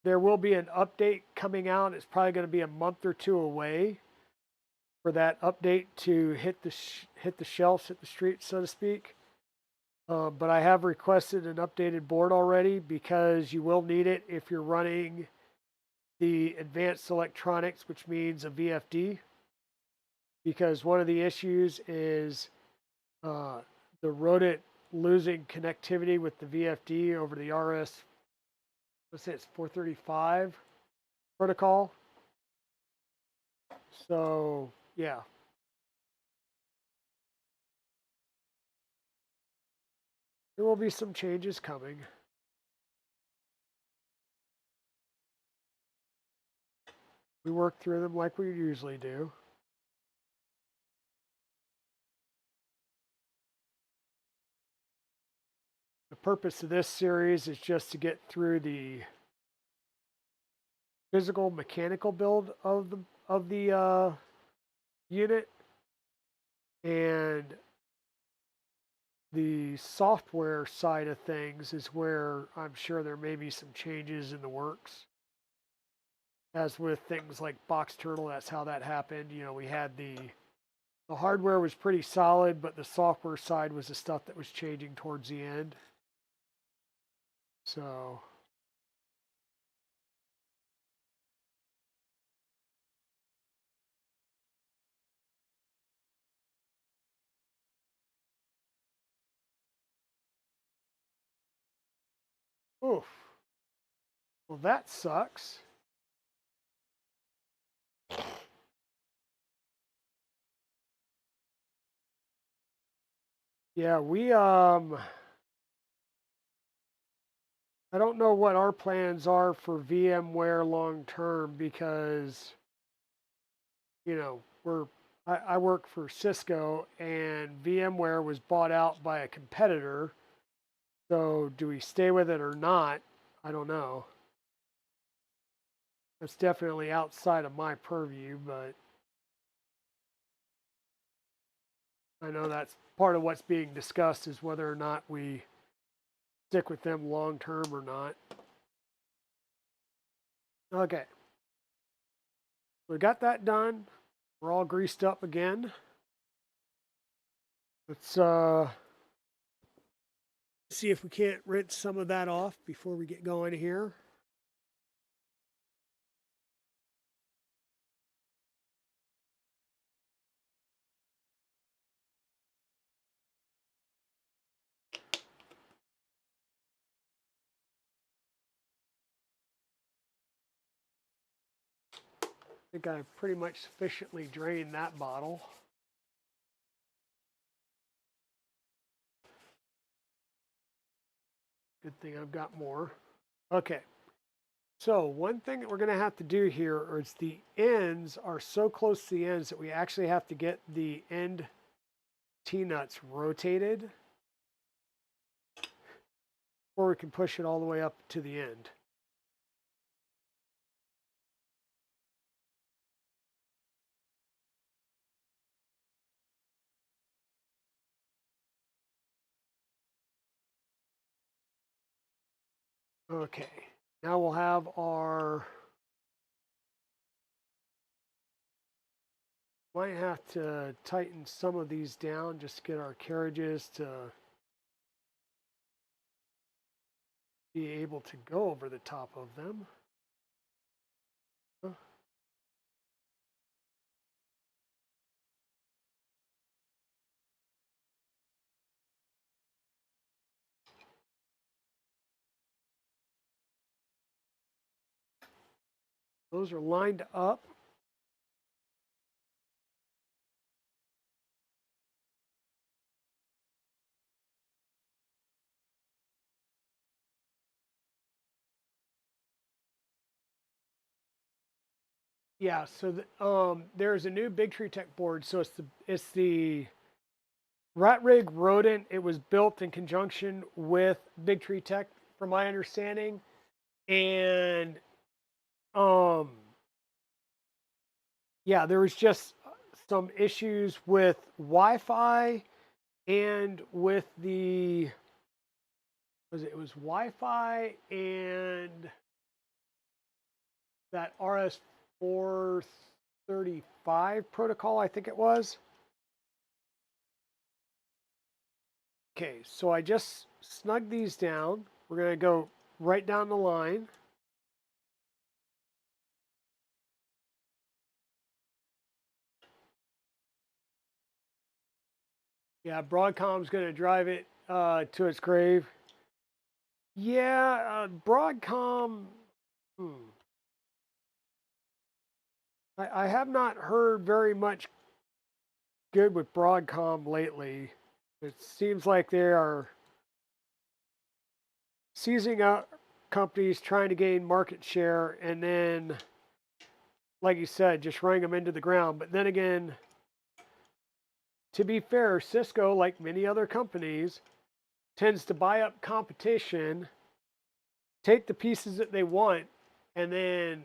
there will be an update coming out. It's probably going to be a month or two away for that update to hit the shelves, hit the street, so to speak. But I have requested an updated board already because you will need it if you're running the advanced electronics, which means a VFD. Because one of the issues is the Rodent losing connectivity with the VFD over the RS, let's say it's 435 protocol. So yeah, there will be some changes coming. We work through them like we usually do. The purpose of this series is just to get through the physical mechanical build of the unit, and the software side of things is where I'm sure there may be some changes in the works. As with things like Box Turtle, that's how that happened. You know, we had the hardware was pretty solid, but the software side was the stuff that was changing towards the end. So oof. Well, that sucks. Yeah, I don't know what our plans are for VMware long term because, you know, I work for Cisco and VMware was bought out by a competitor. So do we stay with it or not? I don't know. That's definitely outside of my purview, but I know that's part of what's being discussed is whether or not we stick with them long term or not. Okay. We got that done. We're all greased up again. Let's see if we can't rinse some of that off before we get going here. I think I've pretty much sufficiently drained that bottle. Good thing I've got more. Okay. So one thing that we're going to have to do here is the ends are so close to the ends that we actually have to get the end T-nuts rotated before we can push it all the way up to the end. Okay, now we'll have our, might have to tighten some of these down just to get our carriages to be able to go over the top of them. Those are lined up. Yeah, so there's a new Big Tree Tech board. So it's the RatRig Rodent. It was built in conjunction with Big Tree Tech, from my understanding, and um, yeah, there was just some issues with Wi-Fi and with the it was Wi-Fi and that RS-435 protocol, I think it was. Okay, so I just snugged these down. We're going to go right down the line. Yeah, Broadcom's going to drive it to its grave. Yeah, Broadcom. Hmm. I have not heard very much good with Broadcom lately. It seems like they are seizing out companies trying to gain market share and then, like you said, just running them into the ground. But then again, to be fair, Cisco, like many other companies, tends to buy up competition, take the pieces that they want, and then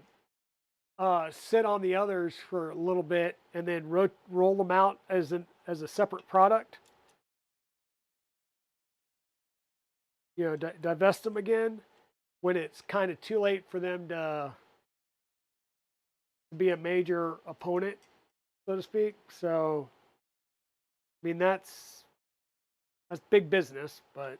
sit on the others for a little bit, and then roll them out as a separate product. You know, divest them again when it's kind of too late for them to be a major opponent, so to speak. So, I mean, that's big business, but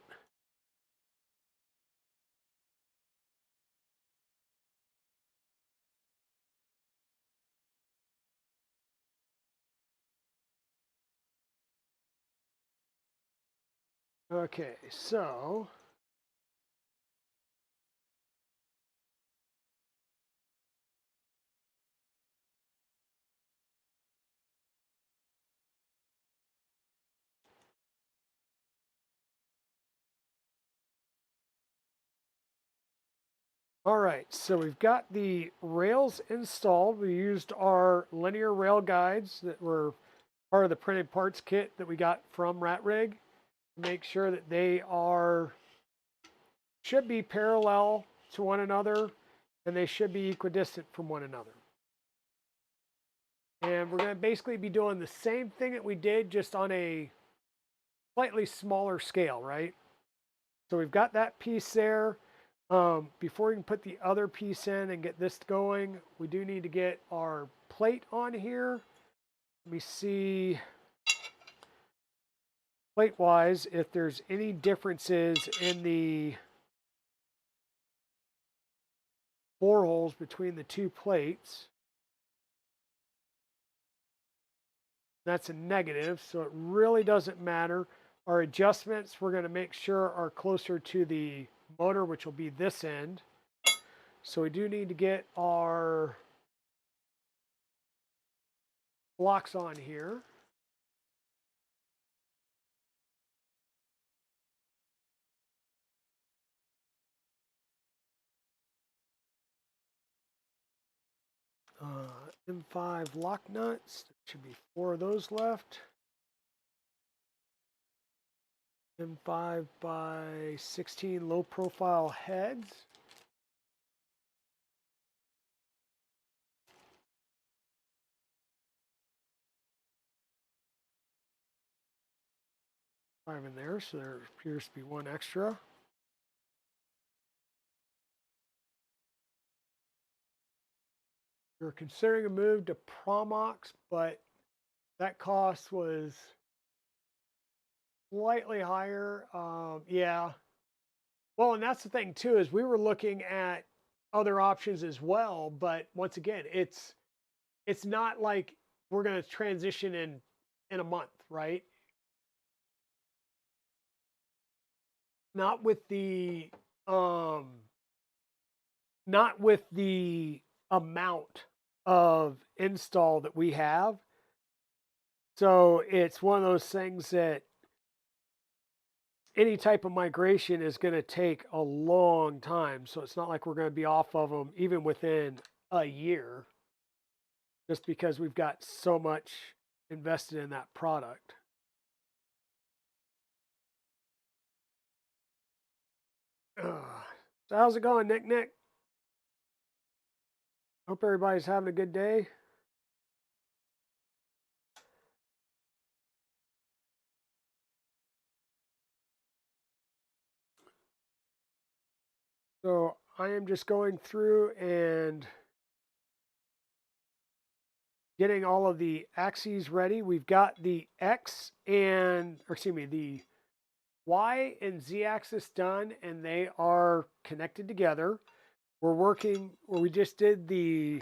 okay. So, all right. So we've got the rails installed. We used our linear rail guides that were part of the printed parts kit that we got from RatRig. Make sure that they should be parallel to one another, and they should be equidistant from one another. And we're going to basically be doing the same thing that we did, just on a slightly smaller scale, right? So we've got that piece there. Before we can put the other piece in and get this going, we do need to get our plate on here. Let me see, plate-wise, if there's any differences in the bore holes between the two plates. That's a negative, so it really doesn't matter. Our adjustments, we're going to make sure are closer to the motor, which will be this end. So we do need to get our blocks on here. M5 lock nuts. There should be 4 of those left. M5 by 16 low profile heads. Five in there, so there appears to be 1 extra. We were considering a move to Promox, but that cost was slightly higher. Yeah. Well, and that's the thing too, is we were looking at other options as well, but once again, it's not like we're going to transition in a month, right? Not with the um not with the amount of install that we have. So it's one of those things that any type of migration is going to take a long time. So it's not like we're going to be off of them even within a year. just because we've got so much invested in that product. So how's it going, Nick? Hope everybody's having a good day. So I am just going through and getting all of the axes ready. We've got the the Y and Z axis done, and they are connected together. We just did the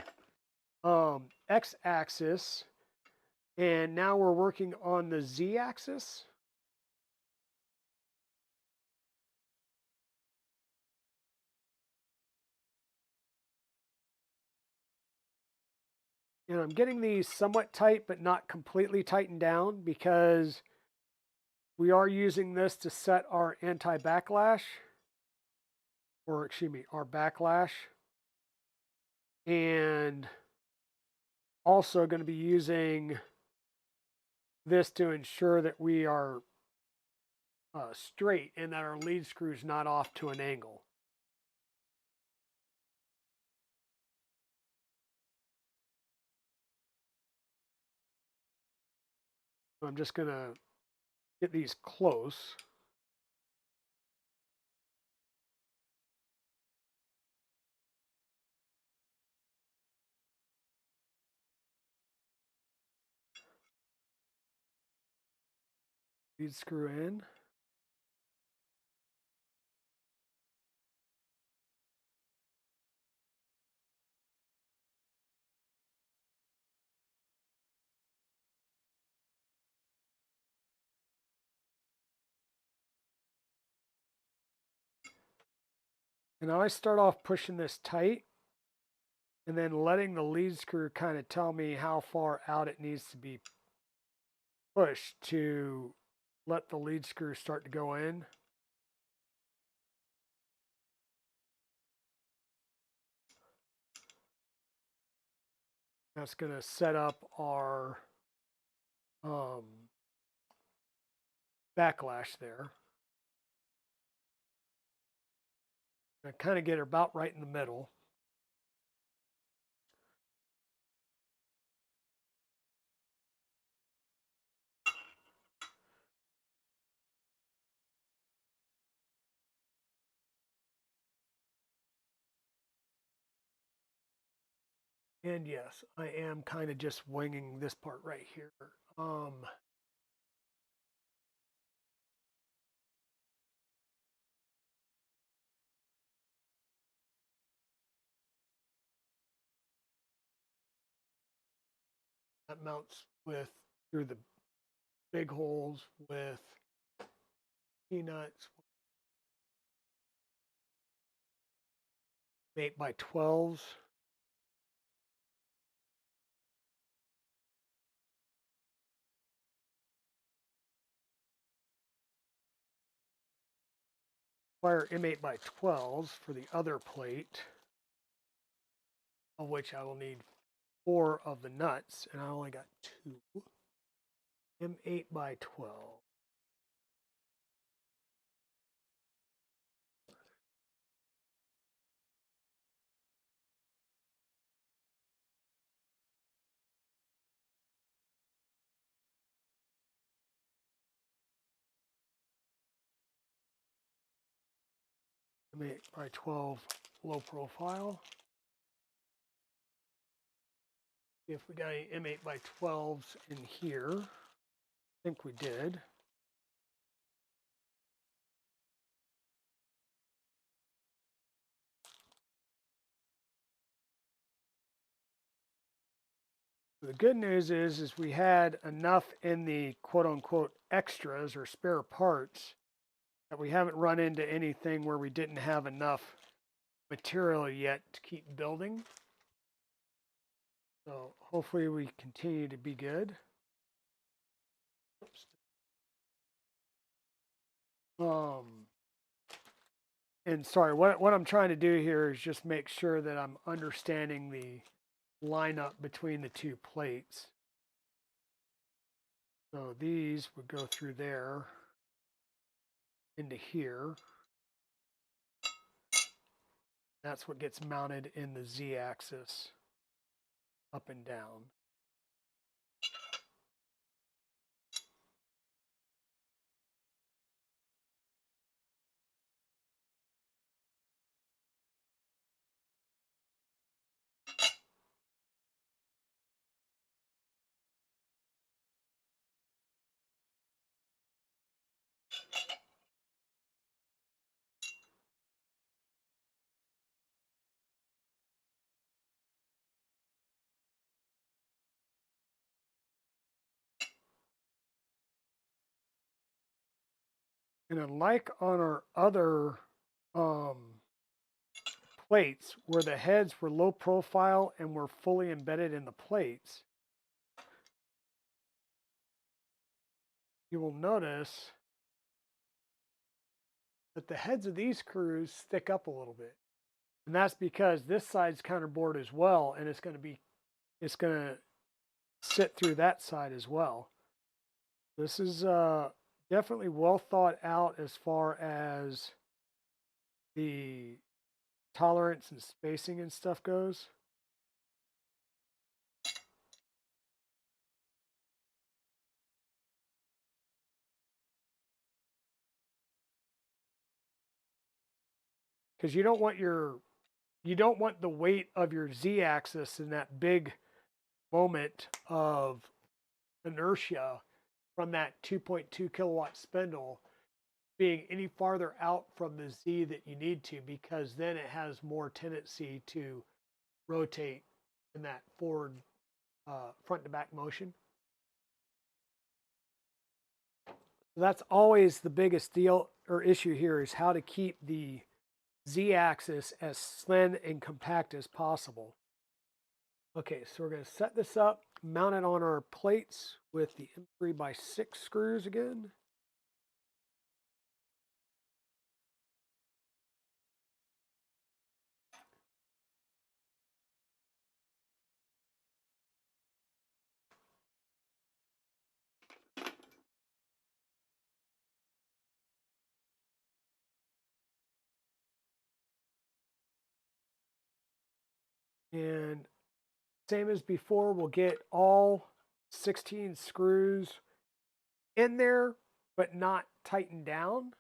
X axis, and now we're working on the Z axis. And I'm getting these somewhat tight, but not completely tightened down because we are using this to set our anti-backlash, or excuse me, our backlash. And also going to be using this to ensure that we are straight and that our lead screw is not off to an angle. So I'm just going to get these close. Lead screw in. And I start off pushing this tight and then letting the lead screw kind of tell me how far out it needs to be pushed to let the lead screw start to go in. That's going to set up our backlash there. I kind of get her about right in the middle. And yes, I am kind of just winging this part right here. That mounts with through the big holes with peanuts, 8x12s. Wire M8x12s for the other plate, of which I will need 4 of the nuts, and I only got 2. M8x12. M8x12 low profile. See if we got any M8x12s in here. I think we did. The good news is we had enough in the quote unquote extras or spare parts that we haven't run into anything where we didn't have enough material yet to keep building. So hopefully we continue to be good. And sorry, what I'm trying to do here is just make sure that I'm understanding the line up between the two plates. So these would go through there into here. That's what gets mounted in the Z-axis, up and down. And unlike on our other plates where the heads were low profile and were fully embedded in the plates, you will notice that the heads of these screws stick up a little bit. And that's because this side's counterbored as well, and it's going to sit through that side as well. This is definitely well thought out as far as the tolerance and spacing and stuff goes. Because you don't want the weight of your Z-axis in that big moment of inertia from that 2.2 kilowatt spindle being any farther out from the Z that you need to, because then it has more tendency to rotate in that forward front to back motion. So that's always the biggest deal or issue here, is how to keep the Z-axis as slim and compact as possible. Okay, so we're going to set this up, mount it on our plates with the M3x6 screws again. And same as before, we'll get all 16 screws in there, but not tightened down.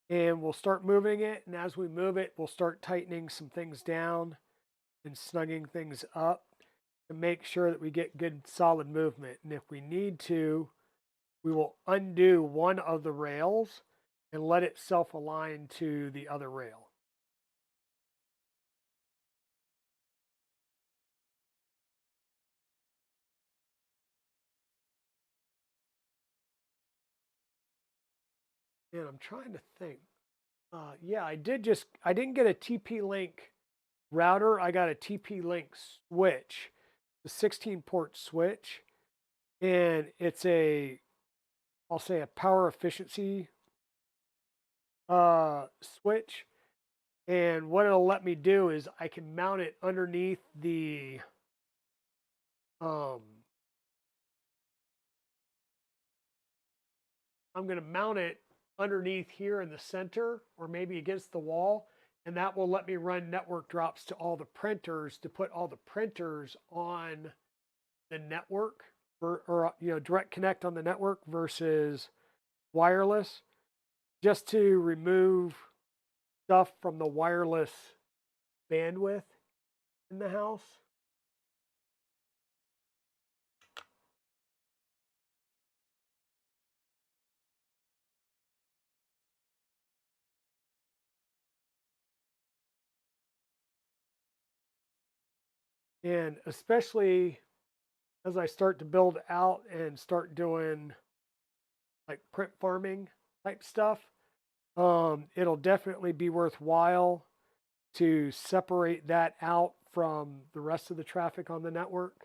And we'll start moving it. And as we move it, we'll start tightening some things down and snugging things up to make sure that we get good solid movement. And if we need to, we will undo one of the rails and let it self-align to the other rail. And I'm trying to think. Yeah, I didn't get a TP-Link router. I got a TP-Link switch, the 16-port switch. And it's I'll say a power efficiency switch. And what it'll let me do is I can mount it underneath the I'm going to mount it underneath here in the center, or maybe against the wall, and that will let me run network drops to all the printers to put all the printers on the network, or direct connect on the network versus wireless, just to remove stuff from the wireless bandwidth in the house. And especially as I start to build out and start doing like print farming type stuff, it'll definitely be worthwhile to separate that out from the rest of the traffic on the network.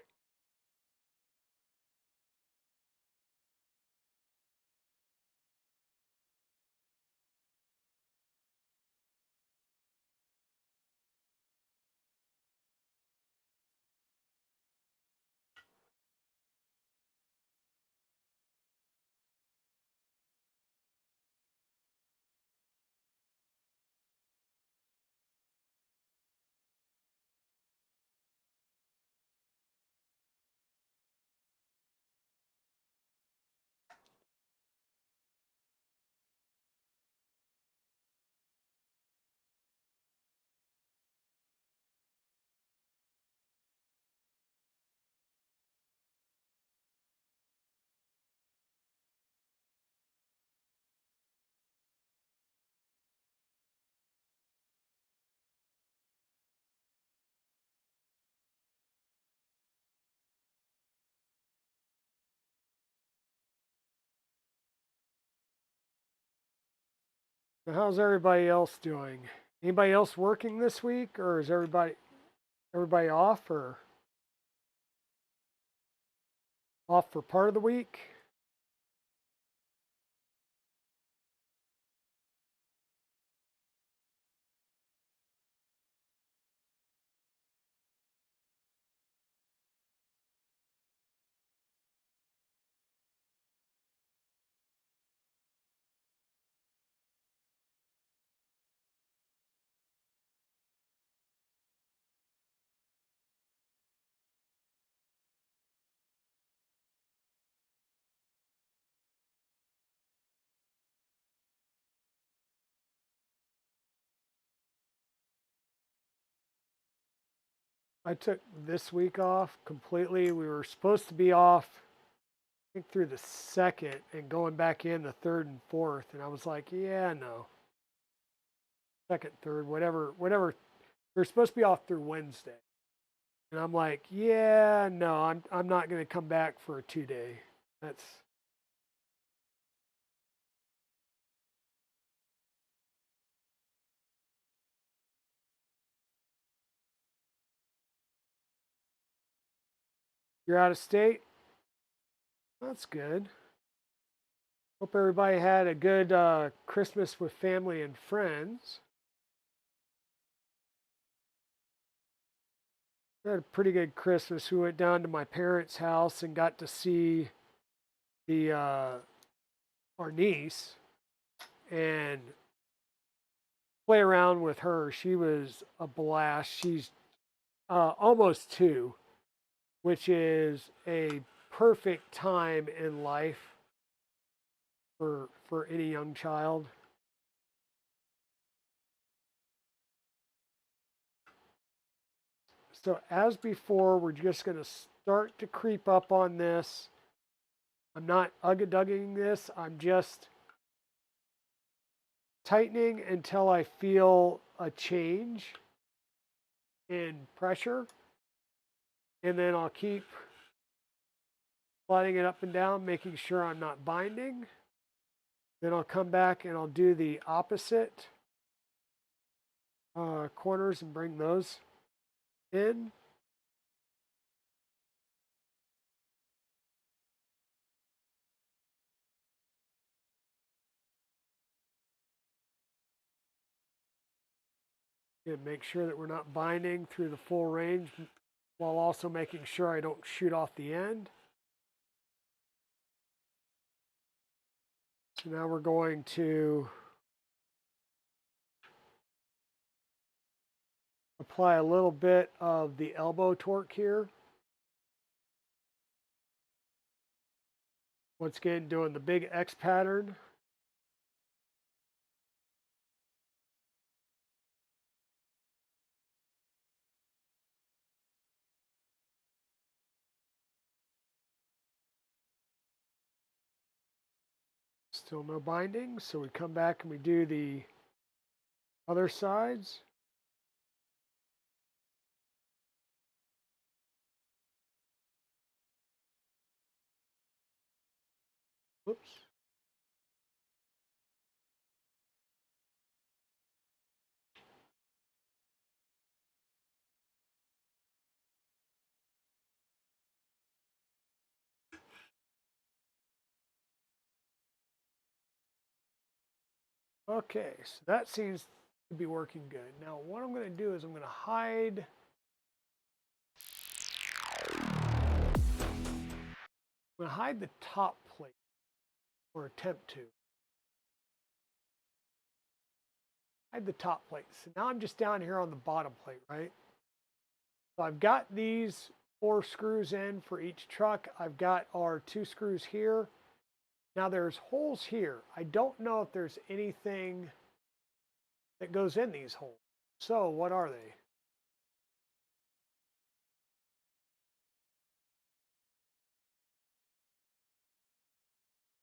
So how's everybody else doing? Anybody else working this week, or is everybody off or off for part of the week? I took this week off completely. We were supposed to be off, I think, through the 2nd and going back in the 3rd and 4th. And I was like, yeah, no. 2nd, 3rd, whatever. We were supposed to be off through Wednesday. And I'm like, yeah, no, I'm not going to come back for a 2-day. That's You're out of state? That's good. Hope everybody had a good Christmas with family and friends. We had a pretty good Christmas. We went down to my parents' house and got to see the our niece and play around with her. She was a blast. She's almost 2, which is a perfect time in life for any young child. So as before, we're just going to start to creep up on this. I'm not ugga-dugging this. I'm just tightening until I feel a change in pressure. And then I'll keep sliding it up and down, making sure I'm not binding. Then I'll come back and I'll do the opposite corners and bring those in. And make sure that we're not binding through the full range while also making sure I don't shoot off the end. So now we're going to apply a little bit of the elbow torque here. Once again, doing the big X pattern. Still no binding, so we come back and we do the other sides. Whoops. Okay, so that seems to be working good. Now what I'm going to do is I'm going to hide the top plate, or attempt to. Hide the top plate. So now I'm just down here on the bottom plate, right? So I've got these 4 screws in for each truck. I've got our 2 screws here. Now there's holes here. I don't know if there's anything that goes in these holes. So what are they?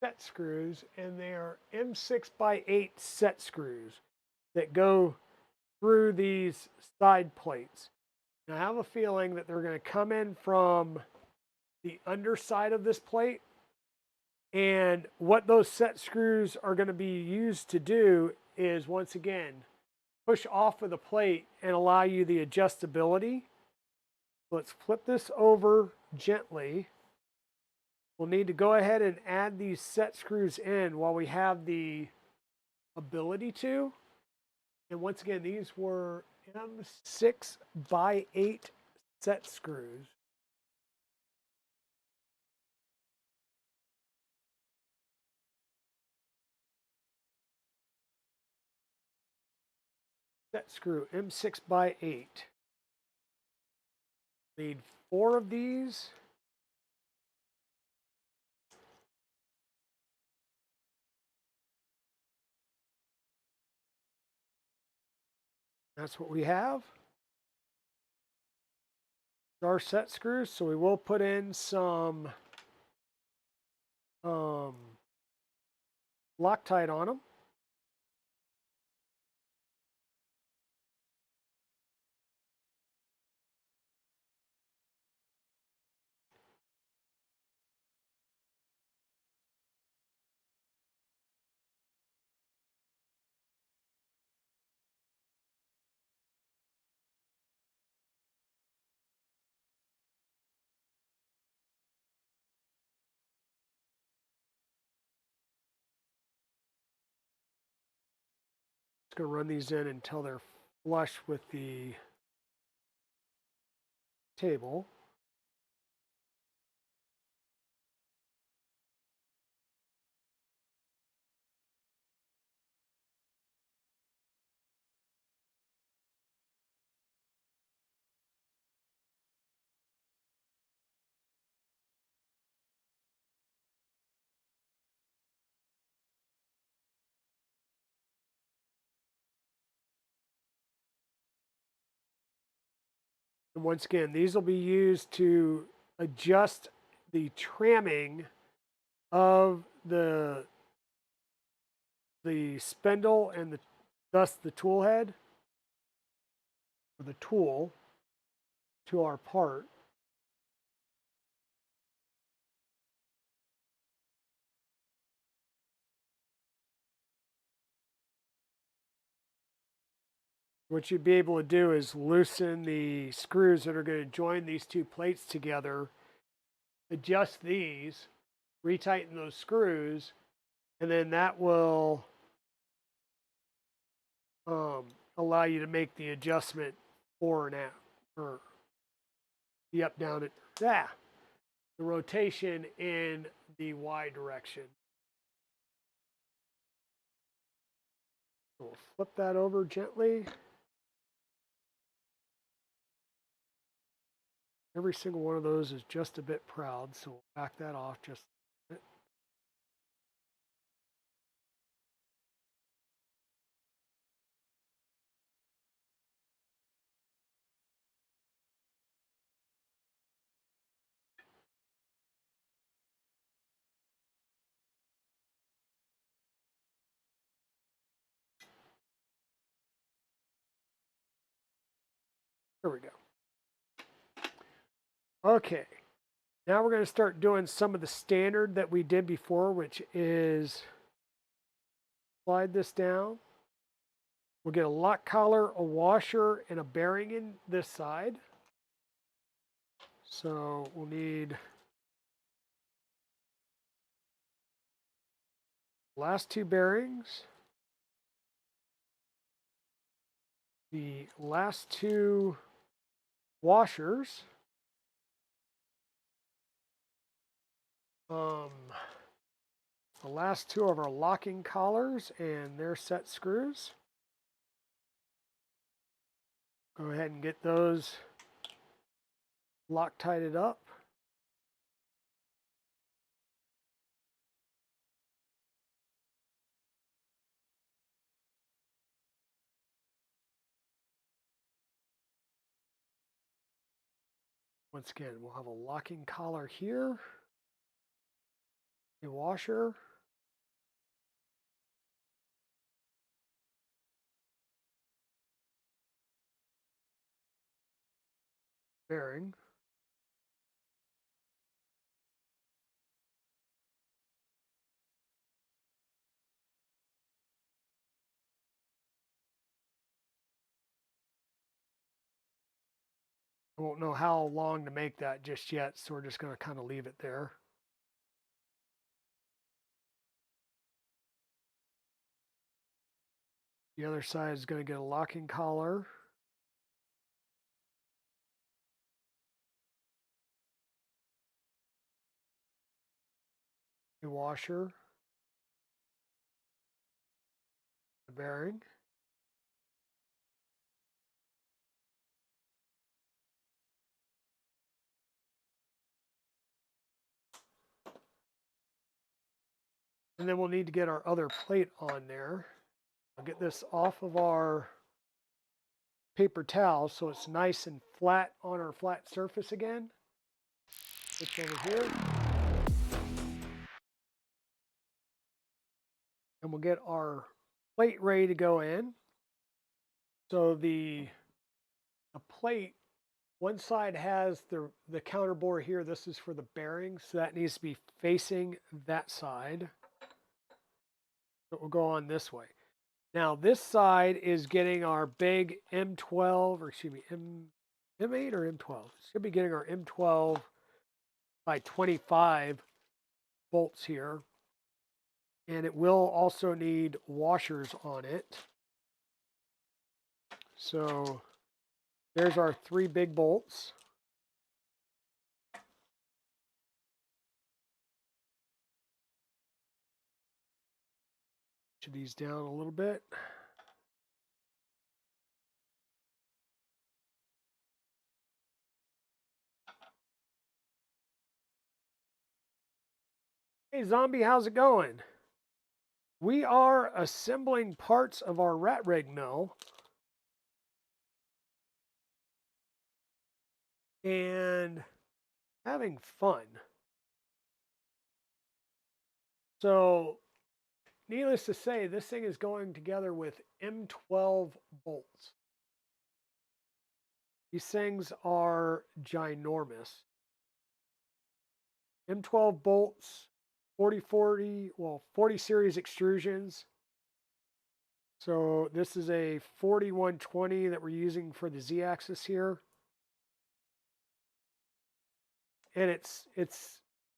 Set screws, and they are M6x8 set screws that go through these side plates. And I have a feeling that they're going to come in from the underside of this plate. And what those set screws are going to be used to do is, once again, push off of the plate and allow you the adjustability. Let's flip this over gently. We'll need to go ahead and add these set screws in while we have the ability to. And once again, these were M6x8 set screws. Set screw M6x8. Need 4 of these. That's what we have. Our set screws, so we will put in some Loctite on them. Just going to run these in until they're flush with the table. And once again, these will be used to adjust the tramming of the spindle and thus the tool head, or the tool, to our part. What you'd be able to do is loosen the screws that are going to join these two plates together, adjust these, retighten those screws, and then that will allow you to make the adjustment fore and out, or the up, down, and the rotation in the Y direction. So we'll flip that over gently. Every single one of those is just a bit proud, so we'll back that off just a bit. There we go. Okay, now we're going to start doing some of the standard that we did before, which is slide this down. We'll get a lock collar, a washer, and a bearing in this side. So we'll need last 2 bearings, the last 2 washers, the last 2 of our locking collars and their set screws. Go ahead and get those Loctited up. Once again, we'll have a locking collar here, a washer, bearing, I won't know how long to make that just yet, so we're just going to kind of leave it there. The other side is going to get a locking collar. A washer. A bearing. And then we'll need to get our other plate on there. I'll get this off of our paper towel so it's nice and flat on our flat surface again. Switch over here. And we'll get our plate ready to go in. So the plate, one side has the counter bore here. This is for the bearings, so that needs to be facing that side. So we'll go on this way. Now this side is getting our big M12, or excuse me, M8 or M12. Should be getting our M12 by 25 bolts here. And it will also need washers on it. So there's our 3 big bolts. Push these down a little bit. Hey Zombie, how's it going? We are assembling parts of our RatRig mill. And having fun. So, needless to say, this thing is going together with M12 bolts. These things are ginormous. M12 bolts, 40 series extrusions. So this is a 4120 that we're using for the Z-axis here. And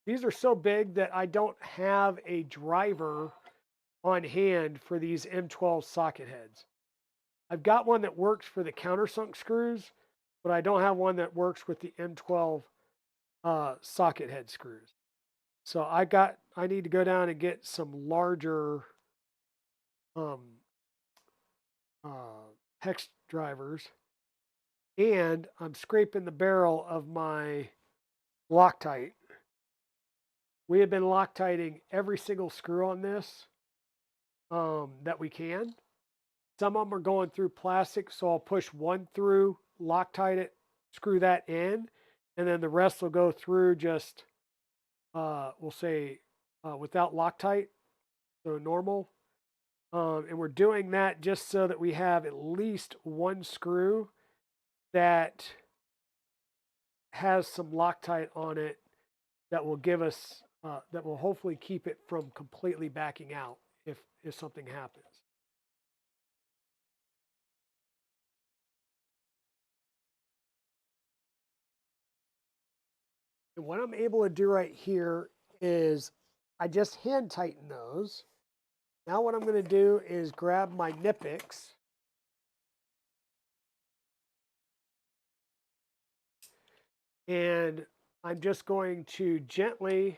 these are so big that I don't have a driver on hand for these M12 socket heads. I've got one that works for the countersunk screws, but I don't have one that works with the M12 socket head screws. So I need to go down and get some larger hex drivers. And I'm scraping the barrel of my Loctite. We have been Loctiting every single screw on this that we can. Some of them are going through plastic, so I'll push one through, Loctite it, screw that in, and then the rest will go through just, we'll say, without Loctite, so normal. And we're doing that just so that we have at least one screw that has some Loctite on it that will give us, that will hopefully keep it from completely backing out if something happens. And what I'm able to do right here is I just hand tighten those. Now what I'm going to do is grab my Knipex. And I'm just going to gently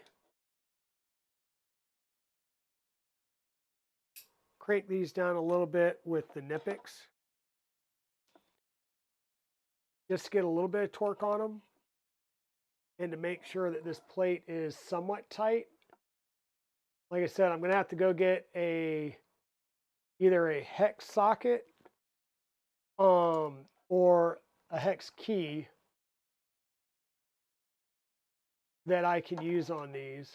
crank these down a little bit with the Knipex. Just to get a little bit of torque on them. And to make sure that this plate is somewhat tight. Like I said, I'm going to have to go get either a hex socket or a hex key that I can use on these.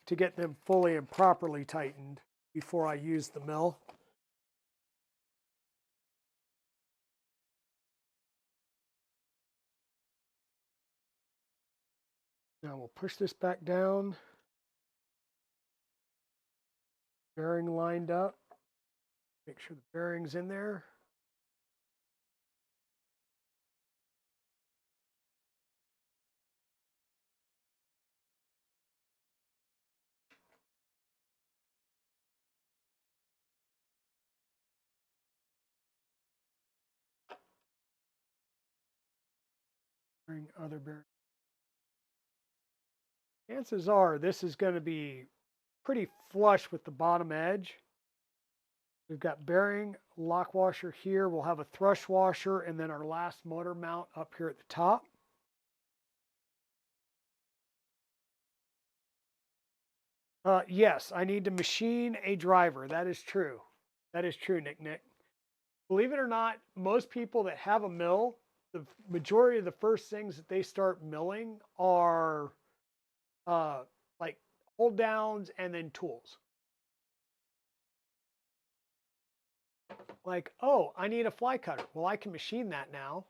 To get them fully and properly tightened before I use the mill. Now we'll push this back down. Bearing lined up. Make sure the bearing's in there. Bring other bearing. Chances are this is going to be pretty flush with the bottom edge. We've got bearing, lock washer here. We'll have a thrush washer and then our last motor mount up here at the top. Yes, I need to machine a driver. That is true. That is true, Nick. Believe it or not, most people that have a mill, the majority of the first things that they start milling are like hold downs and then tools. Like, oh, I need a fly cutter. Well, I can machine that now.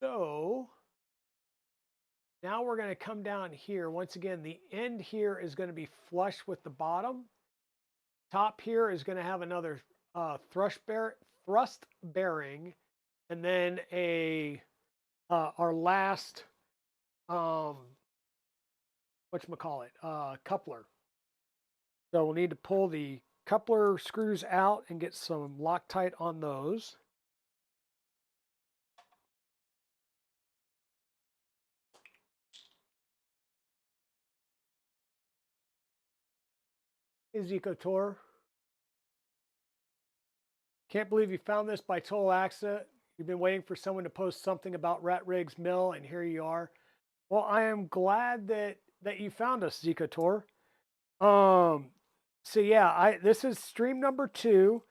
So now we're going to come down here. Once again, the end here is going to be flush with the bottom. Top here is going to have another thrust bearing, and then a our last coupler. So we'll need to pull the coupler screws out and get some Loctite on those. Hey, Zicotor. Can't believe you found this by total accident. You've been waiting for someone to post something about RatRig's Mill, and here you are. Well, I am glad that you found us, Zicotor. So yeah, this is stream number 2.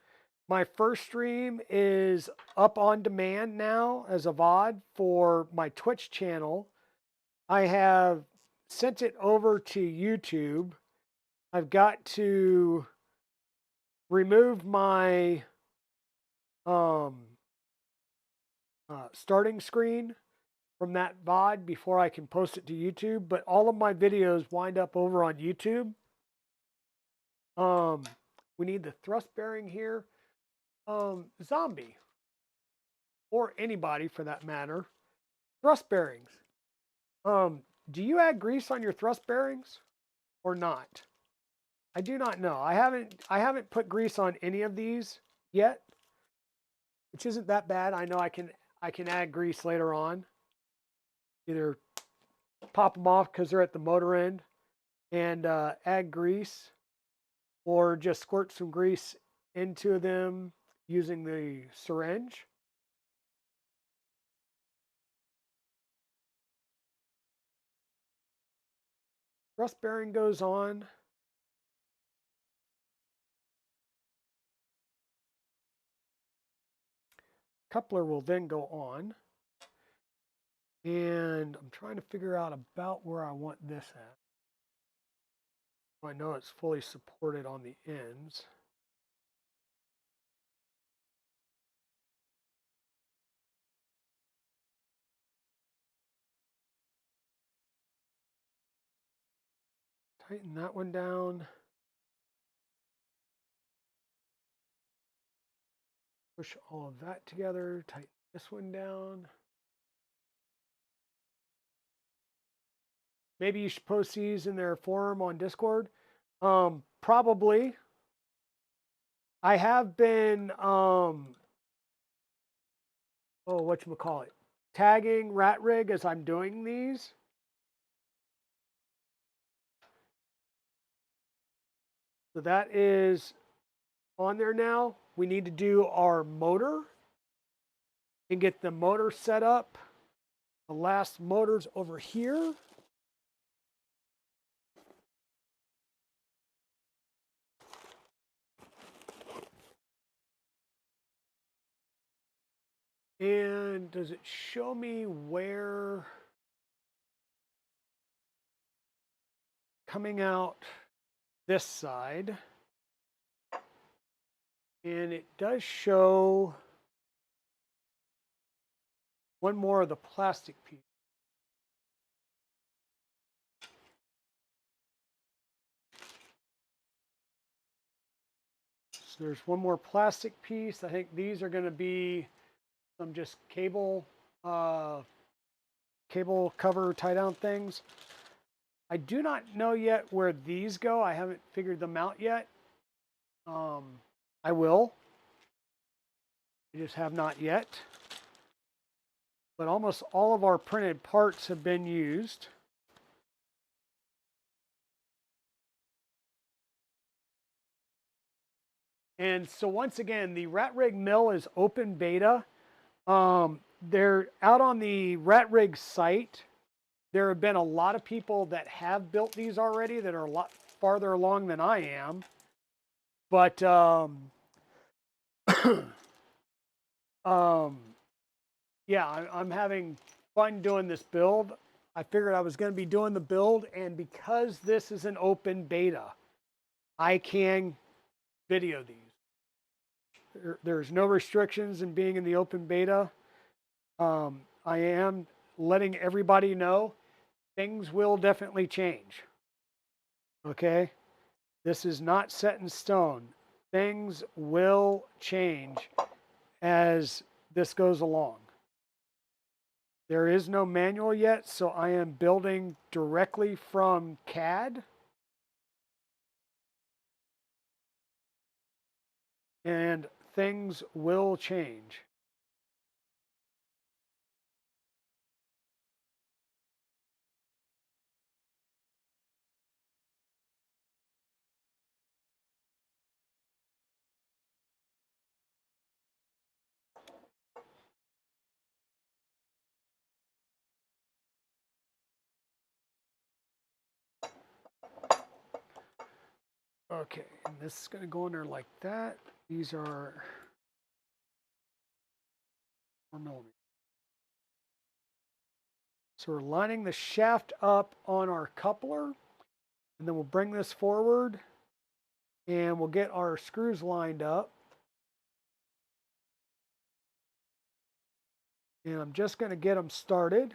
My first stream is up on demand now as a VOD for my Twitch channel. I have sent it over to YouTube. I've got to remove my starting screen from that VOD before I can post it to YouTube, but all of my videos wind up over on YouTube. We need the thrust bearing here. Zombie, or anybody for that matter. Thrust bearings. Do you add grease on your thrust bearings or not? I do not know. I haven't put grease on any of these yet, which isn't that bad. I know I can add grease later on. Either pop them off because they're at the motor end and add grease, or just squirt some grease into them using the syringe. Thrust bearing goes on. Coupler will then go on. And I'm trying to figure out about where I want this at. I know it's fully supported on the ends. Tighten that one down. Push all of that together. Tighten this one down. Maybe you should post these in their forum on Discord. Probably. I have been, tagging RatRig as I'm doing these. So that is on there now. We need to do our motor and get the motor set up. The last motor's over here. And does it show me where coming out this side? And it does show one more of the plastic piece. So there's one more plastic piece. I think these are going to be some just cable cover tie down things. I do not know yet where these go. I haven't figured them out yet. I will. I just have not yet. But almost all of our printed parts have been used. And so once again, the RatRig Mill is open beta. They're out on the RatRig site. There have been a lot of people that have built these already that are a lot farther along than I am. But yeah, I'm having fun doing this build. I figured I was going to be doing the build, and because this is an open beta, I can video these. There's no restrictions in being in the open beta. I am letting everybody know things will definitely change. Okay? This is not set in stone. Things will change as this goes along. There is no manual yet, so I am building directly from CAD. And things will change. Okay, and this is going to go in there like that. These are 4mm. So we're lining the shaft up on our coupler, and then we'll bring this forward, and we'll get our screws lined up. And I'm just going to get them started.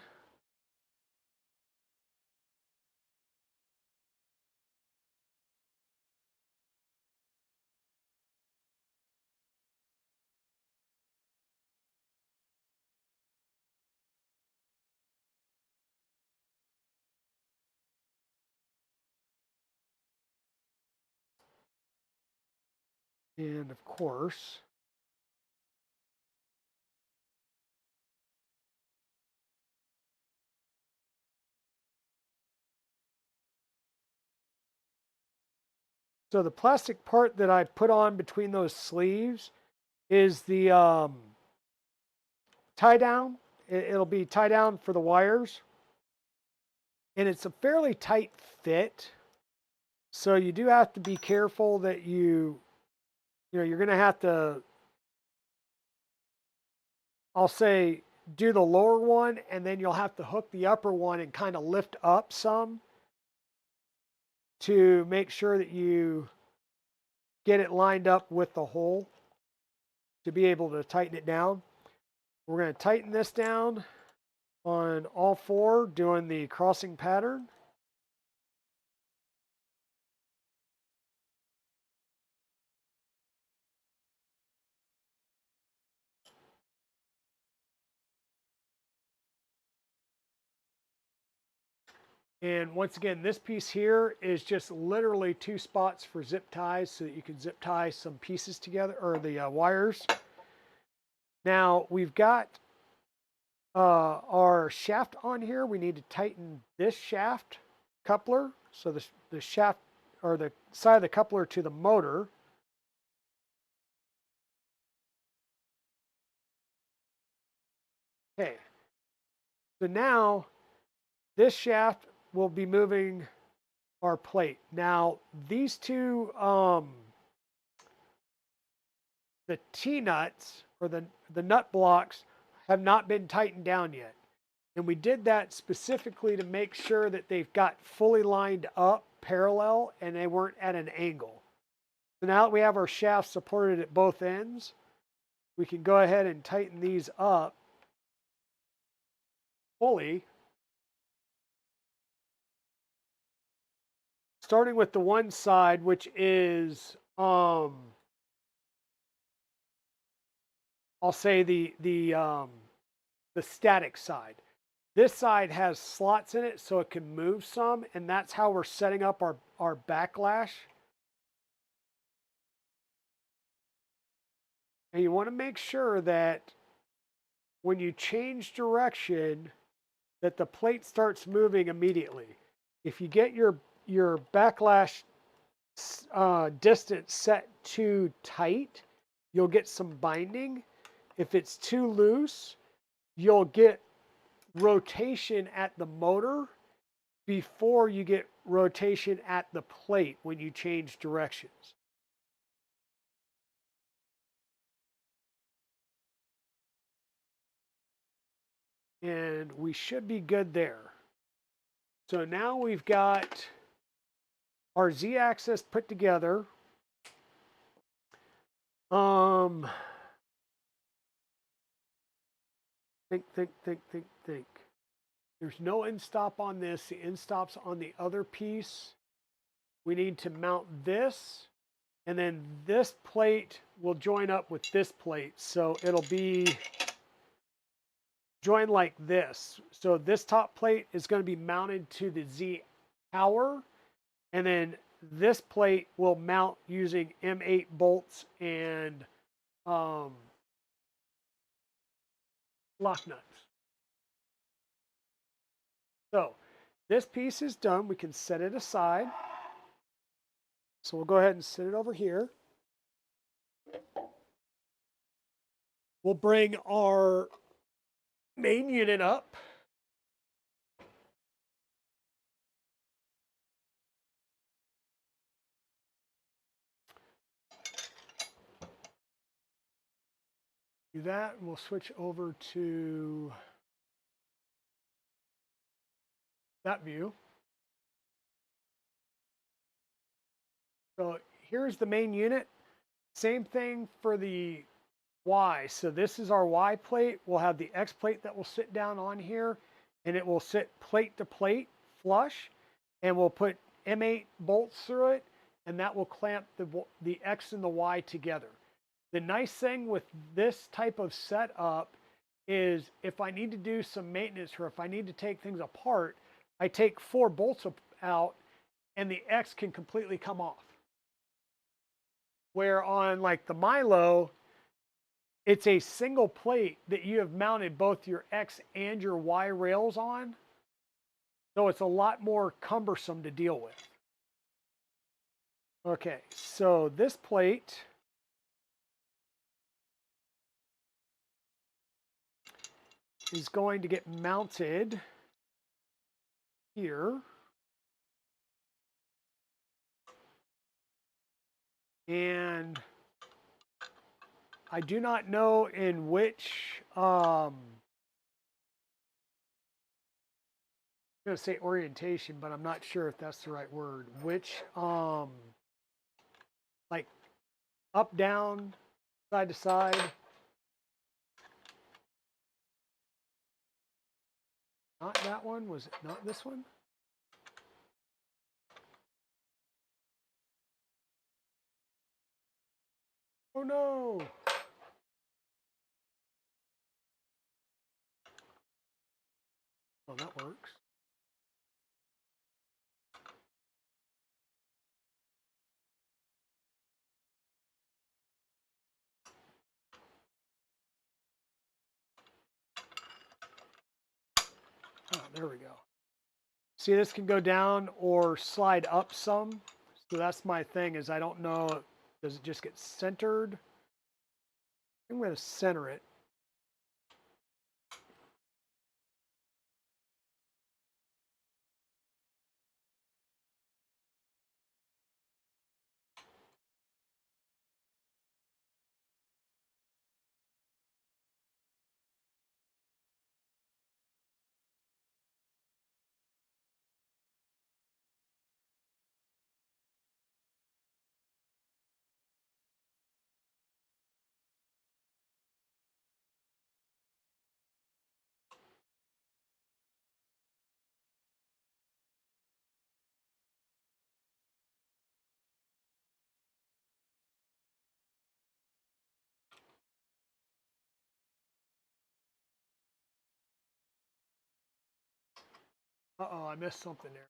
And of course, so the plastic part that I put on between those sleeves is the tie down. It'll be tie down for the wires. And it's a fairly tight fit. So you do have to be careful that you're going to have to, I'll say, do the lower one, and then you'll have to hook the upper one and kind of lift up some to make sure that you get it lined up with the hole to be able to tighten it down. We're going to tighten this down on all four, doing the crossing pattern. And once again, this piece here is just literally 2 spots for zip ties so that you can zip tie some pieces together, or the wires. Now we've got our shaft on here. We need to tighten this shaft coupler. So the shaft, or the side of the coupler to the motor. Okay. So now this shaft will be moving our plate. Now these two, the T-nuts, or the nut blocks, have not been tightened down yet. And we did that specifically to make sure that they've got fully lined up parallel and they weren't at an angle. So now that we have our shaft supported at both ends, we can go ahead and tighten these up fully, starting with the one side, which is I'll say the static side. This side has slots in it so it can move some, and that's how we're setting up our backlash. And you want to make sure that when you change direction, that the plate starts moving immediately. If you get your backlash distance set too tight, you'll get some binding. If it's too loose, you'll get rotation at the motor before you get rotation at the plate when you change directions. And we should be good there. So now we've got our Z-axis put together. Think. There's no end stop on this. The end stop's on the other piece. We need to mount this, and then this plate will join up with this plate. So it'll be joined like this. So this top plate is going to be mounted to the Z tower, and then this plate will mount using M8 bolts and lock nuts. So this piece is done. We can set it aside. So we'll go ahead and set it over here. We'll bring our main unit up. Do that, and we'll switch over to that view. So here's the main unit. Same thing for the Y. So this is our Y plate. We'll have the X plate that will sit down on here, and it will sit plate to plate flush, and we'll put M8 bolts through it, and that will clamp the X and the Y together. The nice thing with this type of setup is if I need to do some maintenance or if I need to take things apart, I take 4 bolts out and the X can completely come off. Where on like the Milo, it's a single plate that you have mounted both your X and your Y rails on. So it's a lot more cumbersome to deal with. Okay, so this plate is going to get mounted here. And I do not know in which, I'm going to say orientation, but I'm not sure if that's the right word. Which, like up, down, side to side. Not that one. Was it not this one? Oh no. Oh, that works. Oh, there we go. See, this can go down or slide up some. So that's my thing is I don't know, does it just get centered? I'm going to center it. Uh-oh, I missed something there.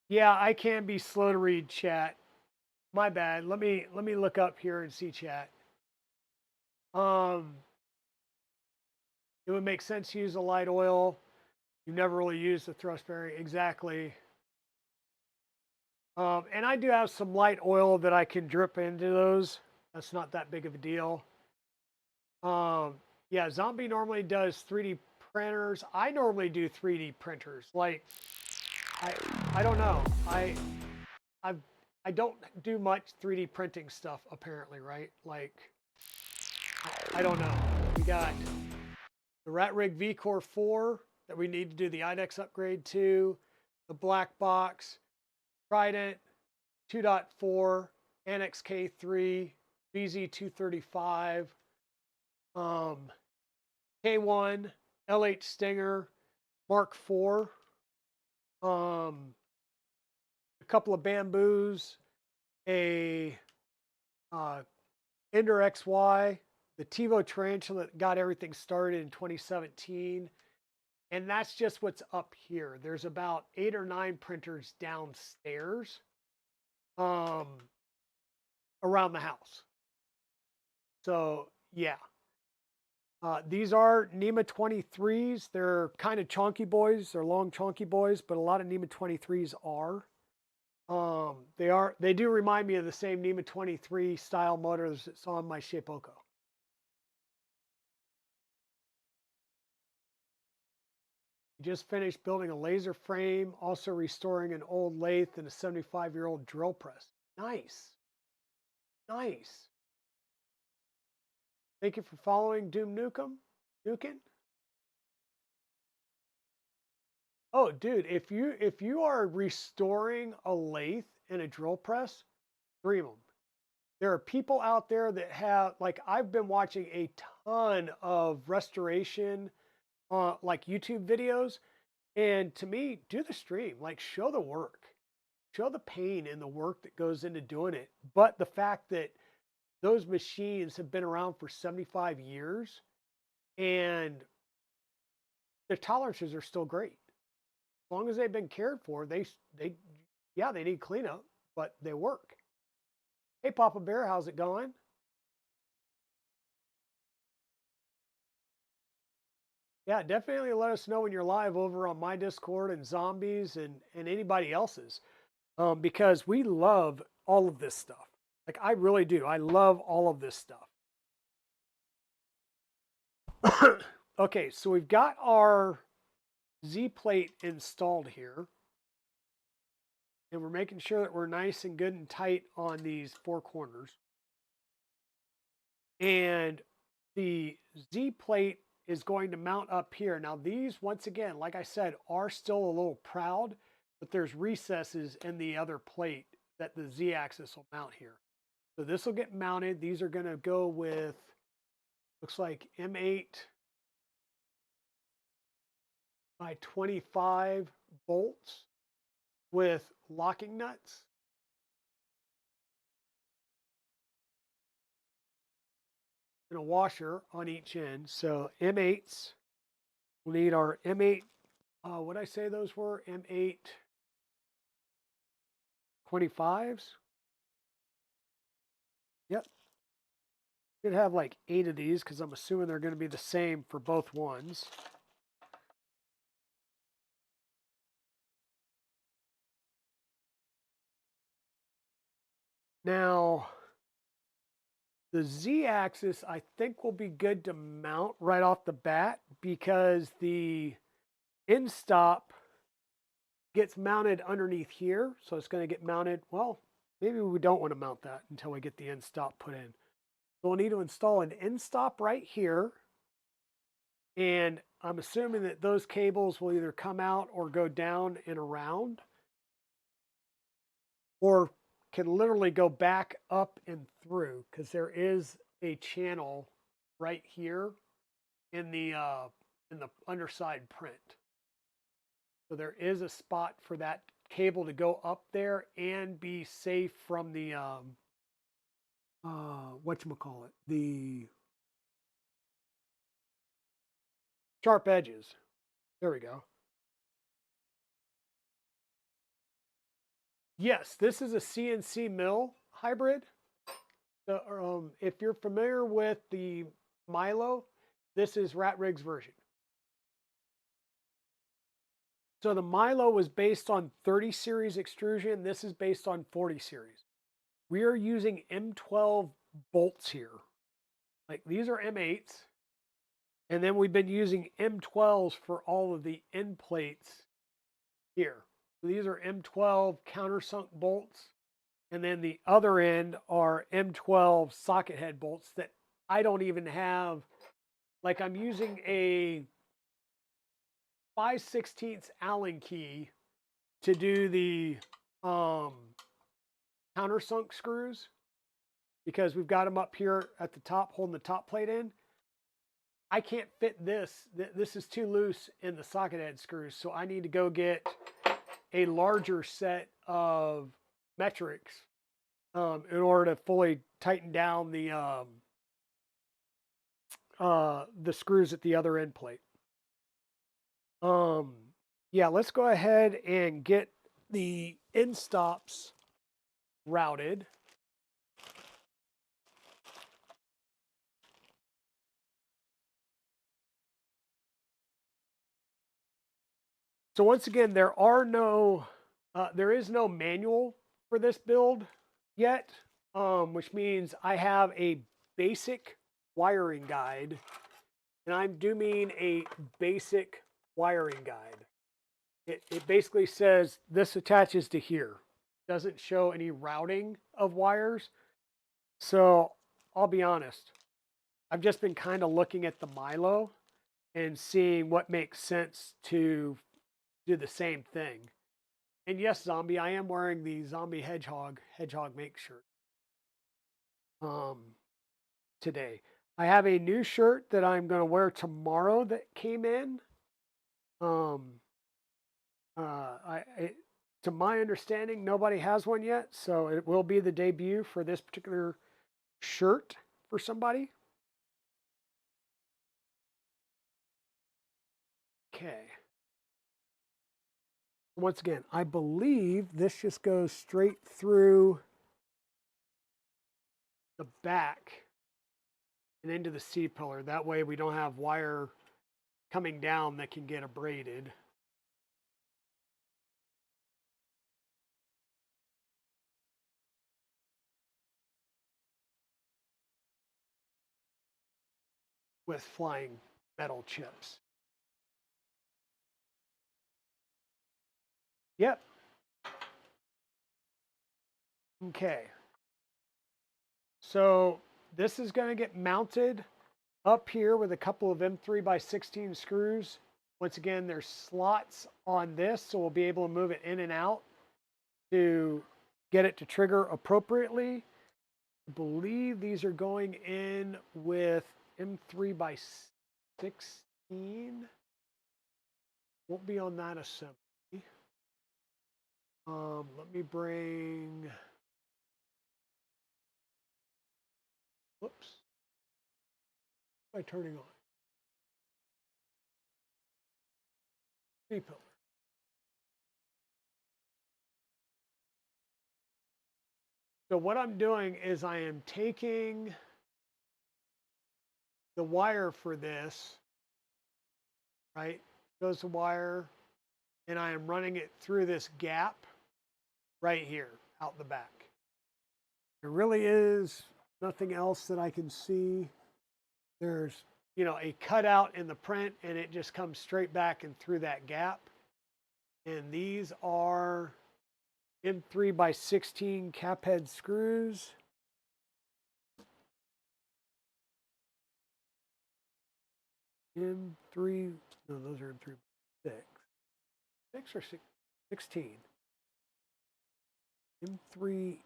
Yeah, I can be slow to read chat. My bad. Let me look up here and see chat. Um, it would make sense to use a light oil. You never really used the thrust bearing. Exactly. And I do have some light oil that I can drip into those. That's not that big of a deal. Yeah, Zombie normally does 3D printers. I normally do 3D printers. Like, I, I don't know. I, I don't do much 3D printing stuff apparently, right? Like, I don't know. We got the RatRig VCore 4 that we need to do the IDEX upgrade to, the black box, Trident 2.4, Annex K3, BZ235, K1, LH Stinger, Mark IV, a couple of bamboos, a Ender XY, the TiVo Tarantula that got everything started in 2017. And that's just what's up here. There's about 8 or 9 printers downstairs around the house. So yeah. These are Nema 23s. They're kind of chunky boys. They're long chunky boys, but a lot of Nema 23s are. They do remind me of the same Nema 23 style motors that's on my Shapeoko. Just finished building a laser frame, also restoring an old lathe and a 75-year-old drill press. Nice. Nice. Thank you for following Doom Nukem. Nukin. Oh, dude, if you are restoring a lathe and a drill press, dream them. There are people out there that have, like, I've been watching a ton of restoration, like YouTube videos, and to me, do the stream, like, show the work, show the pain and the work that goes into doing it. But the fact that those machines have been around for 75 years and their tolerances are still great. As long as they've been cared for, yeah, they need cleanup, but they work. Hey, Papa Bear, how's it going? Yeah, definitely let us know when you're live over on my Discord and Zombies and anybody else's, because we love all of this stuff. Like, I really do. I love all of this stuff. Okay, so we've got our Z plate installed here. And we're making sure that we're nice and good and tight on these 4 corners. And the Z plate is going to mount up here. Now these, once again, like I said, are still a little proud, but there's recesses in the other plate that the Z axis will mount here. So this will get mounted. These are going to go with, looks like M8 by 25 bolts with locking nuts. And a washer on each end. So M8s, we'll need our M8, what did I say those were? M8 25s. Yep. Should have like 8 of these because I'm assuming they're going to be the same for both ones. Now, the Z-axis I think will be good to mount right off the bat because the end stop gets mounted underneath here. So it's going to get mounted. Well, maybe we don't want to mount that until we get the end stop put in. So we'll need to install an end stop right here. And I'm assuming that those cables will either come out or go down and around, or can literally go back up and through, because there is a channel right here in the underside print. So there is a spot for that cable to go up there and be safe from the whatchamacallit, the sharp edges. There we go. Yes, this is a CNC mill hybrid. If you're familiar with the Milo, this is RatRig's version. So the Milo was based on 30 series extrusion. This is based on 40 series. We are using M12 bolts here. Like these are M8s. And then we've been using M12s for all of the end plates here. So these are M12 countersunk bolts. And then the other end are M12 socket head bolts that I don't even have. Like I'm using a 5/16 Allen key to do the countersunk screws because we've got them up here at the top holding the top plate in. I can't fit this. This is too loose in the socket head screws. So I need to go get a larger set of metrics in order to fully tighten down the screws at the other end plate. Yeah, let's go ahead and get the end stops routed. So once again, there is no manual for this build yet, which means I have a basic wiring guide, and I do mean a basic wiring guide. It basically says this attaches to here. Doesn't show any routing of wires. So I'll be honest, I've just been kind of looking at the Milo and seeing what makes sense to do the same thing. And yes, Zombie, I am wearing the Zombie Hedgehog make shirt today. I have a new shirt that I'm going to wear tomorrow that came in. To my understanding, nobody has one yet, so it will be the debut for this particular shirt for somebody. Okay. Once again, I believe this just goes straight through the back and into the C-pillar. That way we don't have wire coming down that can get abraded. With flying metal chips. Yep. Okay. So this is going to get mounted up here with a couple of M3x16 screws. Once again, there's slots on this, so we'll be able to move it in and out to get it to trigger appropriately. I believe these are going in with M3x16. Won't be on that assembly. Let me bring, whoops, what am I turning on? C-pillar. So what I'm doing is I am taking the wire for this, right? Goes the wire, and I am running it through this gap right here, out the back. There really is nothing else that I can see. There's, you know, a cutout in the print, and it just comes straight back and through that gap. And these are M3x16 cap head screws. M3, no, those are M3x6. 6 or 16. M318.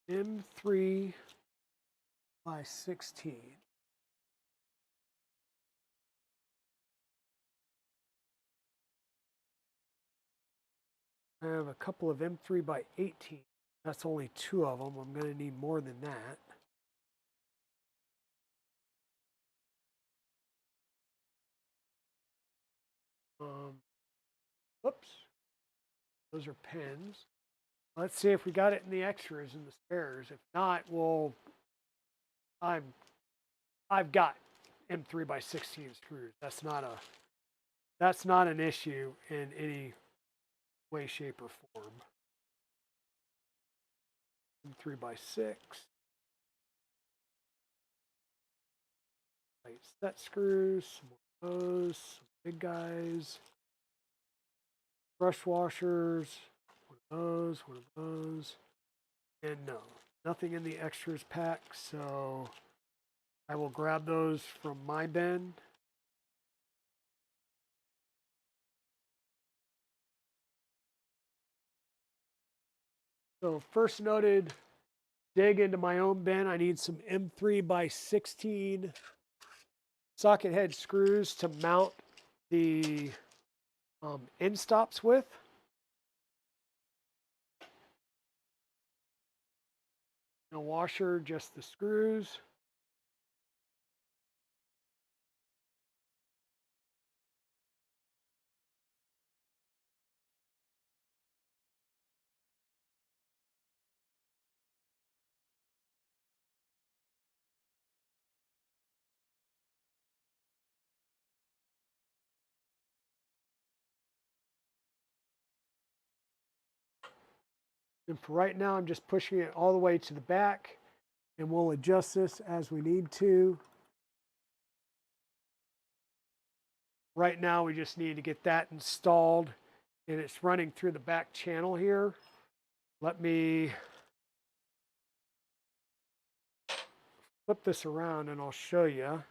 M3 by 16. I have a couple of M3 by 18. That's only 2 of them. I'm going to need more than that. Whoops. Those are pins. Let's see if we got it in the extras and the spares. If not, well, I've got M3 by 16 screws. That's not an issue in any way, shape, or form. M3 by 6. Light set screws, some of those, some big guys. Brush washers, one of those. And no, nothing in the extras pack, so I will grab those from my bin. So first noted, dig into my own bin. I need some M3 by 16 socket head screws to mount the end stops with. No washer, just the screws. And for right now, I'm just pushing it all the way to the back, and we'll adjust this as we need to. Right now, we just need to get that installed, and it's running through the back channel here. Let me flip this around and I'll show you.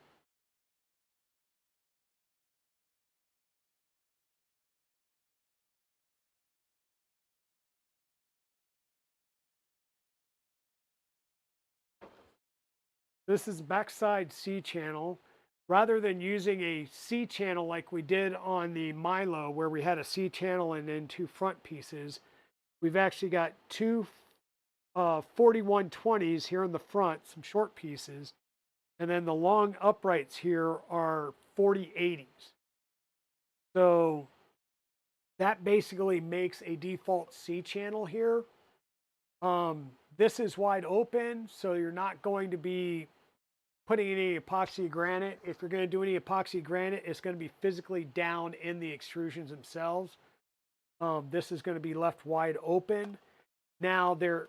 This is backside C channel. Rather than using a C channel like we did on the Milo, where we had a C channel and then 2 front pieces, we've actually got 2 4120s here in the front, some short pieces, and then the long uprights here are 4080s. So that basically makes a default C channel here. This is wide open, so you're not going to be putting any epoxy granite. If you're going to do any epoxy granite, it's going to be physically down in the extrusions themselves. This is going to be left wide open. Now, the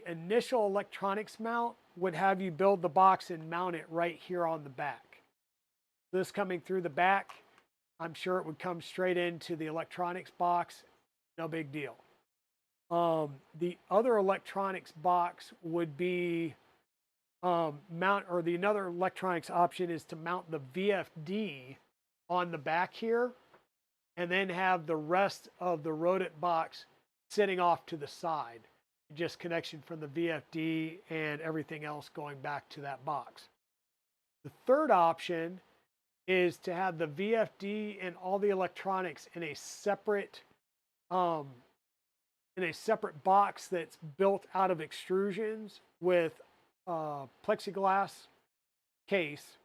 initial electronics mount would have you build the box and mount it right here on the back. This coming through the back, I'm sure it would come straight into the electronics box. No big deal. The other electronics box would be another electronics option is to mount the VFD on the back here and then have the rest of the Rodent box sitting off to the side. Just connection from the VFD and everything else going back to that box. The third option is to have the VFD and all the electronics in a separate box that's built out of extrusions with plexiglass case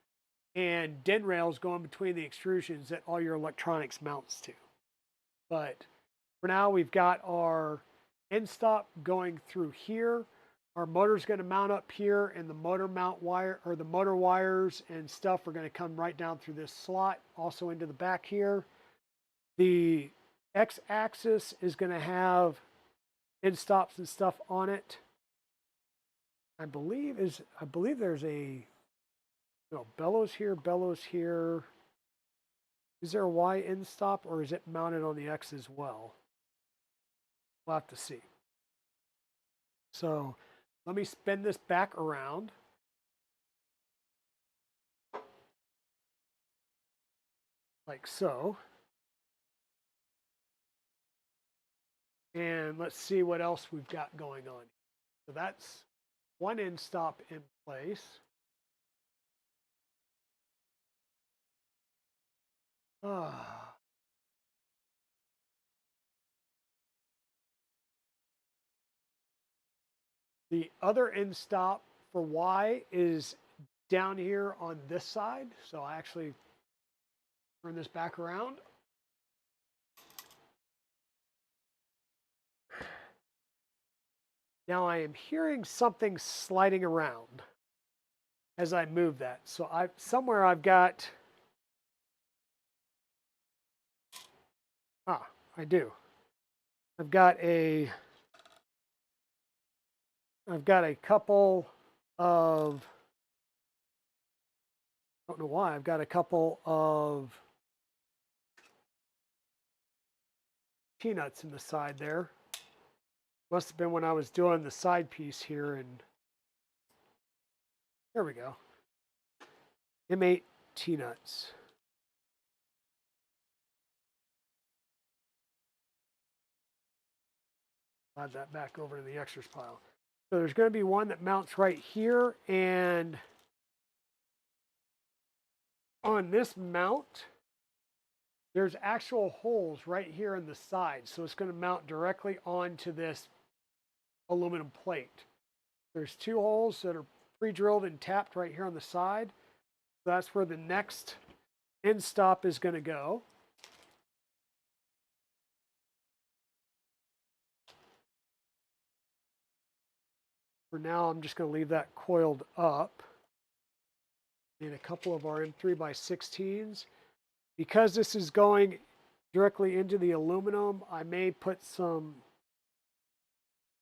and den rails going between the extrusions that all your electronics mounts to. But for now, we've got our end stop going through here. Our motor's going to mount up here, and the motor mount wire or the motor wires and stuff are going to come right down through this slot, also into the back here. The X-axis is going to have end stops and stuff on it. I believe there's a Bellows here. Is there a Y end stop, or is it mounted on the X as well? We'll have to see. So let me spin this back around. Like so. And let's see what else we've got going on. So that's one end stop in place. Ah. The other end stop for Y is down here on this side. So I actually turn this back around. Now I am hearing something sliding around as I move that. So somewhere I've got, I do. I've got a couple of, I don't know why, I've got a couple of T-nuts in the side there. Must have been when I was doing the side piece here, and there we go. M8 T-nuts. Add that back over to the extras pile. So there's going to be one that mounts right here, and on this mount, there's actual holes right here in the side. So it's going to mount directly onto this aluminum plate. There's two holes that are pre-drilled and tapped right here on the side. That's where the next end stop is going to go. For now, I'm just going to leave that coiled up. And a couple of our M3x16s. Because this is going directly into the aluminum, I may put some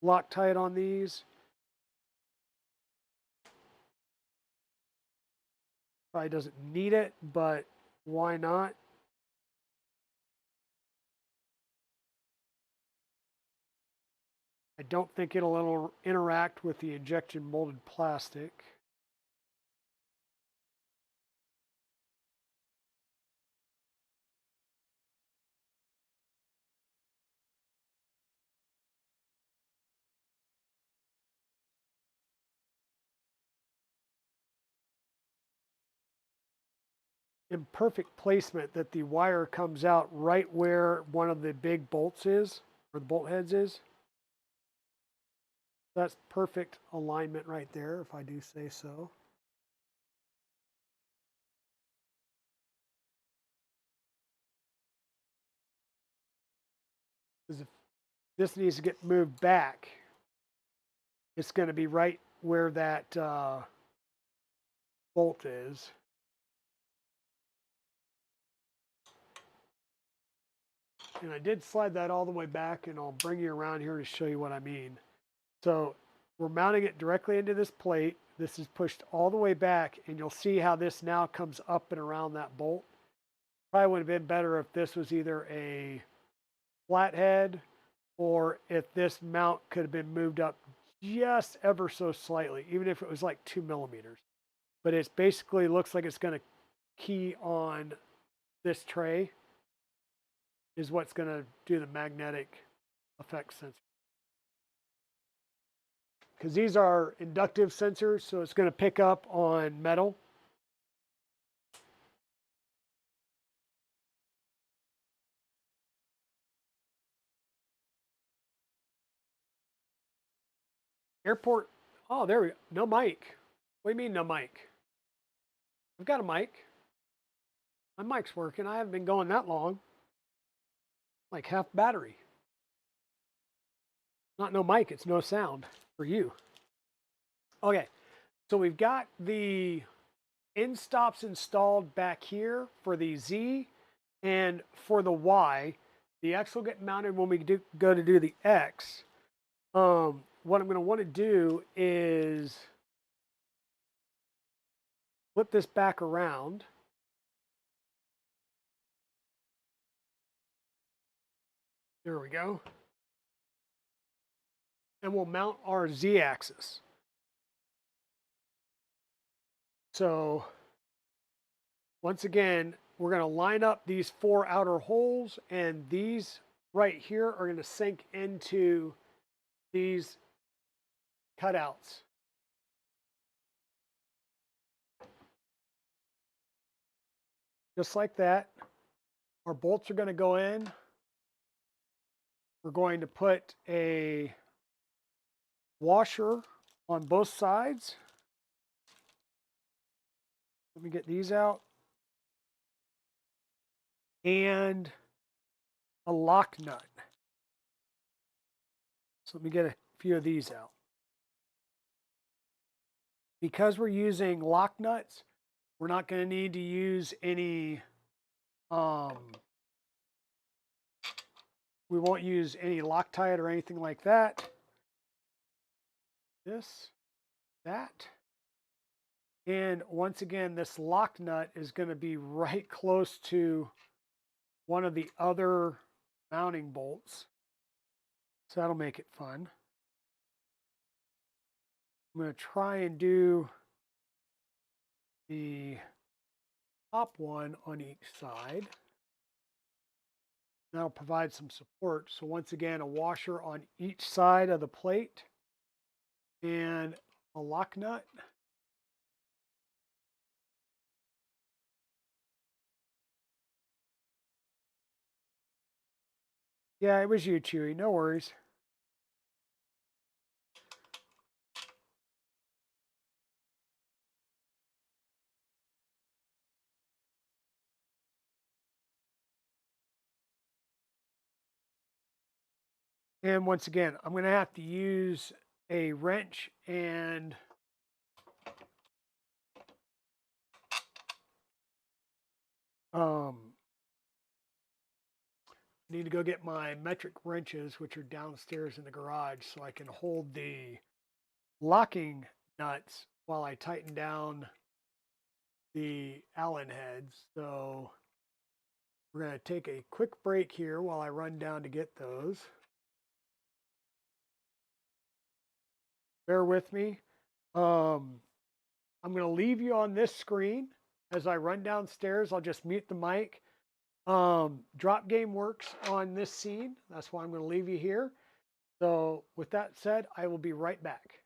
Loctite on these. Probably doesn't need it, but why not? I don't think it'll interact with the injection molded plastic. Imperfect placement that the wire comes out right where one of the big bolts is, or the bolt heads is. That's perfect alignment right there, if I do say so. Because if this needs to get moved back, it's going to be right where that bolt is. And I did slide that all the way back, and I'll bring you around here to show you what I mean. So we're mounting it directly into this plate. This is pushed all the way back, and you'll see how this now comes up and around that bolt. Probably would have been better if this was either a flathead or if this mount could have been moved up just ever so slightly, even if it was like 2 millimeters. But it basically looks like it's going to key on this tray is what's going to do the magnetic effect sensor. Because these are inductive sensors, so it's going to pick up on metal. Airport, oh, there we go. No mic. What do you mean no mic? I've got a mic. My mic's working. I haven't been going that long. Like half battery. Not no mic, it's no sound for you. Okay, so we've got the end stops installed back here for the Z, and for the Y. The X will get mounted when we go to do the X. What I'm going to want to do is flip this back around. There we go. And we'll mount our Z-axis. So once again, we're going to line up these 4 outer holes, and these right here are going to sink into these cutouts. Just like that. Our bolts are going to go in. We're going to put a washer on both sides. Let me get these out. And a lock nut. So let me get a few of these out. Because we're using lock nuts, we're not going to need to use any, we won't use any Loctite or anything like that. This, that. And once again, this lock nut is going to be right close to one of the other mounting bolts. So that'll make it fun. I'm going to try and do the top one on each side. That'll provide some support. So once again, a washer on each side of the plate and a lock nut. Yeah, it was you, Chewy. No worries. And once again, I'm going to have to use a wrench and need to go get my metric wrenches, which are downstairs in the garage, so I can hold the locking nuts while I tighten down the Allen heads. So we're going to take a quick break here while I run down to get those. Bear with me. I'm going to leave you on this screen. As I run downstairs, I'll just mute the mic. Drop game works on this scene. That's why I'm going to leave you here. So with that said, I will be right back.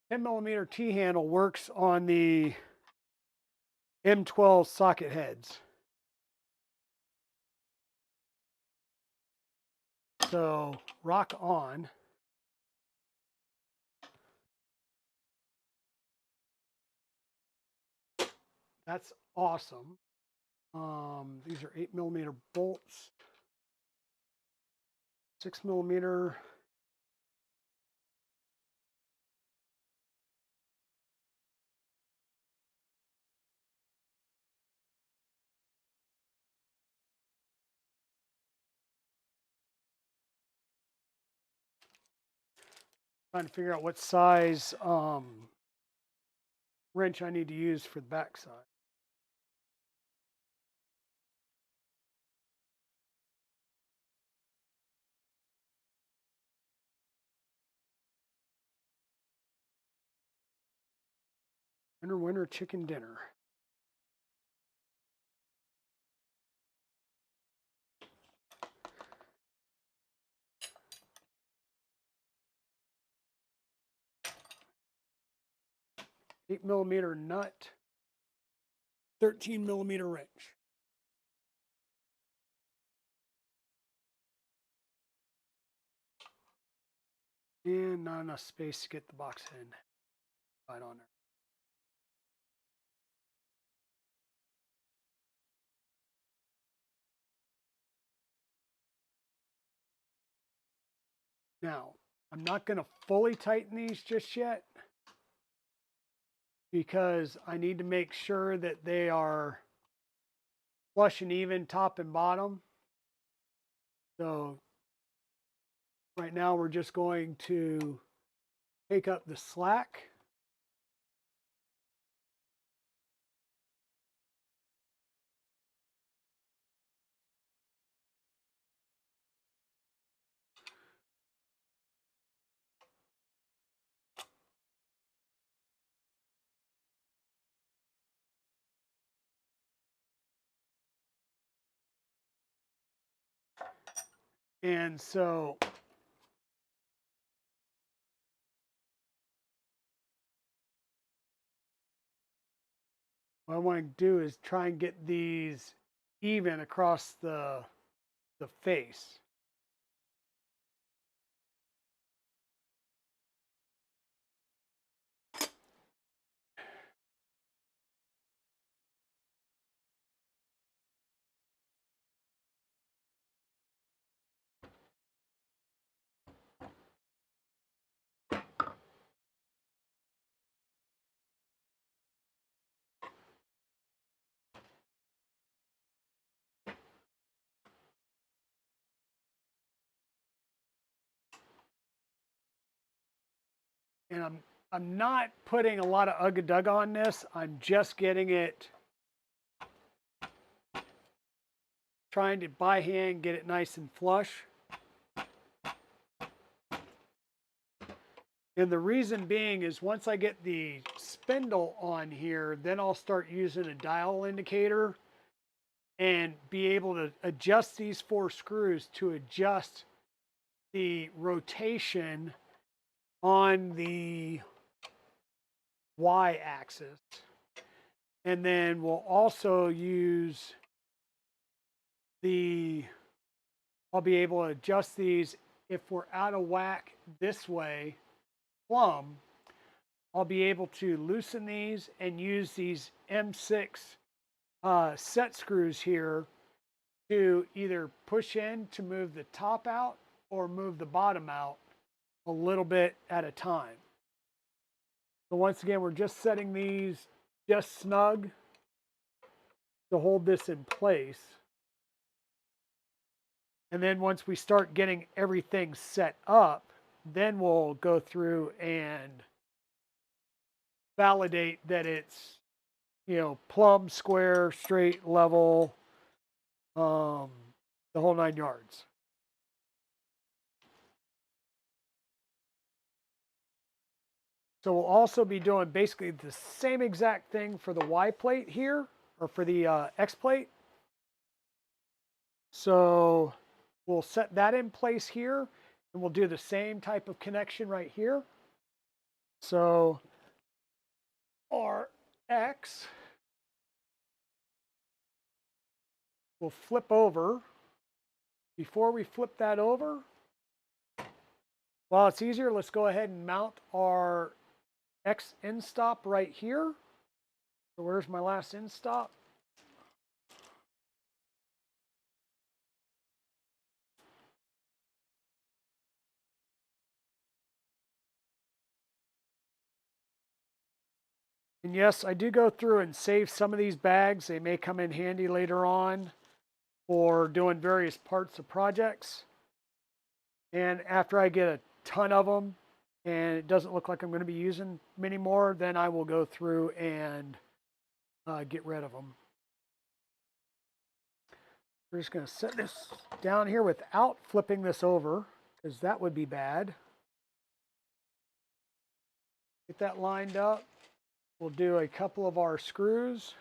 $10mm T-handle works on the M12 socket heads. So rock on. That's awesome. These are 8mm bolts, 6mm. Trying to figure out what size wrench I need to use for the backside. Winner, winner, chicken dinner. Eight millimeter nut, 13mm wrench. And not enough space to get the box head right on there. Now, I'm not going to fully tighten these just yet because I need to make sure that they are flush and even top and bottom. So right now we're just going to take up the slack. And so what I want to do is try and get these even across the face. And I'm not putting a lot of ugga-dugga on this. I'm just getting it, trying to by hand get it nice and flush. And the reason being is once I get the spindle on here, then I'll start using a dial indicator and be able to adjust these 4 screws to adjust the rotation on the y-axis. And then we'll also use I'll be able to adjust these if we're out of whack this way, plumb. I'll be able to loosen these and use these M6 set screws here to either push in to move the top out or move the bottom out a little bit at a time. So once again, we're just setting these just snug to hold this in place. And then once we start getting everything set up, then we'll go through and validate that it's, plumb, square, straight, level, the whole 9 yards. So we'll also be doing basically the same exact thing for the Y plate here, or for the X plate. So we'll set that in place here, and we'll do the same type of connection right here. So our X will flip over. Before we flip that over, While it's easier, let's go ahead and mount our X end stop right here. So where's my last end stop? And yes, I do go through and save some of these bags. They may come in handy later on for doing various parts of projects. And after I get a ton of them and it doesn't look like I'm going to be using many more, then I will go through and get rid of them. We're just going to set this down here without flipping this over, because that would be bad. Get that lined up. We'll do a couple of our screws.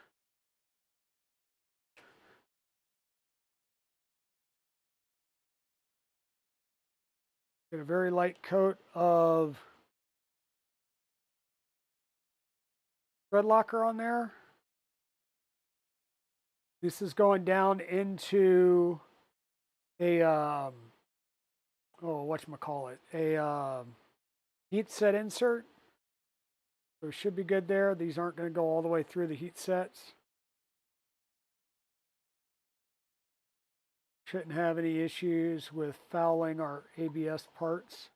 Get a very light coat of thread locker on there. This is going down into a whatchamacallit, a heat set insert. So it should be good there. These aren't going to go all the way through the heat sets. Shouldn't have any issues with fouling our ABS parts.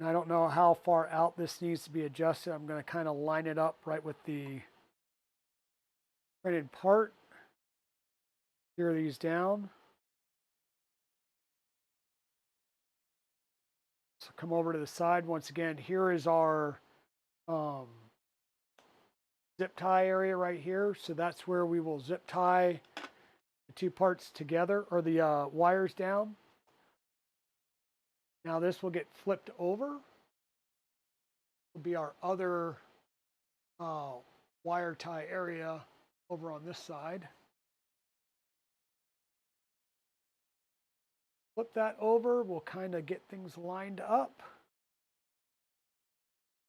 And I don't know how far out this needs to be adjusted. I'm going to kind of line it up right with the printed part. Tear these down. So come over to the side once again. Here is our zip tie area right here. So that's where we will zip tie the two parts together, or the wires down. Now this will get flipped over. Will be our other wire tie area over on this side. Flip that over. We'll kind of get things lined up.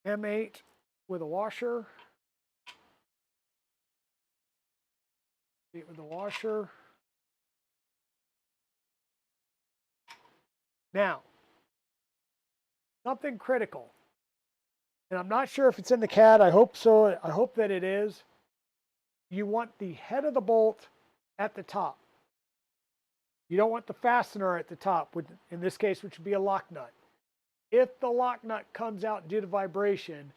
M8 with a washer. 8 with a washer. Now, something critical. And I'm not sure if it's in the CAD. I hope so. I hope that it is. You want the head of the bolt at the top. You don't want the fastener at the top, in this case, which would be a lock nut. If the lock nut comes out due to vibration,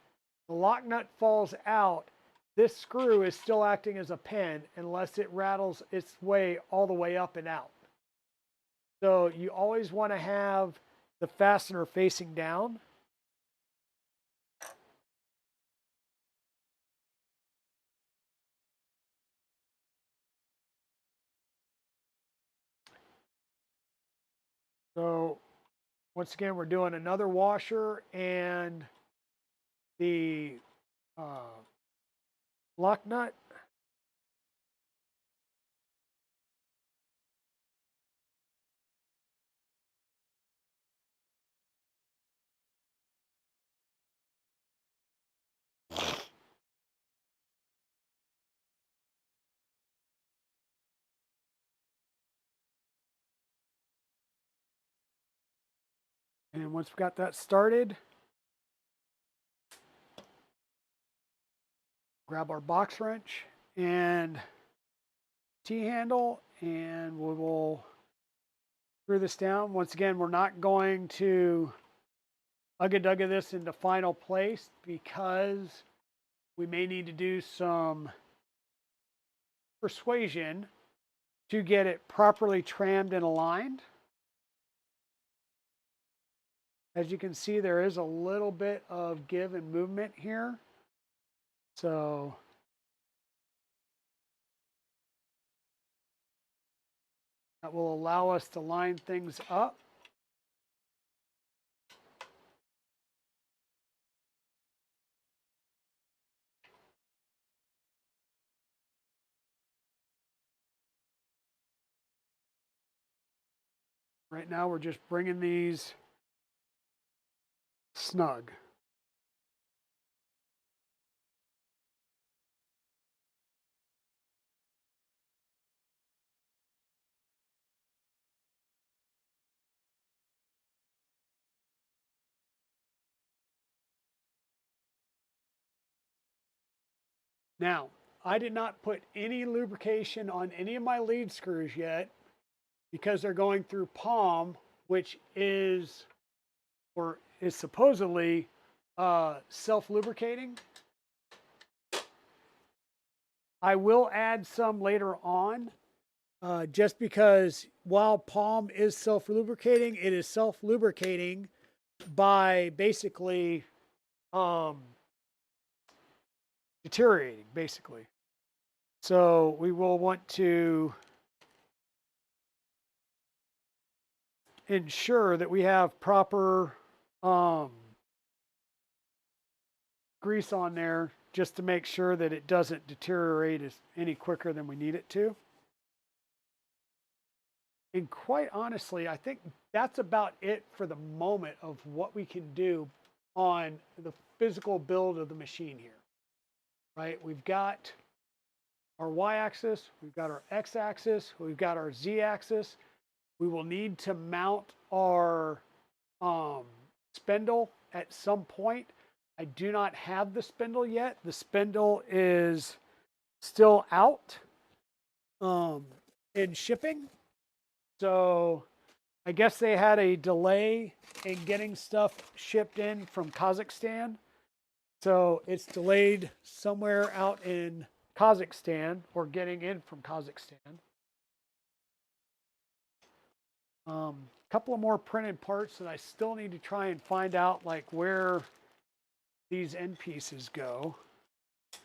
the lock nut falls out, this screw is still acting as a pin unless it rattles its way all the way up and out. So you always want to have the fastener facing down. So once again, we're doing another washer and the lock nut. And once we've got that started, grab our box wrench and T-handle, and we will screw this down. Once again, we're not going to ugga-dugga this into final place because we may need to do some persuasion to get it properly trammed and aligned. As you can see, there is a little bit of give and movement here. So that will allow us to line things up. Right now, we're just bringing these snug. Now, I did not put any lubrication on any of my lead screws yet because they're going through palm, which is, or is supposedly self-lubricating. I will add some later on, just because while palm is self-lubricating, it is self-lubricating by basically deteriorating, basically. So we will want to ensure that we have proper grease on there just to make sure that it doesn't deteriorate any quicker than we need it to. And quite honestly, I think that's about it for the moment of what we can do on the physical build of the machine here, right? We've got our y-axis, we've got our x-axis, we've got our z-axis. We will need to mount our spindle at some point. I do not have the spindle yet. The spindle is still out in shipping. So I guess they had a delay in getting stuff shipped in from Kazakhstan. So it's delayed somewhere out in Kazakhstan or getting in from Kazakhstan. Couple of more printed parts that I still need to try and find out like where these end pieces go. I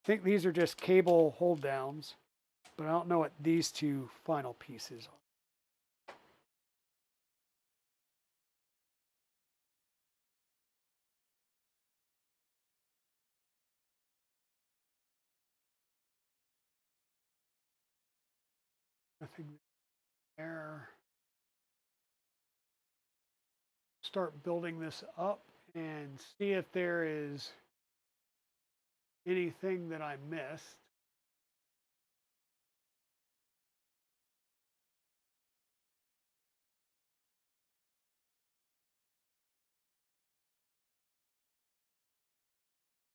think these are just cable hold downs, but I don't know what these two final pieces are. Nothing there. Start building this up and see if there is anything that I missed.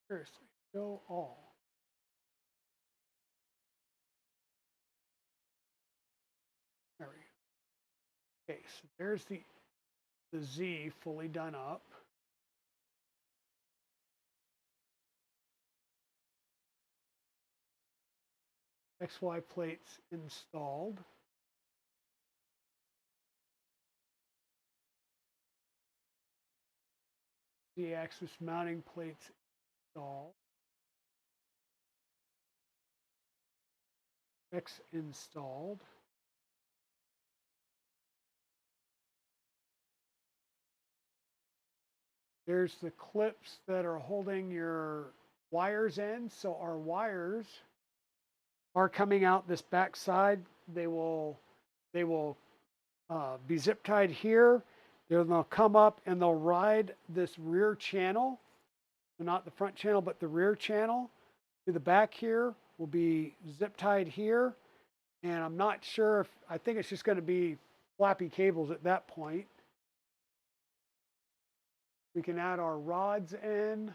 Seriously, show all. There we go. Okay, so there's the Z fully done up. XY plates installed. Z-axis mounting plates installed. X installed. There's the clips that are holding your wires in. So our wires are coming out this back side. They will be zip tied here. They'll come up and they'll ride this rear channel. So not the front channel, but the rear channel. To the back here will be zip tied here. And I'm not sure if, I think it's just going to be flappy cables at that point. We can add our rods in.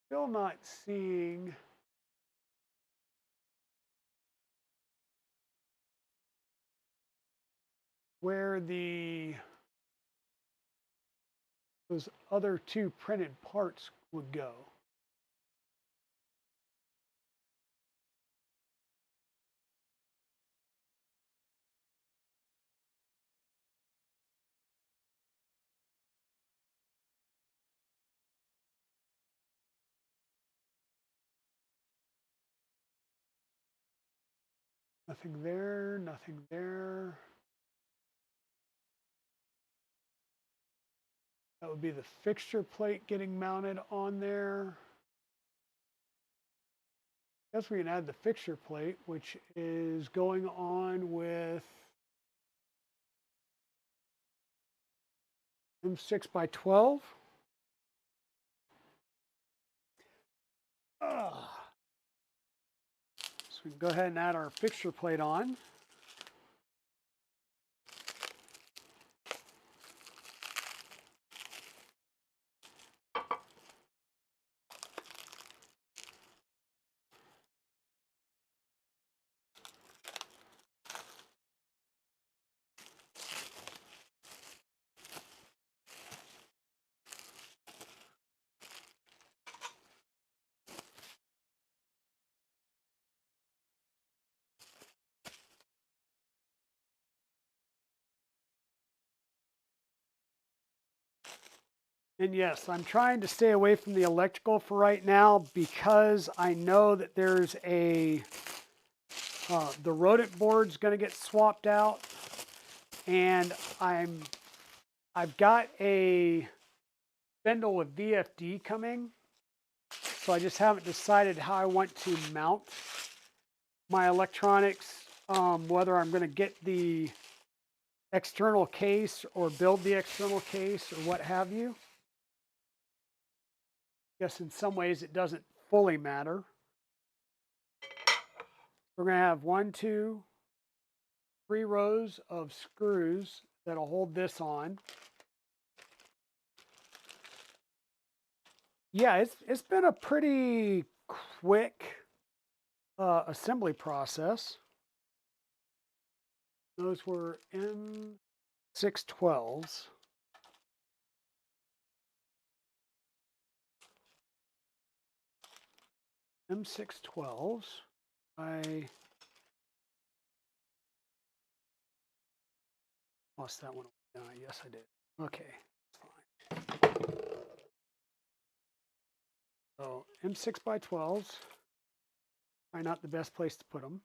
Still not seeing where those other two printed parts would go. Nothing there, nothing there. That would be the fixture plate getting mounted on there. I guess we can add the fixture plate, which is going on with M6x12. So we can go ahead and add our fixture plate on. And yes, I'm trying to stay away from the electrical for right now because I know that there's a, the rodent board's going to get swapped out, and I've got a spindle with VFD coming, so I just haven't decided how I want to mount my electronics, whether I'm going to get the external case or build the external case or what have you. I guess in some ways it doesn't fully matter. We're going to have 1, 2, 3 rows of screws that'll hold this on. Yeah, it's been a pretty quick assembly process. Those were M612s. M612s. I lost that one. Yes, I did. Okay, fine. So M6x12s. Probably not the best place to put them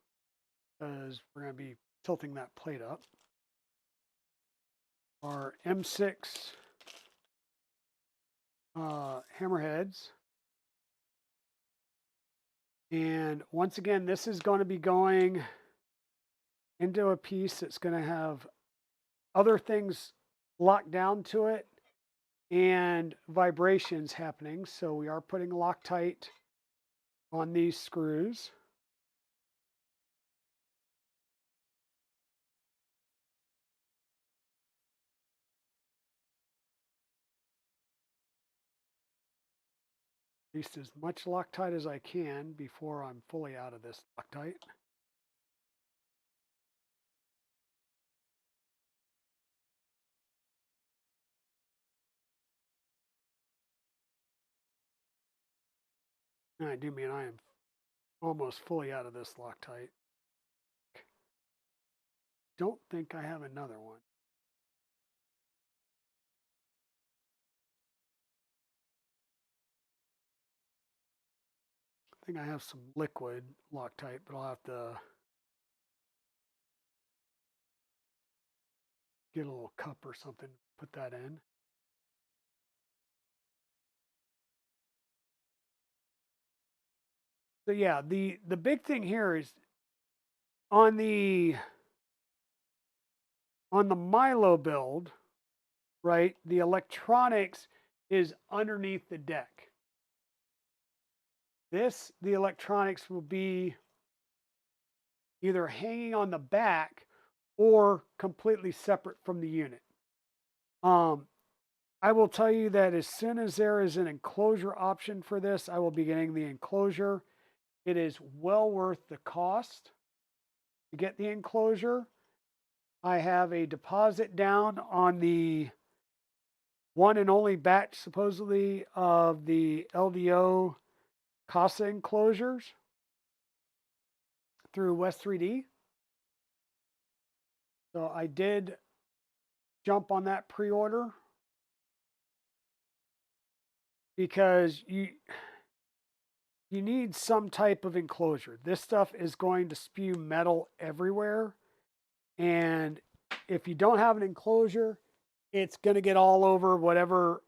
because we're going to be tilting that plate up. Our M6 hammerheads. And once again, this is going to be going into a piece that's going to have other things locked down to it and vibrations happening. So we are putting Loctite on these screws. At least as much Loctite as I can before I'm fully out of this Loctite. And I do mean I am almost fully out of this Loctite. Don't think I have another one. I think I have some liquid Loctite, but I'll have to get a little cup or something, put that in. So yeah, the big thing here is on the Milo build, right? The electronics is underneath the deck. The electronics will be either hanging on the back or completely separate from the unit. I will tell you that as soon as there is an enclosure option for this, I will be getting the enclosure. It is well worth the cost to get the enclosure. I have a deposit down on the one and only batch, supposedly, of the LDO CASA enclosures through West 3D. So I did jump on that pre-order because you need some type of enclosure. This stuff is going to spew metal everywhere. And if you don't have an enclosure, it's going to get all over whatever,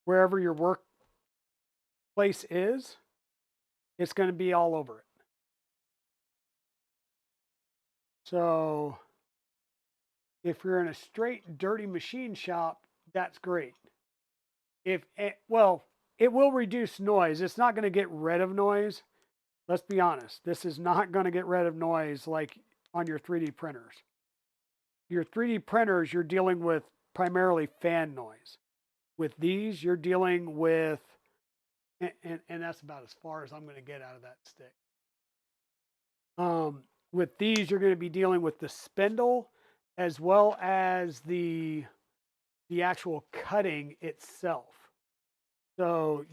wherever your workplace is, it's going to be all over it. So if you're in a straight dirty machine shop, that's great. Well, it will reduce noise. It's not going to get rid of noise. Let's be honest. This is not going to get rid of noise like on your 3D printers. Your 3D printers, you're dealing with primarily fan noise. With these, you're dealing with, and that's about as far as I'm going to get out of that stick. With these, you're going to be dealing with the spindle as well as the actual cutting itself. So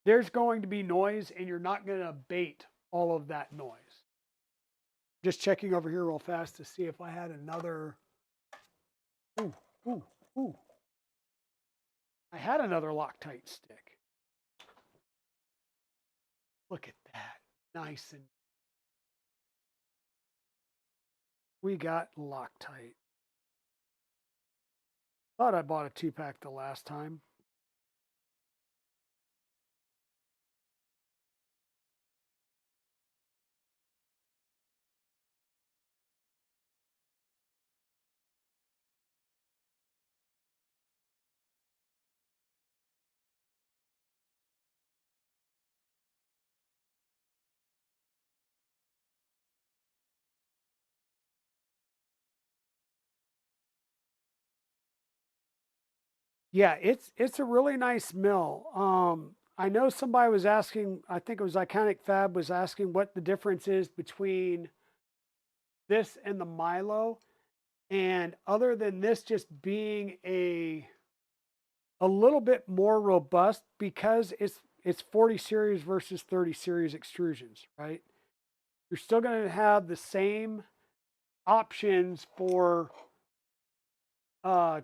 there's going to be noise, and you're not going to abate all of that noise. Just checking over here real fast to see if I had another Ooh, ooh, ooh. I had another Loctite stick. Look at that. Nice. And we got Loctite. Thought I bought a 2-pack the last time. Yeah, it's a really nice mill. I know somebody was asking, I think it was Iconic Fab was asking what the difference is between this and the Milo. And other than this just being a little bit more robust because it's 40 series versus 30 series extrusions, right? You're still going to have the same options for uh,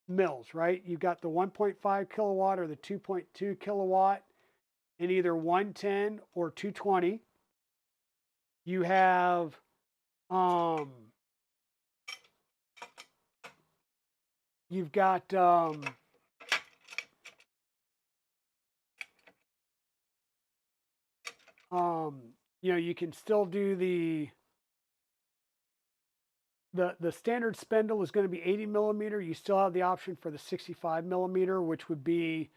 mills, right? You've got the 1.5 kilowatt or the 2.2 kilowatt in either 110 or 220. You have you've got you know, you can still do the standard spindle is going to be 80 millimeter. You still have the option for the 65 millimeter, which would be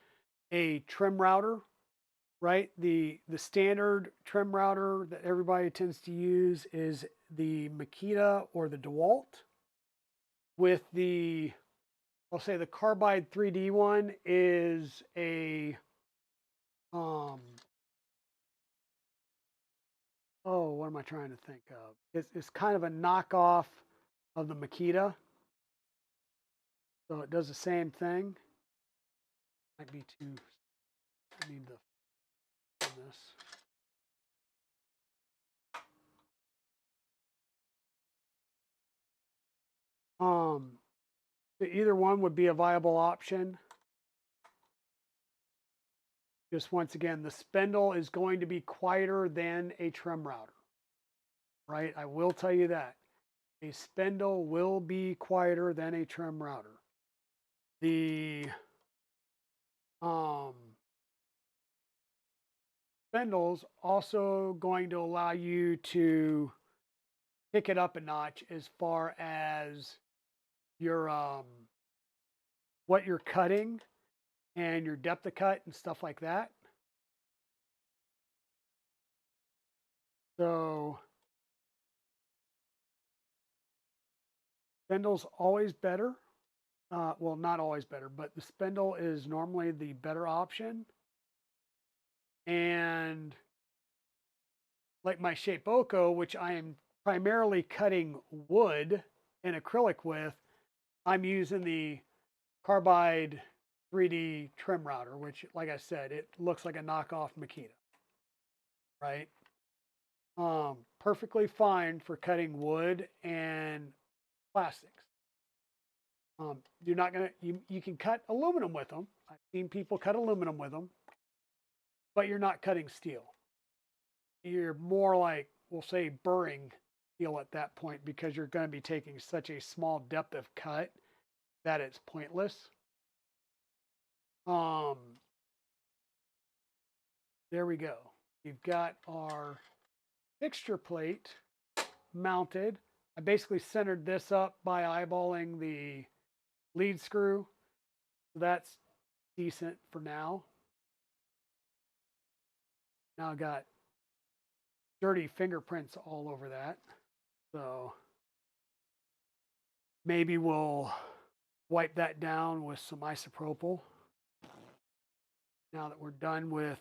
a trim router, right? The standard trim router that everybody tends to use is the Makita or the DeWalt. With the, I'll say the carbide 3D one is a, oh, what am I trying to think of? It's kind of a knockoff of the Makita. So it does the same thing. Might be too, I need the, this. Either one would be a viable option. Just once again, the spindle is going to be quieter than a trim router, right? I will tell you that. A spindle will be quieter than a trim router. The spindle's also going to allow you to pick it up a notch as far as your what you're cutting and your depth of cut and stuff like that. So spindle's always better. Well, not always better, but the spindle is normally the better option. And like my Shapeoko, which I am primarily cutting wood and acrylic with, I'm using the carbide 3D trim router, which, like I said, it looks like a knockoff Makita, right? Perfectly fine for cutting wood and plastics. You're not gonna you can cut aluminum with them. I've seen people cut aluminum with them, but you're not cutting steel. You're more like, we'll say, burring steel at that point because you're going to be taking such a small depth of cut that it's pointless. There we go. We've got our fixture plate mounted. I basically centered this up by eyeballing the lead screw. So that's decent for now. Now I got dirty fingerprints all over that. So maybe we'll wipe that down with some isopropyl. Now that we're done with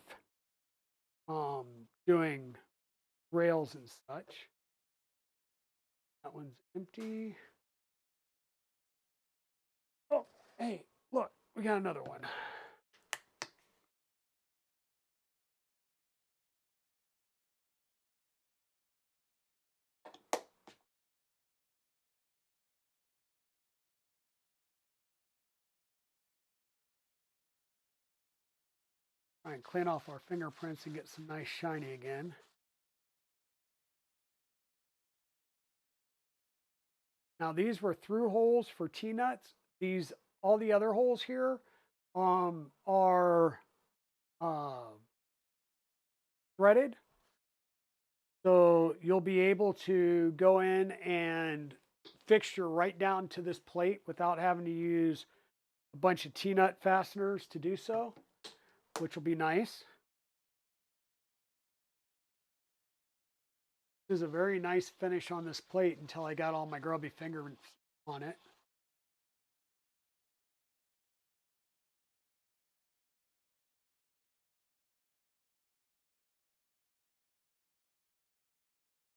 doing rails and such. That one's empty. Oh, hey, look, we got another one. Try and clean off our fingerprints and get some nice shiny again. Now these were through holes for T-nuts. All the other holes here are threaded. So you'll be able to go in and fixture right down to this plate without having to use a bunch of T-nut fasteners to do so, which will be nice. This is a very nice finish on this plate until I got all my grubby fingers on it.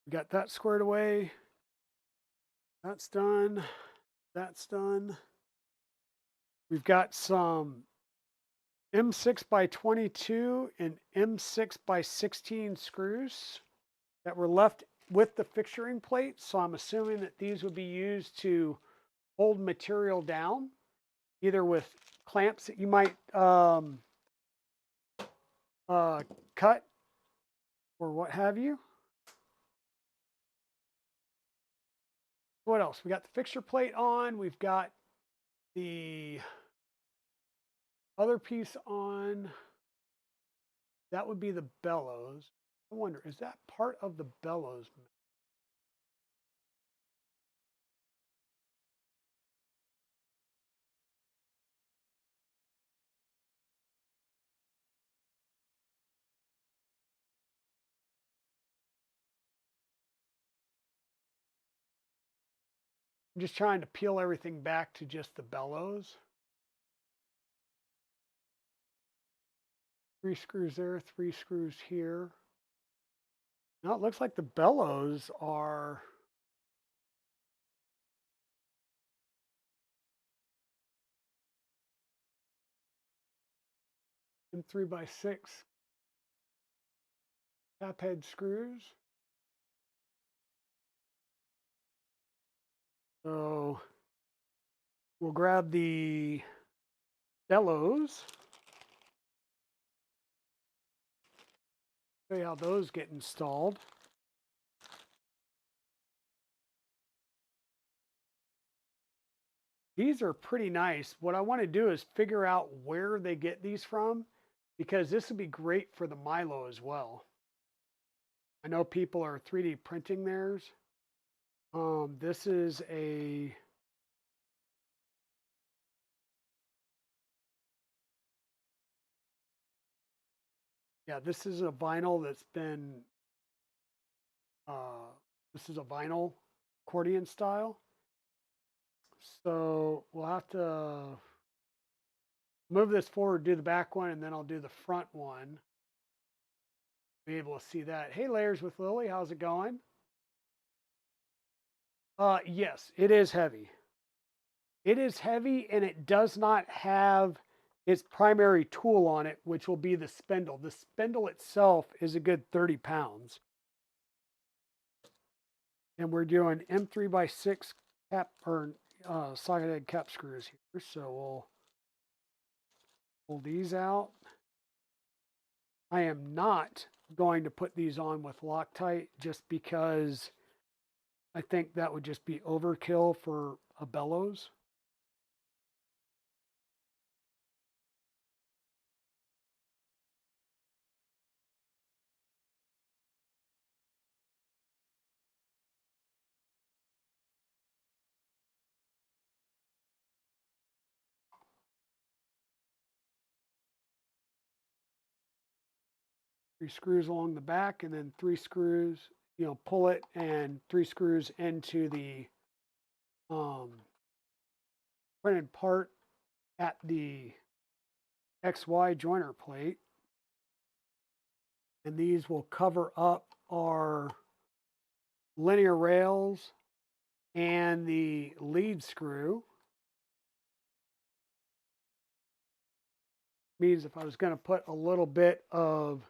We got that squared away. That's done. That's done. We've got some M6 by 22 and M6 by 16 screws that were left with the fixturing plate. So I'm assuming that these would be used to hold material down, either with clamps that you might cut or what have you. What else? We got the fixture plate on. We've got the other piece on. That would be the bellows. I wonder, is that part of the bellows? I'm just trying to peel everything back to just the bellows. 3 screws there, 3 screws here. Now it looks like the bellows are in 3x6 cap head screws. So we'll grab the bellows. Show you how those get installed. These are pretty nice. What I want to do is figure out where they get these from, because this would be great for the Milo as well. I know people are 3D printing theirs. This is a this is a vinyl that's been this is a vinyl accordion style. So we'll have to move this forward, do the back one, and then I'll do the front one. Be able to see that. Hey, Layers with Lily, how's it going? Yes, it is heavy. It is heavy, and it does not have its primary tool on it, which will be the spindle. The spindle itself is a good 30 pounds. And we're doing M3x6 cap or socket head cap screws here. So we'll pull these out. I am not going to put these on with Loctite just because I think that would just be overkill for a bellows. Three screws along the back, and then 3 screws, pull it, and 3 screws into the printed part at the XY joiner plate. And these will cover up our linear rails and the lead screw. Means if I was going to put a little bit of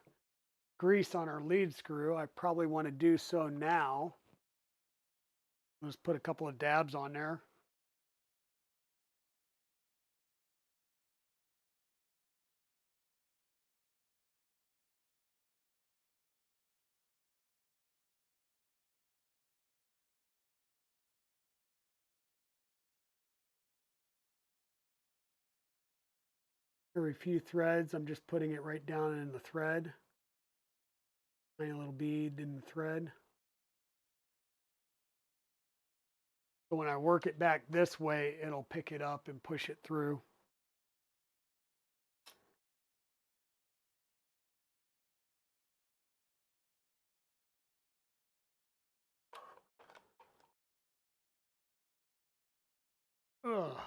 grease on our lead screw, I probably want to do so now. Let's put a couple of dabs on there. Every few threads, I'm just putting it right down in the thread. Tiny little bead in the thread. So when I work it back this way, it'll pick it up and push it through. Ugh.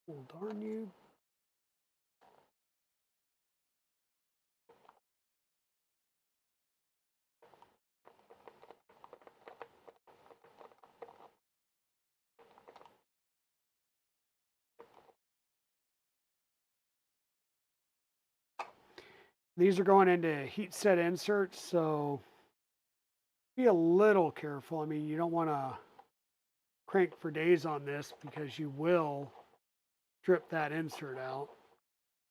Well, darn you. These are going into heat set inserts, so be a little careful. I mean, you don't want to crank for days on this because you will strip that insert out.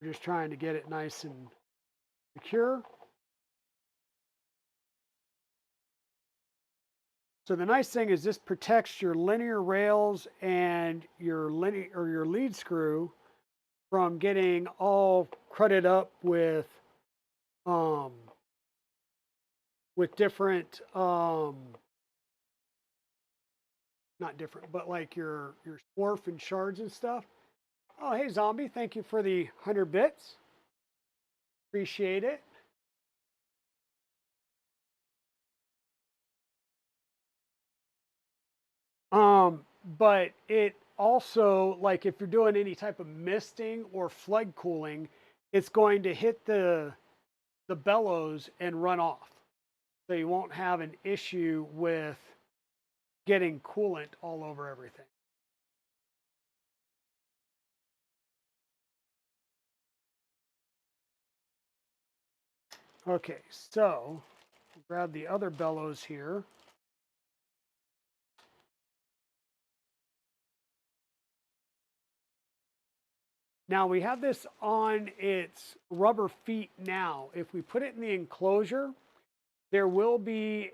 We're just trying to get it nice and secure. So the nice thing is this protects your linear rails and your lead screw from getting all crudted up with different not different, but like your swarf and shards and stuff. Oh, hey Zombie, thank you for the 100 bits. Appreciate it. But it also, like if you're doing any type of misting or flood cooling, it's going to hit the bellows and run off. So you won't have an issue with getting coolant all over everything. Okay, so grab the other bellows here. Now we have this on its rubber feet now. If we put it in the enclosure, there will be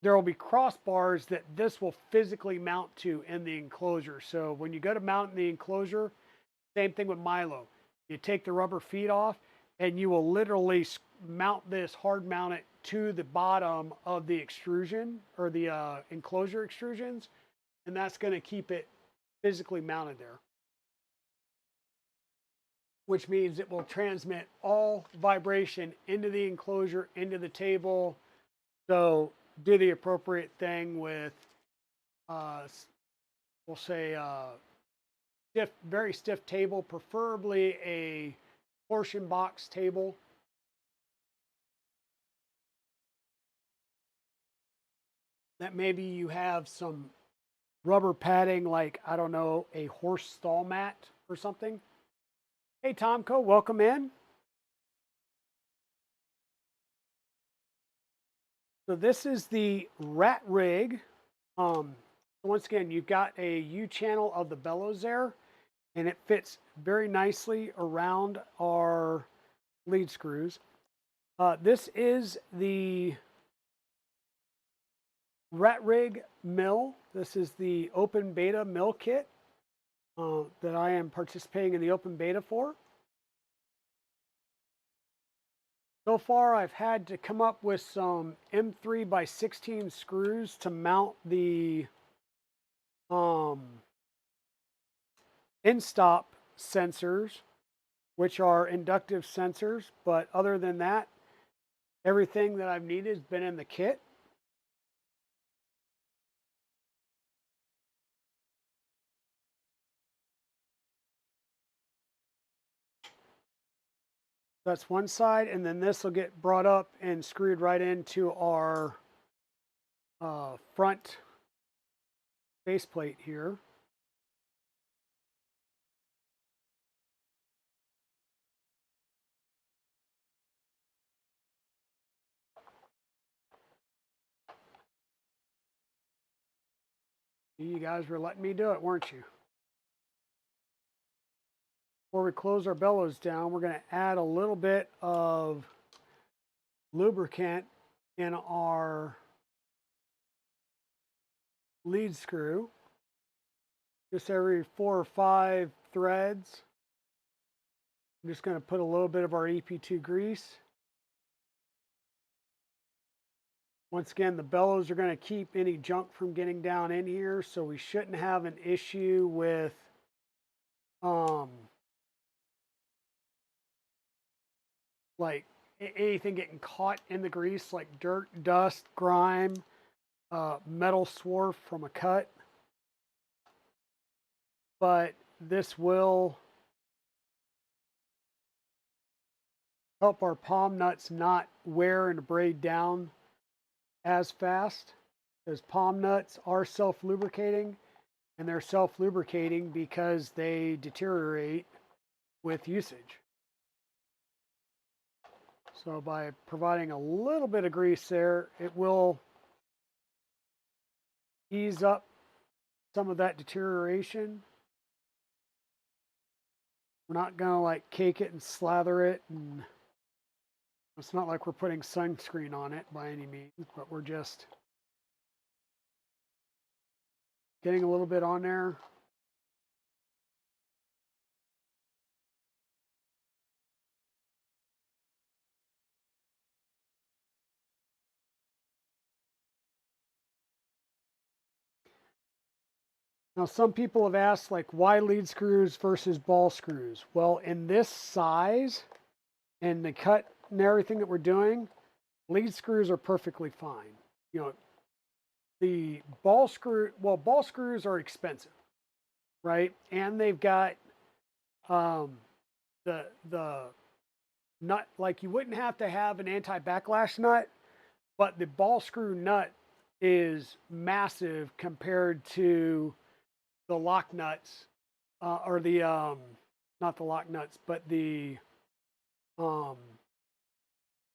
there will be crossbars that this will physically mount to in the enclosure. So when you go to mount in the enclosure, same thing with Milo. You take the rubber feet off and you will literally mount this, hard mount it to the bottom of the extrusion or the enclosure extrusions. And that's going to keep it physically mounted there, which means it will transmit all vibration into the enclosure, into the table. So do the appropriate thing with, we'll say, stiff, very stiff table, preferably a portion box table. That maybe you have some rubber padding, like, I don't know, a horse stall mat or something. Hey, Tomko, welcome in. So this is the RatRig. Once again, you've got a U channel of the bellows there, and it fits very nicely around our lead screws. This is the RatRig Mill. This is the open beta mill kit that I am participating in the open beta for. So far, I've had to come up with some M3 by 16 screws to mount the in-stop sensors, which are inductive sensors. But other than that, everything that I've needed has been in the kit. That's one side, and then this will get brought up and screwed right into our front faceplate here. You guys were letting me do it, weren't you? Before we close our bellows down, we're going to add a little bit of lubricant in our lead screw. Just every 4 or 5 threads. I'm just going to put a little bit of our EP2 grease. Once again, the bellows are going to keep any junk from getting down in here, so we shouldn't have an issue with like anything getting caught in the grease, like dirt, dust, grime, metal swarf from a cut. But this will help our palm nuts not wear and braid down as fast, because palm nuts are self-lubricating, and they're self-lubricating because they deteriorate with usage. So by providing a little bit of grease there, it will ease up some of that deterioration. We're not going to like cake it and slather it, and it's not like we're putting sunscreen on it by any means, but we're just getting a little bit on there. Now, some people have asked, like, why lead screws versus ball screws? Well, in this size and the cut and everything that we're doing, lead screws are perfectly fine. You know, the ball screws are expensive, right? And they've got the nut, like you wouldn't have to have an anti-backlash nut, but the ball screw nut is massive compared to the lock nuts, or the not the lock nuts, but the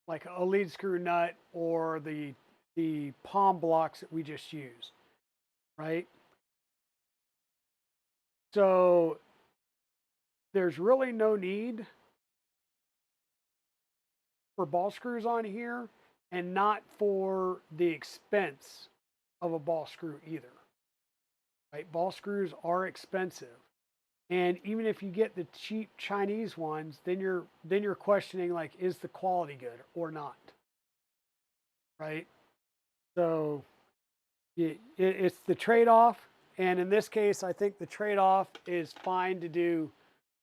like a lead screw nut or the palm blocks that we just used, right? So there's really no need for ball screws on here, and not for the expense of a ball screw either. Right? Ball screws are expensive. And even if you get the cheap Chinese ones, then you're questioning, like, is the quality good or not? Right? So it's the trade-off. And in this case, I think the trade-off is fine to do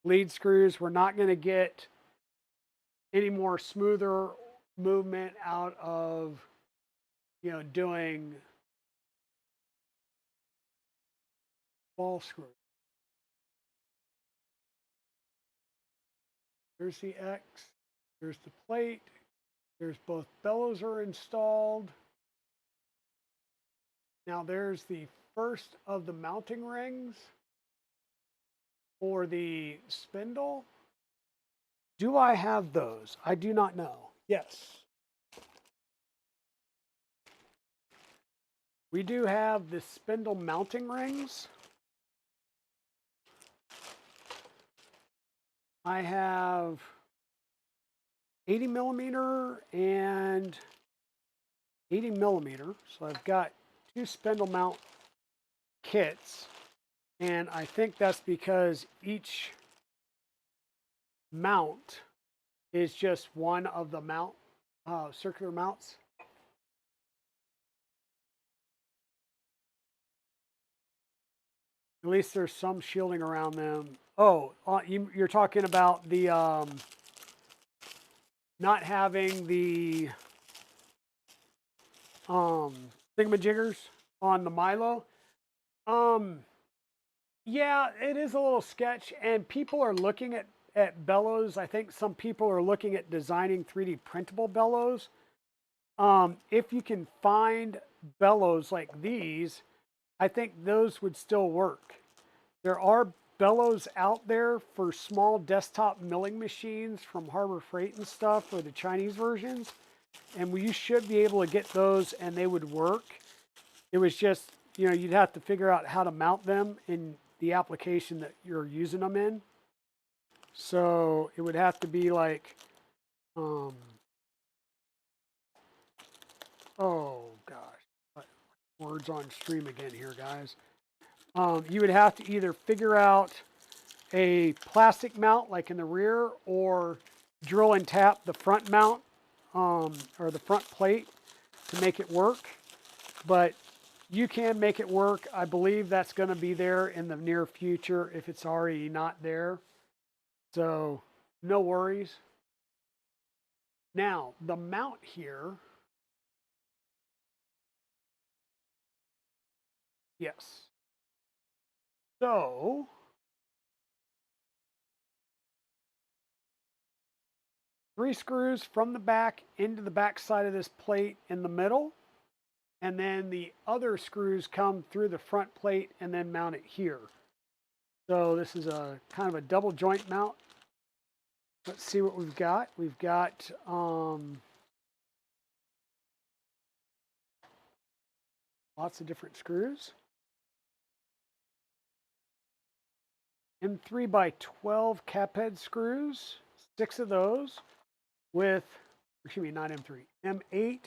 lead screws. We're not going to get any more smoother movement out of, you know, doing ball screw. There's the X, there's the plate, there's both bellows are installed. Now there's the first of the mounting rings for the spindle. Do I have those? I do not know. Yes. We do have the spindle mounting rings. I have 80 millimeter and 80 millimeter. So I've got 2 spindle mount kits. And I think that's because each mount is just one of the circular mounts. At least there's some shielding around them. Oh, you're talking about the not having the thingamajiggers on the Milo. Yeah, it is a little sketch, and people are looking at bellows. I think some people are looking at designing 3D printable bellows. If you can find bellows like these, I think those would still work. There are bellows out there for small desktop milling machines from Harbor Freight and stuff, or the Chinese versions, and you should be able to get those and they would work. It was just, you'd have to figure out how to mount them in the application that you're using them in. So it would have to be like, oh gosh, words on stream again here, guys. You would have to either figure out a plastic mount like in the rear, or drill and tap the front mount or the front plate to make it work. But you can make it work. I believe that's going to be there in the near future if it's already not there. So no worries. Now, the mount here. Yes. So three screws from the back into the back side of this plate in the middle. And then the other screws come through the front plate and then mount it here. So this is a kind of a double joint mount. Let's see what we've got. We've got lots of different screws. M3 by 12 cap head screws, 6 of those with, excuse me, not M3, M8.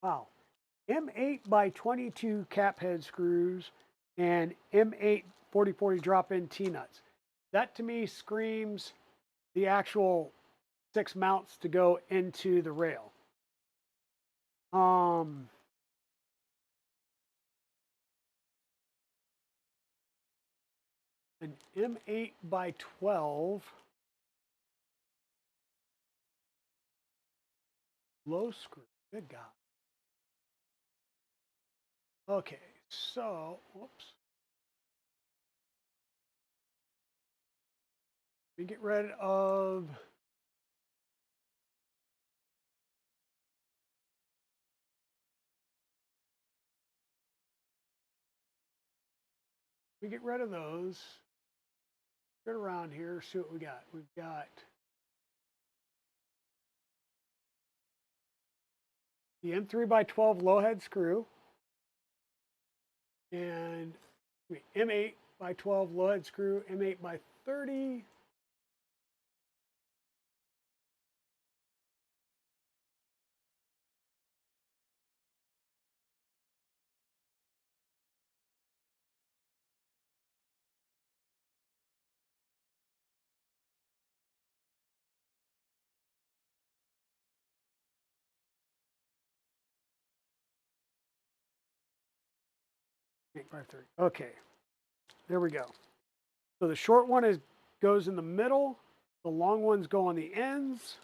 Wow. M8 by 22 cap head screws and M8 40/40 drop-in T-nuts. That to me screams the actual 6 mounts to go into the rail. An M8 by 12 low screw. Good God. Okay, so, whoops. We get rid of those. Get around here, see what we got. We've got the M3 by 12 low head screw and M8 by 12 low head screw, M8 by 30. By 30. Okay, there we go. So the short one goes in the middle, the long ones go on the ends,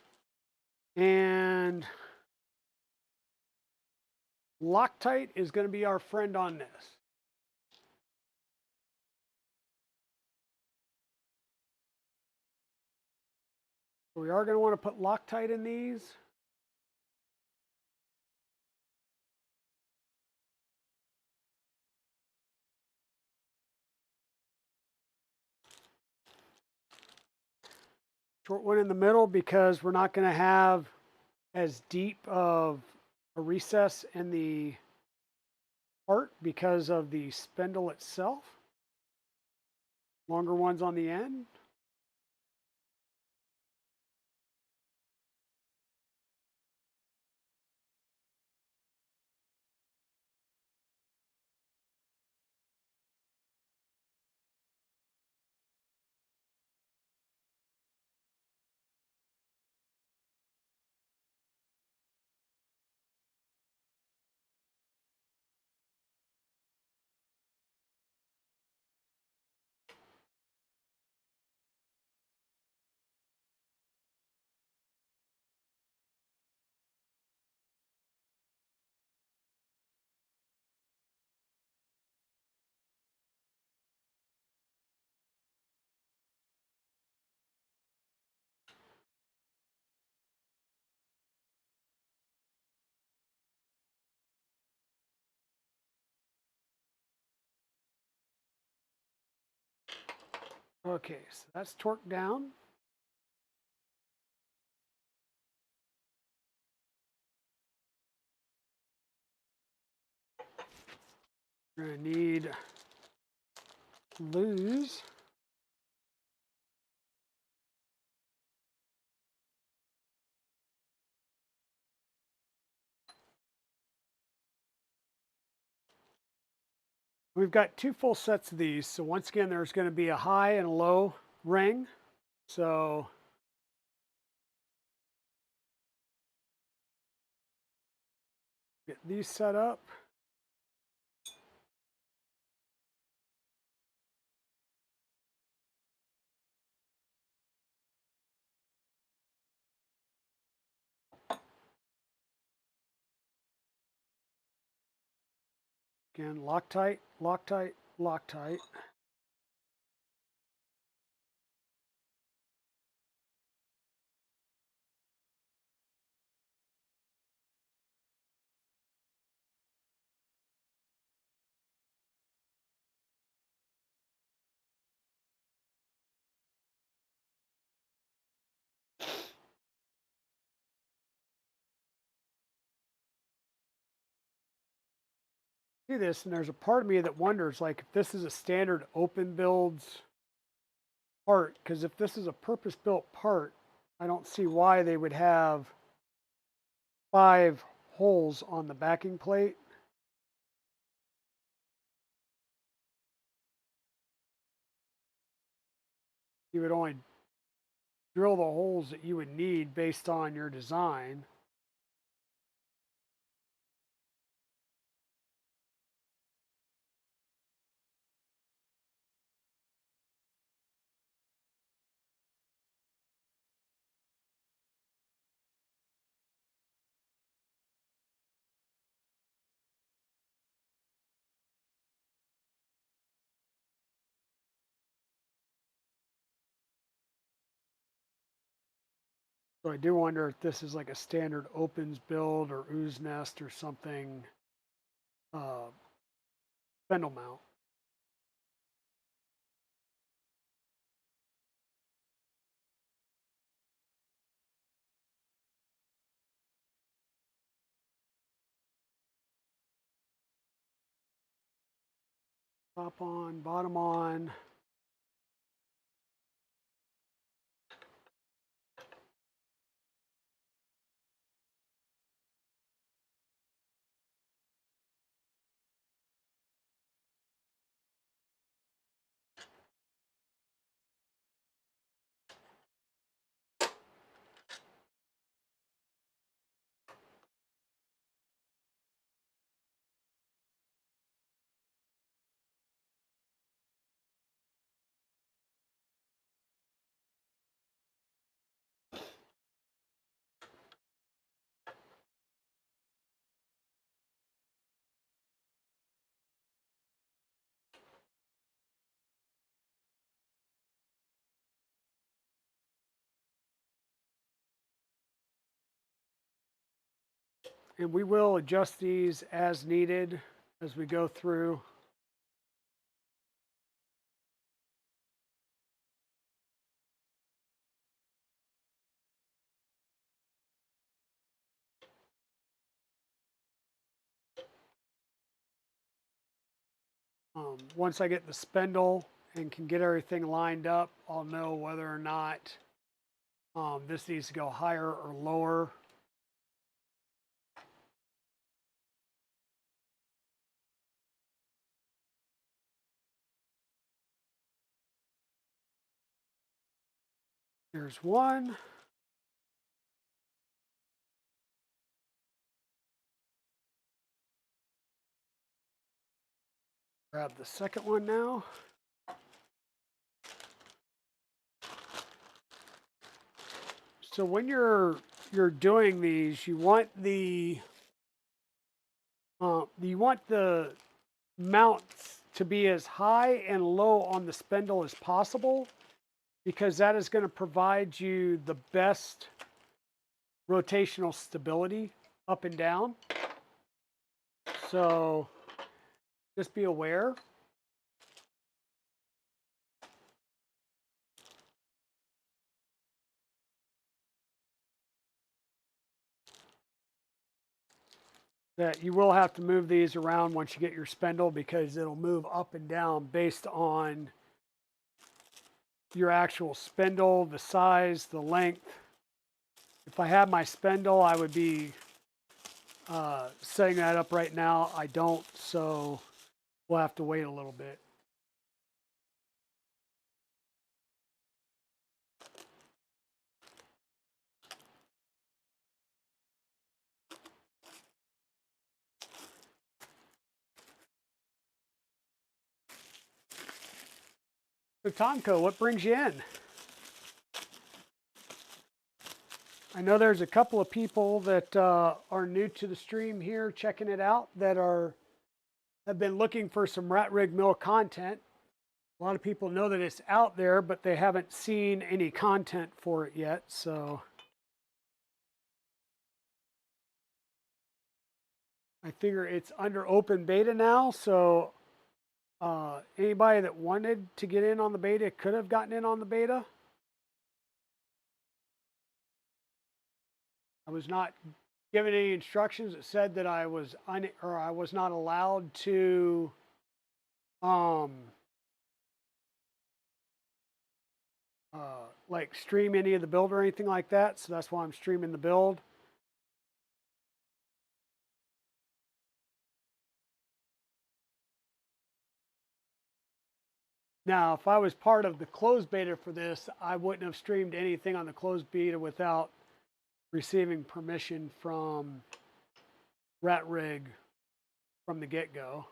and Loctite is going to be our friend on this. So we are going to want to put Loctite in these. Short one in the middle because we're not going to have as deep of a recess in the part because of the spindle itself. Longer ones on the end. Okay, so that's torqued down. We're going to need glues. We've got 2 full sets of these. So once again, there's going to be a high and a low ring. So get these set up. Again, Loctite, Loctite, Loctite. See this, and there's a part of me that wonders, like, if this is a standard open builds part, because if this is a purpose-built part, I don't see why they would have 5 holes on the backing plate. You would only drill the holes that you would need based on your design. So I do wonder if this is like a standard opens build or ooze nest or something, spindle mount. Top on, bottom on. And we will adjust these as needed as we go through. Once I get the spindle and can get everything lined up, I'll know whether or not this needs to go higher or lower. Here's one. Grab the second one now. So when you're doing these, you want the mounts to be as high and low on the spindle as possible, because that is going to provide you the best rotational stability up and down. So just be aware. that you will have to move these around once you get your spindle, because it'll move up and down based on your actual spindle, the size, the length. If I had my spindle, I would be setting that up right now. I don't, so we'll have to wait a little bit. So Tomko, what brings you in? I know there's a couple of people that are new to the stream here, checking it out, that have been looking for some RatRig Mill content. A lot of people know that it's out there, but they haven't seen any content for it yet. So I figure it's under open beta now. So anybody that wanted to get in on the beta could have gotten in on the beta. I was not given any instructions that said that I was not allowed to like stream any of the build or anything like that. So that's why I'm streaming the build. Now, if I was part of the closed beta for this, I wouldn't have streamed anything on the closed beta without receiving permission from RatRig from the get-go.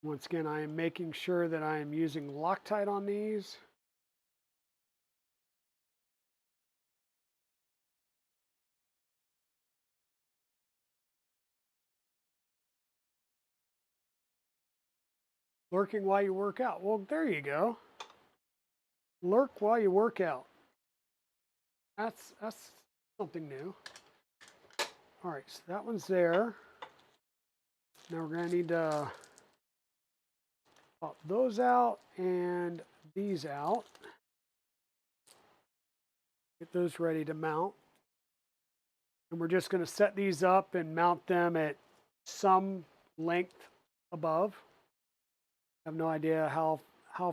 Once again, I am making sure that I am using Loctite on these. Lurking while you work out. Well, there you go. Lurk while you work out. That's something new. All right, so that one's there. Now we're going to need to pop those out and these out. Get those ready to mount. And we're just going to set these up and mount them at some length above. I have no idea how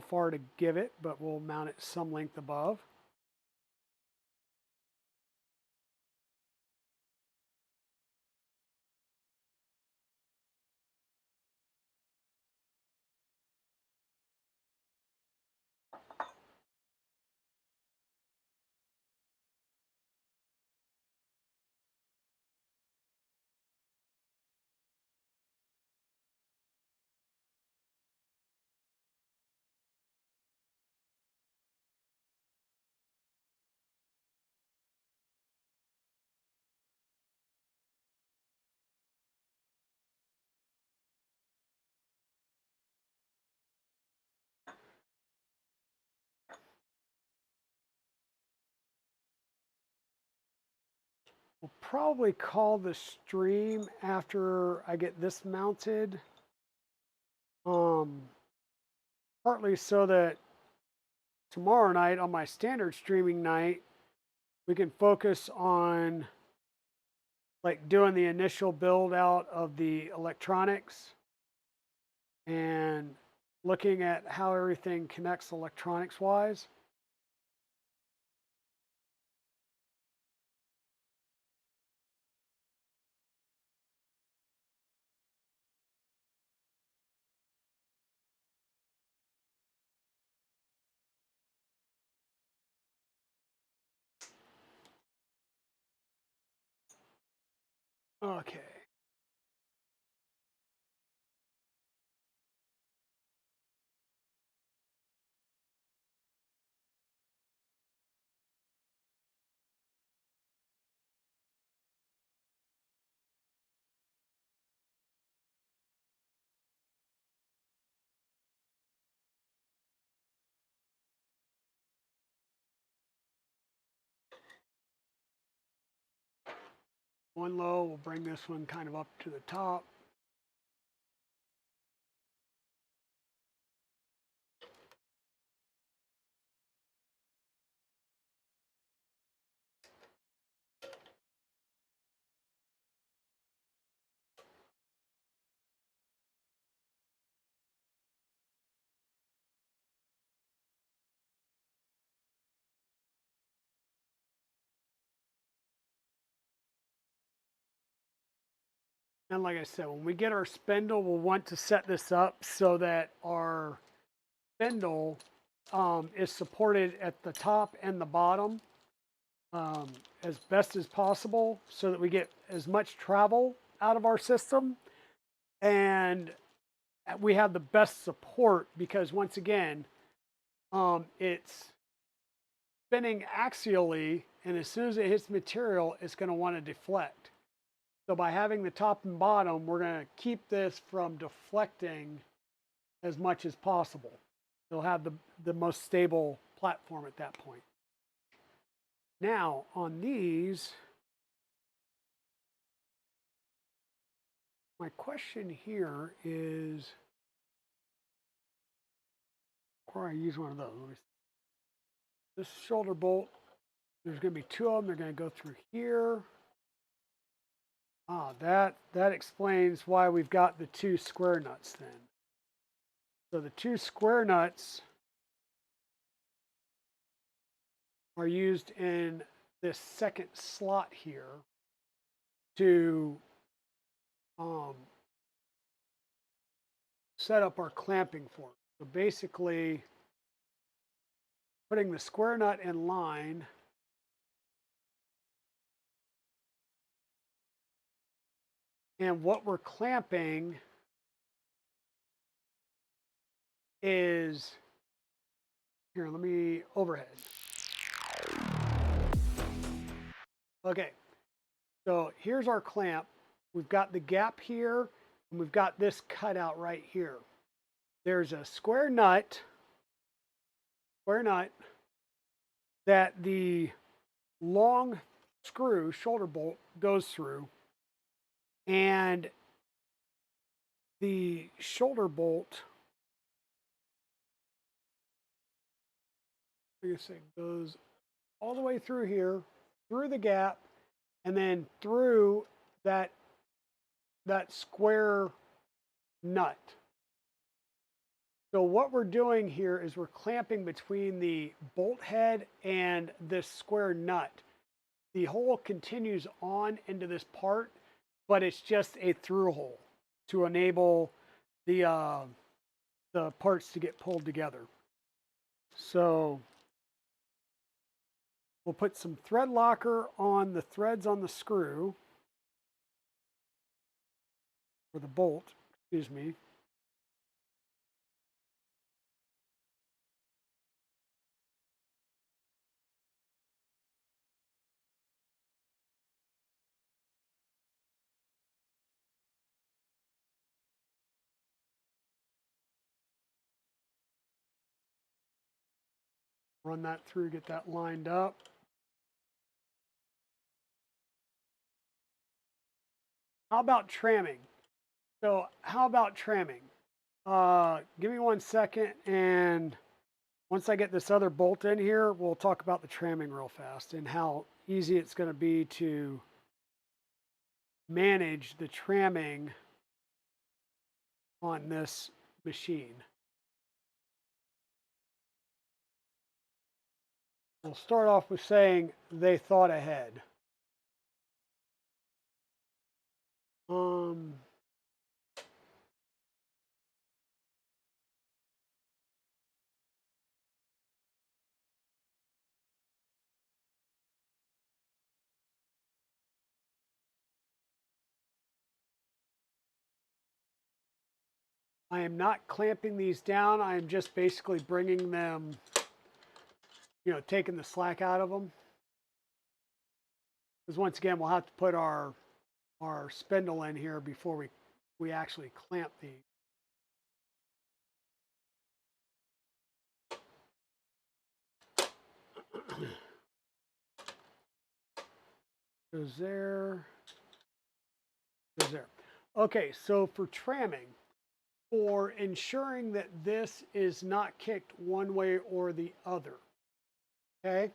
far to give it, but we'll mount it some length above. We'll probably call the stream after I get this mounted. Partly so that tomorrow night on my standard streaming night, we can focus on like doing the initial build out of the electronics and looking at how everything connects electronics wise. Okay. One low, we'll bring this one kind of up to the top. And like I said, when we get our spindle, we'll want to set this up so that our spindle is supported at the top and the bottom as best as possible so that we get as much travel out of our system and we have the best support because once again, it's spinning axially, and as soon as it hits material, it's going to want to deflect. So by having the top and bottom, we're going to keep this from deflecting as much as possible. It'll have the most stable platform at that point. Now, on these, my question here is, before I use one of those, let me see. This shoulder bolt, there's going to be two of them. They're going to go through here. Ah, that explains why we've got the two square nuts then. So the two square nuts are used in this second slot here to set up our clamping fork. So basically, putting the square nut in line and what we're clamping is, here, let me overhead. Okay, so here's our clamp. We've got the gap here, and we've got this cutout right here. There's a square nut that the long screw, shoulder bolt, goes through, and the shoulder bolt, I guess it goes all the way through here, through the gap, and then through that square nut. So what we're doing here is we're clamping between the bolt head and this square nut. The hole continues on into this part, but it's just a through hole to enable the parts to get pulled together. So we'll put some thread locker on the threads on the screw, or the bolt, excuse me. Run that through, get that lined up. How about tramming? So how about tramming? Give me 1 second, and once I get this other bolt in here, we'll talk about the tramming real fast and how easy it's going to be to manage the tramming on this machine. We'll start off with saying they thought ahead. I am not clamping these down. I am just basically bringing them, taking the slack out of them. Because once again, we'll have to put our spindle in here before we actually clamp these. Goes there. Goes there. Okay, so for tramming, for ensuring that this is not kicked one way or the other, okay,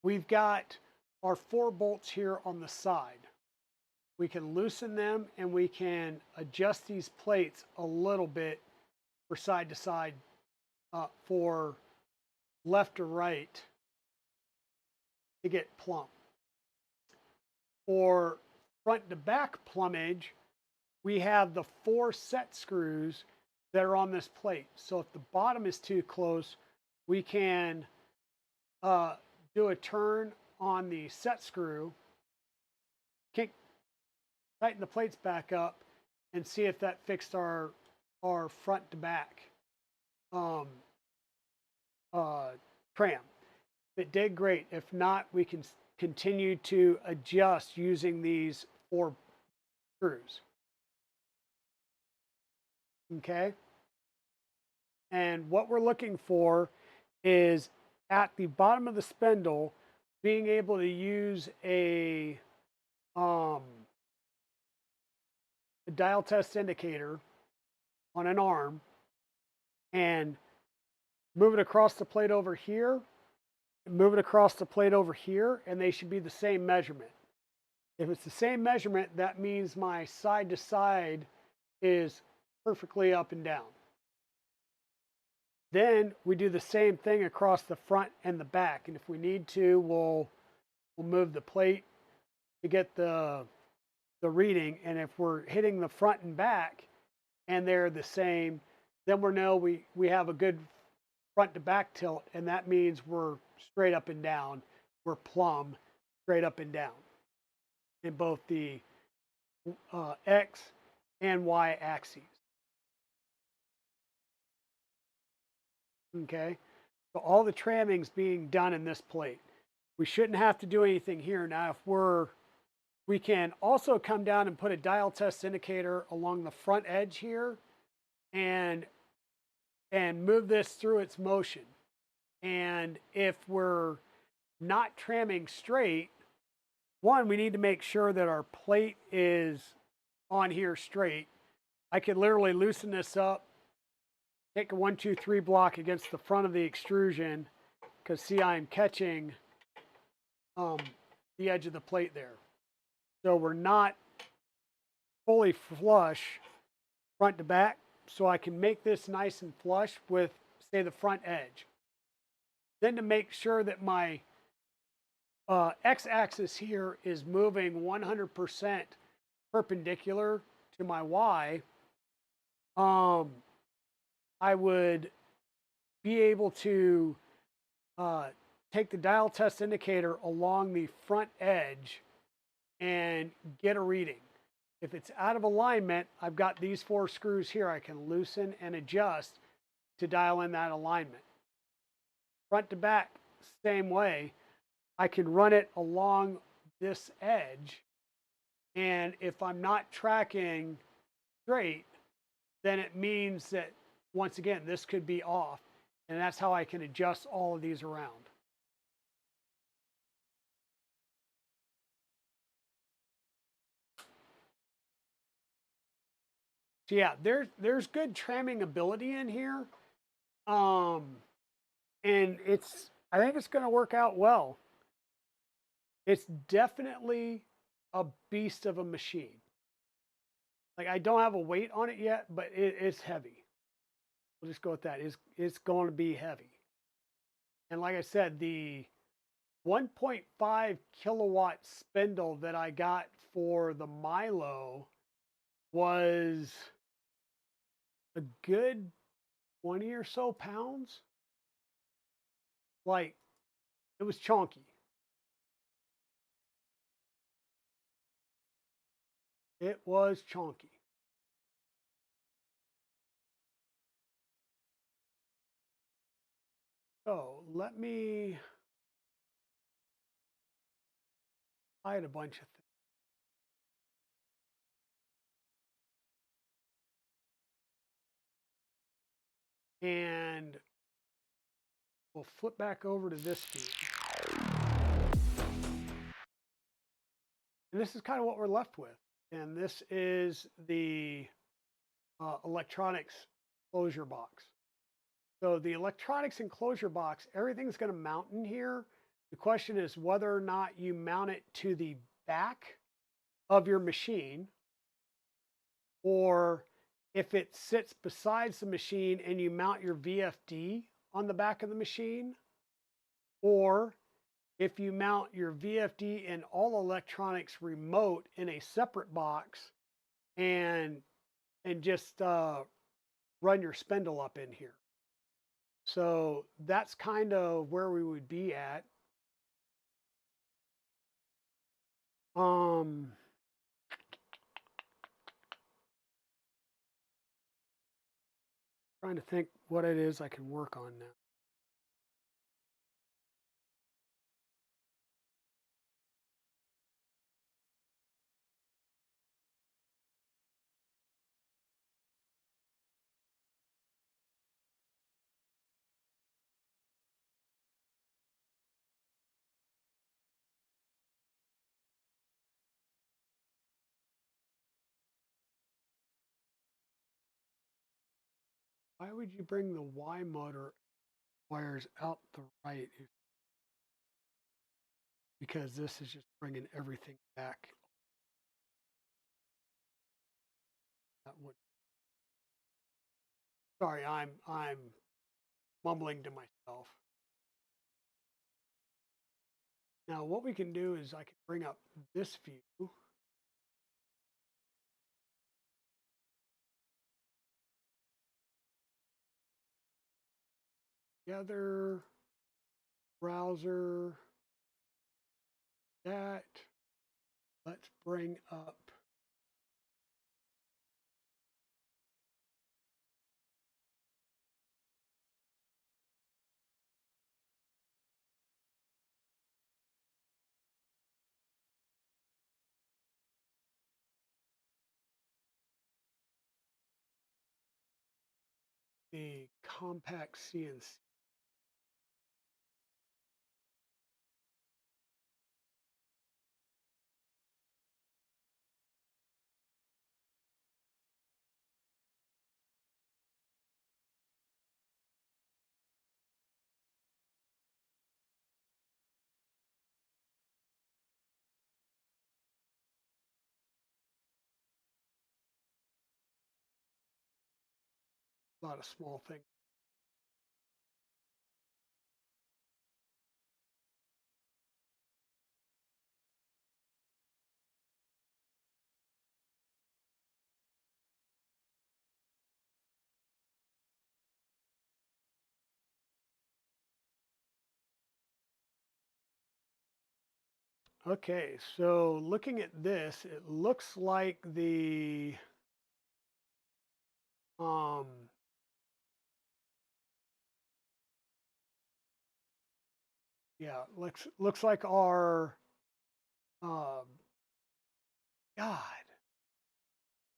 we've got our 4 bolts here on the side. We can loosen them and we can adjust these plates a little bit for side to side, for left or right to get plumb. For front to back plumage, we have the 4 set screws that are on this plate. So if the bottom is too close, we can do a turn on the set screw, kick, tighten the plates back up, and see if that fixed our front to back tram. If it did, great. If not, we can continue to adjust using these 4 screws. Okay. And what we're looking for is at the bottom of the spindle, being able to use a dial test indicator on an arm and move it across the plate over here, and move it across the plate over here, and they should be the same measurement. If it's the same measurement, that means my side to side is perfectly up and down. Then we do the same thing across the front and the back. And if we need to, we'll move the plate to get the reading. And if we're hitting the front and back and they're the same, then we know we have a good front to back tilt. And that means we're straight up and down. We're plumb straight up and down in both the X and Y axes. Okay, so all the tramming's being done in this plate. We shouldn't have to do anything here. Now, if we can also come down and put a dial test indicator along the front edge here and move this through its motion. And if we're not tramming straight, one, we need to make sure that our plate is on here straight. I could literally loosen this up, take a 1, 2, 3 block against the front of the extrusion, because see, I'm catching the edge of the plate there. So we're not fully flush front to back. So I can make this nice and flush with, say, the front edge. Then to make sure that my X-axis here is moving 100% perpendicular to my Y, I would be able to take the dial test indicator along the front edge and get a reading. If it's out of alignment, I've got these 4 screws here I can loosen and adjust to dial in that alignment. Front to back, same way. I can run it along this edge, and if I'm not tracking straight, then it means that, once again, this could be off, and that's how I can adjust all of these around. So yeah, there's good tramming ability in here, and I think it's going to work out well. It's definitely a beast of a machine. Like, I don't have a weight on it yet, but it's heavy. We'll just go with that. It's going to be heavy. And like I said, the 1.5 kilowatt spindle that I got for the Milo was a good 20 or so pounds. Like, it was chunky. It was chunky. So let me hide a bunch of things. And we'll flip back over to this view. And this is kind of what we're left with. And this is the electronics enclosure box. So the electronics enclosure box, everything's going to mount in here. The question is whether or not you mount it to the back of your machine, or if it sits besides the machine and you mount your VFD on the back of the machine, or if you mount your VFD and all electronics remote in a separate box and just run your spindle up in here. So that's kind of where we would be at. Trying to think what it is I can work on now. Why would you bring the Y motor wires out the right? Because this is just bringing everything back. That would. Sorry, I'm mumbling to myself. Now what we can do is I can bring up this view. Together, browser, that. Let's bring up the compact CNC. A lot of small things. Okay, so looking at this, it looks like the yeah, looks like our um God.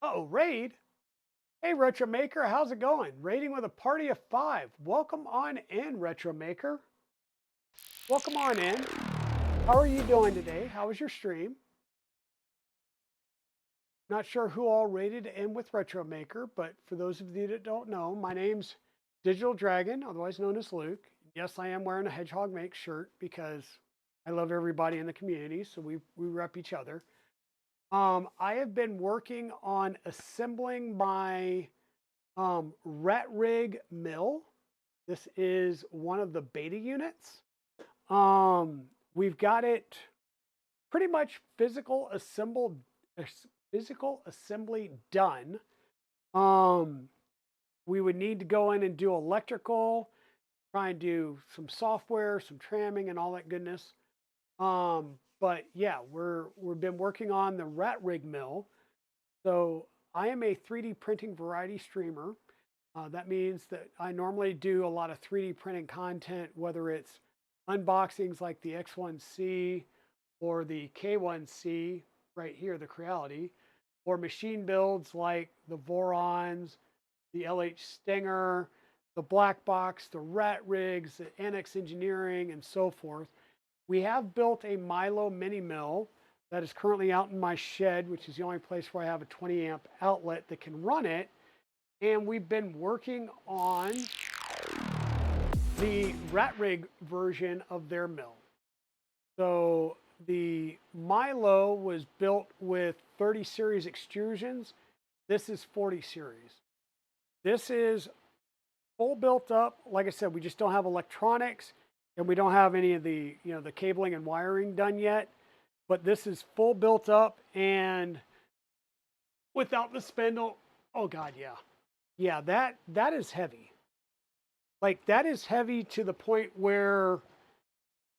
Oh, raid. Hey Retro Maker, how's it going? Raiding with a party of 5. Welcome on in, Retro Maker. Welcome on in. How are you doing today? How was your stream? Not sure who all rated in with Retro Maker, but for those of you that don't know, my name's Digital Dragon, otherwise known as Luke. Yes, I am wearing a Hedgehog Make shirt because I love everybody in the community, so we rep each other. I have been working on assembling my RatRig Mill. This is one of the beta units. We've got it pretty much physical assembly done. We would need to go in and do electrical, try and do some software, some tramming and all that goodness. But yeah, we've been working on the RatRig Mill. So I am a 3D printing variety streamer. That means that I normally do a lot of 3D printing content, whether it's unboxings like the X1C or the K1C right here, the Creality, or machine builds like the Vorons, the LH Stinger, the Black Box, the Rat Rigs, the Annex Engineering, and so forth. We have built a Milo mini mill that is currently out in my shed, which is the only place where I have a 20 amp outlet that can run it. And we've been working on the RatRig version of their mill. So the Milo was built with 30 series extrusions. This is 40 series. This is full built up. Like I said, we just don't have electronics. and we don't have any of the, the cabling and wiring done yet, but this is full built up and without the spindle. Oh God, yeah. Yeah, that is heavy. Like that is heavy to the point where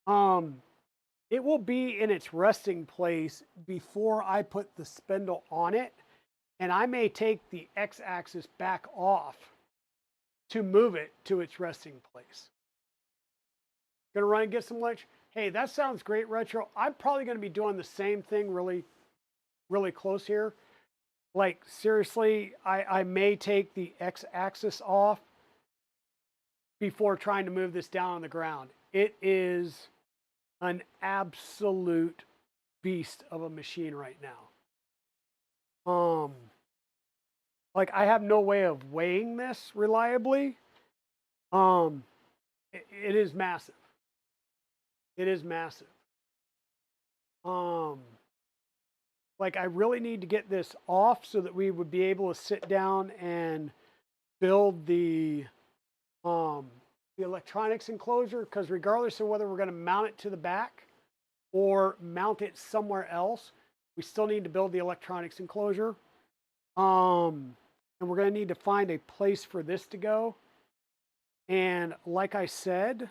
um it will be in its resting place before I put the spindle on it, and I may take the X-axis back off to move it to its resting place. Gonna run and get some lunch. Hey, that sounds great, Retro. I'm probably gonna be doing the same thing really, really close here. Like seriously, I may take the X-axis off before trying to move this down on the ground. It is an absolute beast of a machine right now. Like I have no way of weighing this reliably. It is massive. It is massive. Um, like I really need to get this off so that we would be able to sit down and build the electronics enclosure, because regardless of whether we're going to mount it to the back or mount it somewhere else, we still need to build the electronics enclosure. And we're going to need to find a place for this to go. And like I said,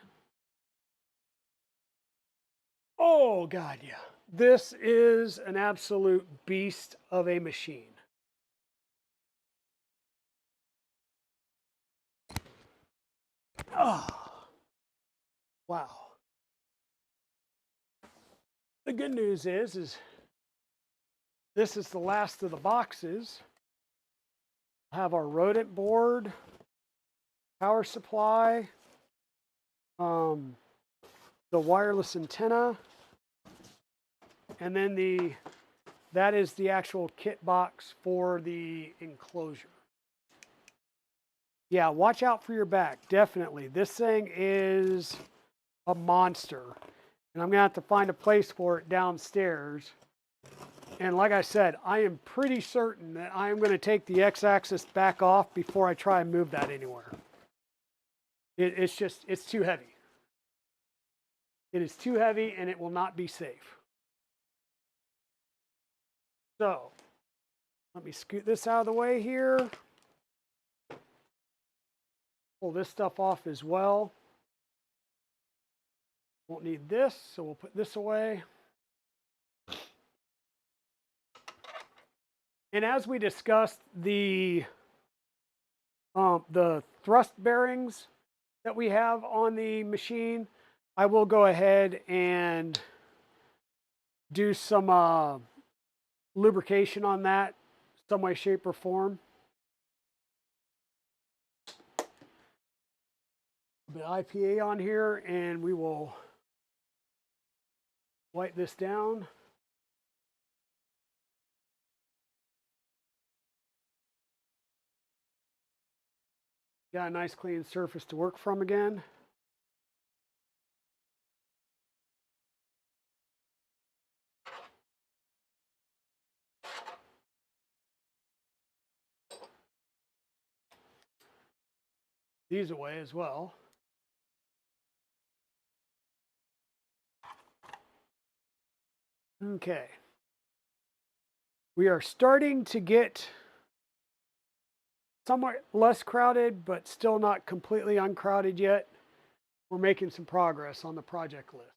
oh God, yeah. This is an absolute beast of a machine. Oh, wow. The good news is this is the last of the boxes. Have our rodent board, power supply, the wireless antenna, and then that is the actual kit box for the enclosure. Yeah, watch out for your back, definitely. This thing is a monster, and I'm gonna have to find a place for it downstairs. And like I said, I am pretty certain that I am going to take the X-axis back off before I try and move that anywhere. It's too heavy. It is too heavy and it will not be safe. So let me scoot this out of the way here. Pull this stuff off as well. Won't need this, so we'll put this away. And as we discussed, the thrust bearings that we have on the machine, I will go ahead and do some lubrication on that, some way, shape, or form. A bit of IPA on here, and we will wipe this down. Got a nice clean surface to work from again. These away as well. Okay. We are starting to get somewhat less crowded, but still not completely uncrowded yet. We're making some progress on the project list.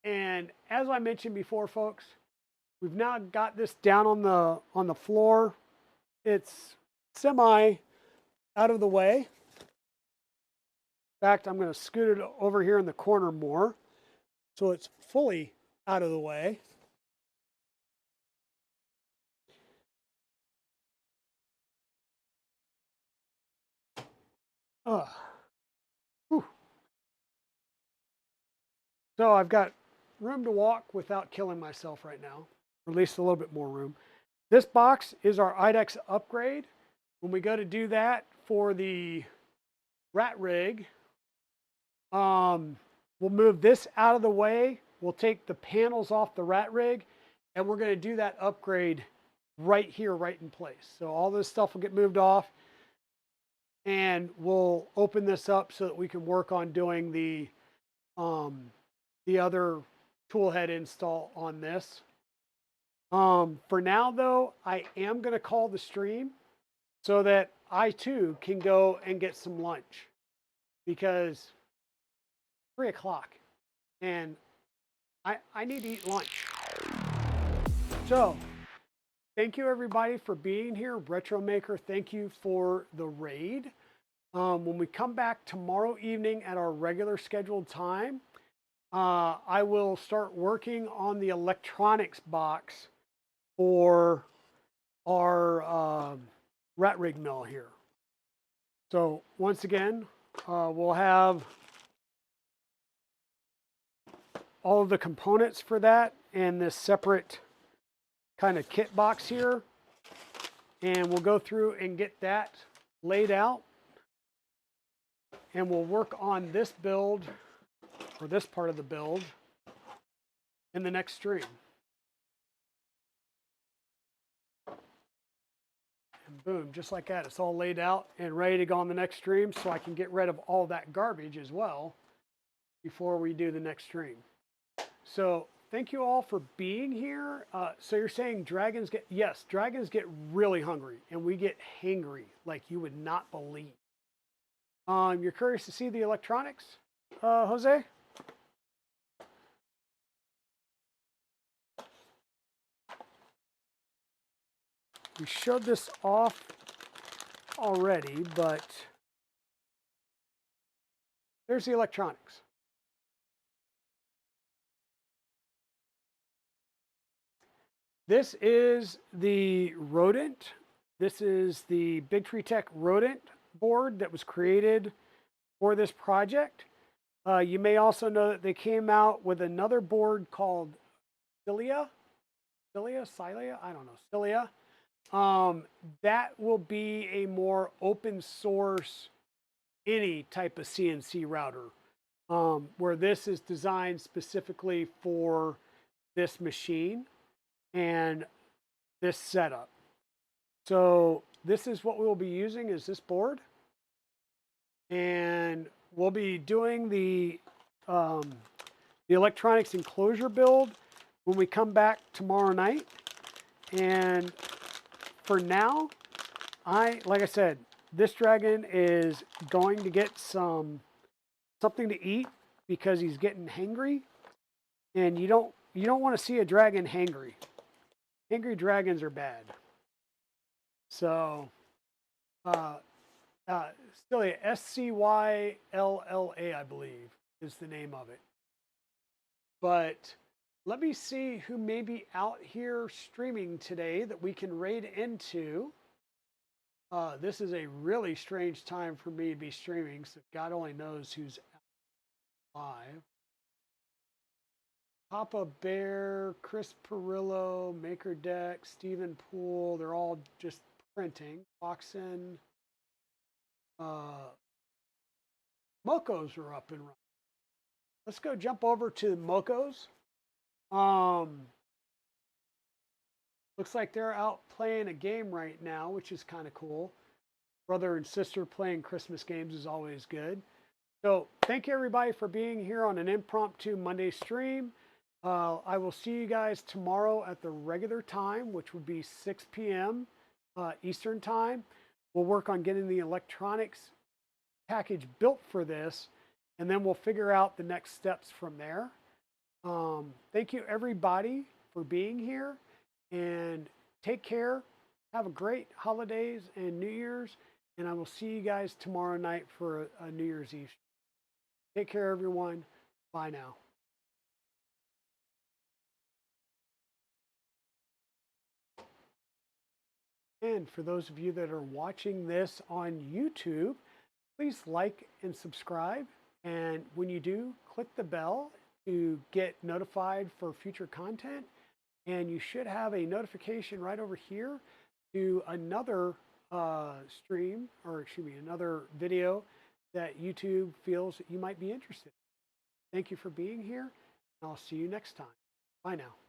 And as I mentioned before, folks, we've now got this down on the floor. It's semi out of the way. In fact, I'm going to scoot it over here in the corner more, so it's fully out of the way. So I've got room to walk without killing myself right now, or at least a little bit more room. This box is our IDEX upgrade. When we go to do that for the Rat Rig, we'll move this out of the way. We'll take the panels off the Rat Rig, and we're going to do that upgrade right here, right in place. So all this stuff will get moved off. and we'll open this up so that we can work on doing the other tool head install on this. For now, though, I am going to call the stream so that I too can go and get some lunch, because 3 o'clock and I need to eat lunch. So thank you everybody for being here. Retro Maker, thank you for the raid. When we come back tomorrow evening at our regular scheduled time, I will start working on the electronics box for our RatRig mill here. So once again, we'll have all of the components for that in this separate kind of kit box here. And we'll go through and get that laid out. And we'll work on this build, or this part of the build, in the next stream. And boom, just like that, it's all laid out and ready to go on the next stream, so I can get rid of all that garbage as well before we do the next stream. So thank you all for being here. So you're saying dragons get, yes, dragons get really hungry, and we get hangry like you would not believe. You're curious to see the electronics, Jose? We showed this off already, but there's the electronics. This is the Rodent. This is the Big Tree Tech Rodent board that was created for this project. You may also know that they came out with another board called Cilia, I don't know, Cilia. That will be a more open source, any type of CNC router, where this is designed specifically for this machine and this setup. So this is what we'll be using, is this board. And we'll be doing the electronics enclosure build when we come back tomorrow night. And for now, like I said, this dragon is going to get something to eat because he's getting hangry. And you don't want to see a dragon hangry. Hangry dragons are bad. So, still a SCYLLA, I believe, is the name of it. But let me see who may be out here streaming today that we can raid into. This is a really strange time for me to be streaming, so God only knows who's live. Papa Bear, Chris Perillo, Maker Deck, Stephen Poole, they're all just printing. Foxen, Mocos are up and running. Let's go jump over to Mocos. Looks like they're out playing a game right now, which is kind of cool. Brother and sister playing Christmas games is always good. So thank you everybody for being here on an impromptu Monday stream. I will see you guys tomorrow at the regular time, which would be 6 p.m. Eastern time. We'll work on getting the electronics package built for this, and then we'll figure out the next steps from there. Thank you everybody for being here, and take care. Have a great holidays and New Year's, and I will see you guys tomorrow night for a New Year's Eve. Take care, everyone. Bye now. And for those of you that are watching this on YouTube, please like and subscribe. And when you do, click the bell to get notified for future content. And you should have a notification right over here to another stream, or excuse me, another video that YouTube feels that you might be interested in. Thank you for being here, and I'll see you next time. Bye now.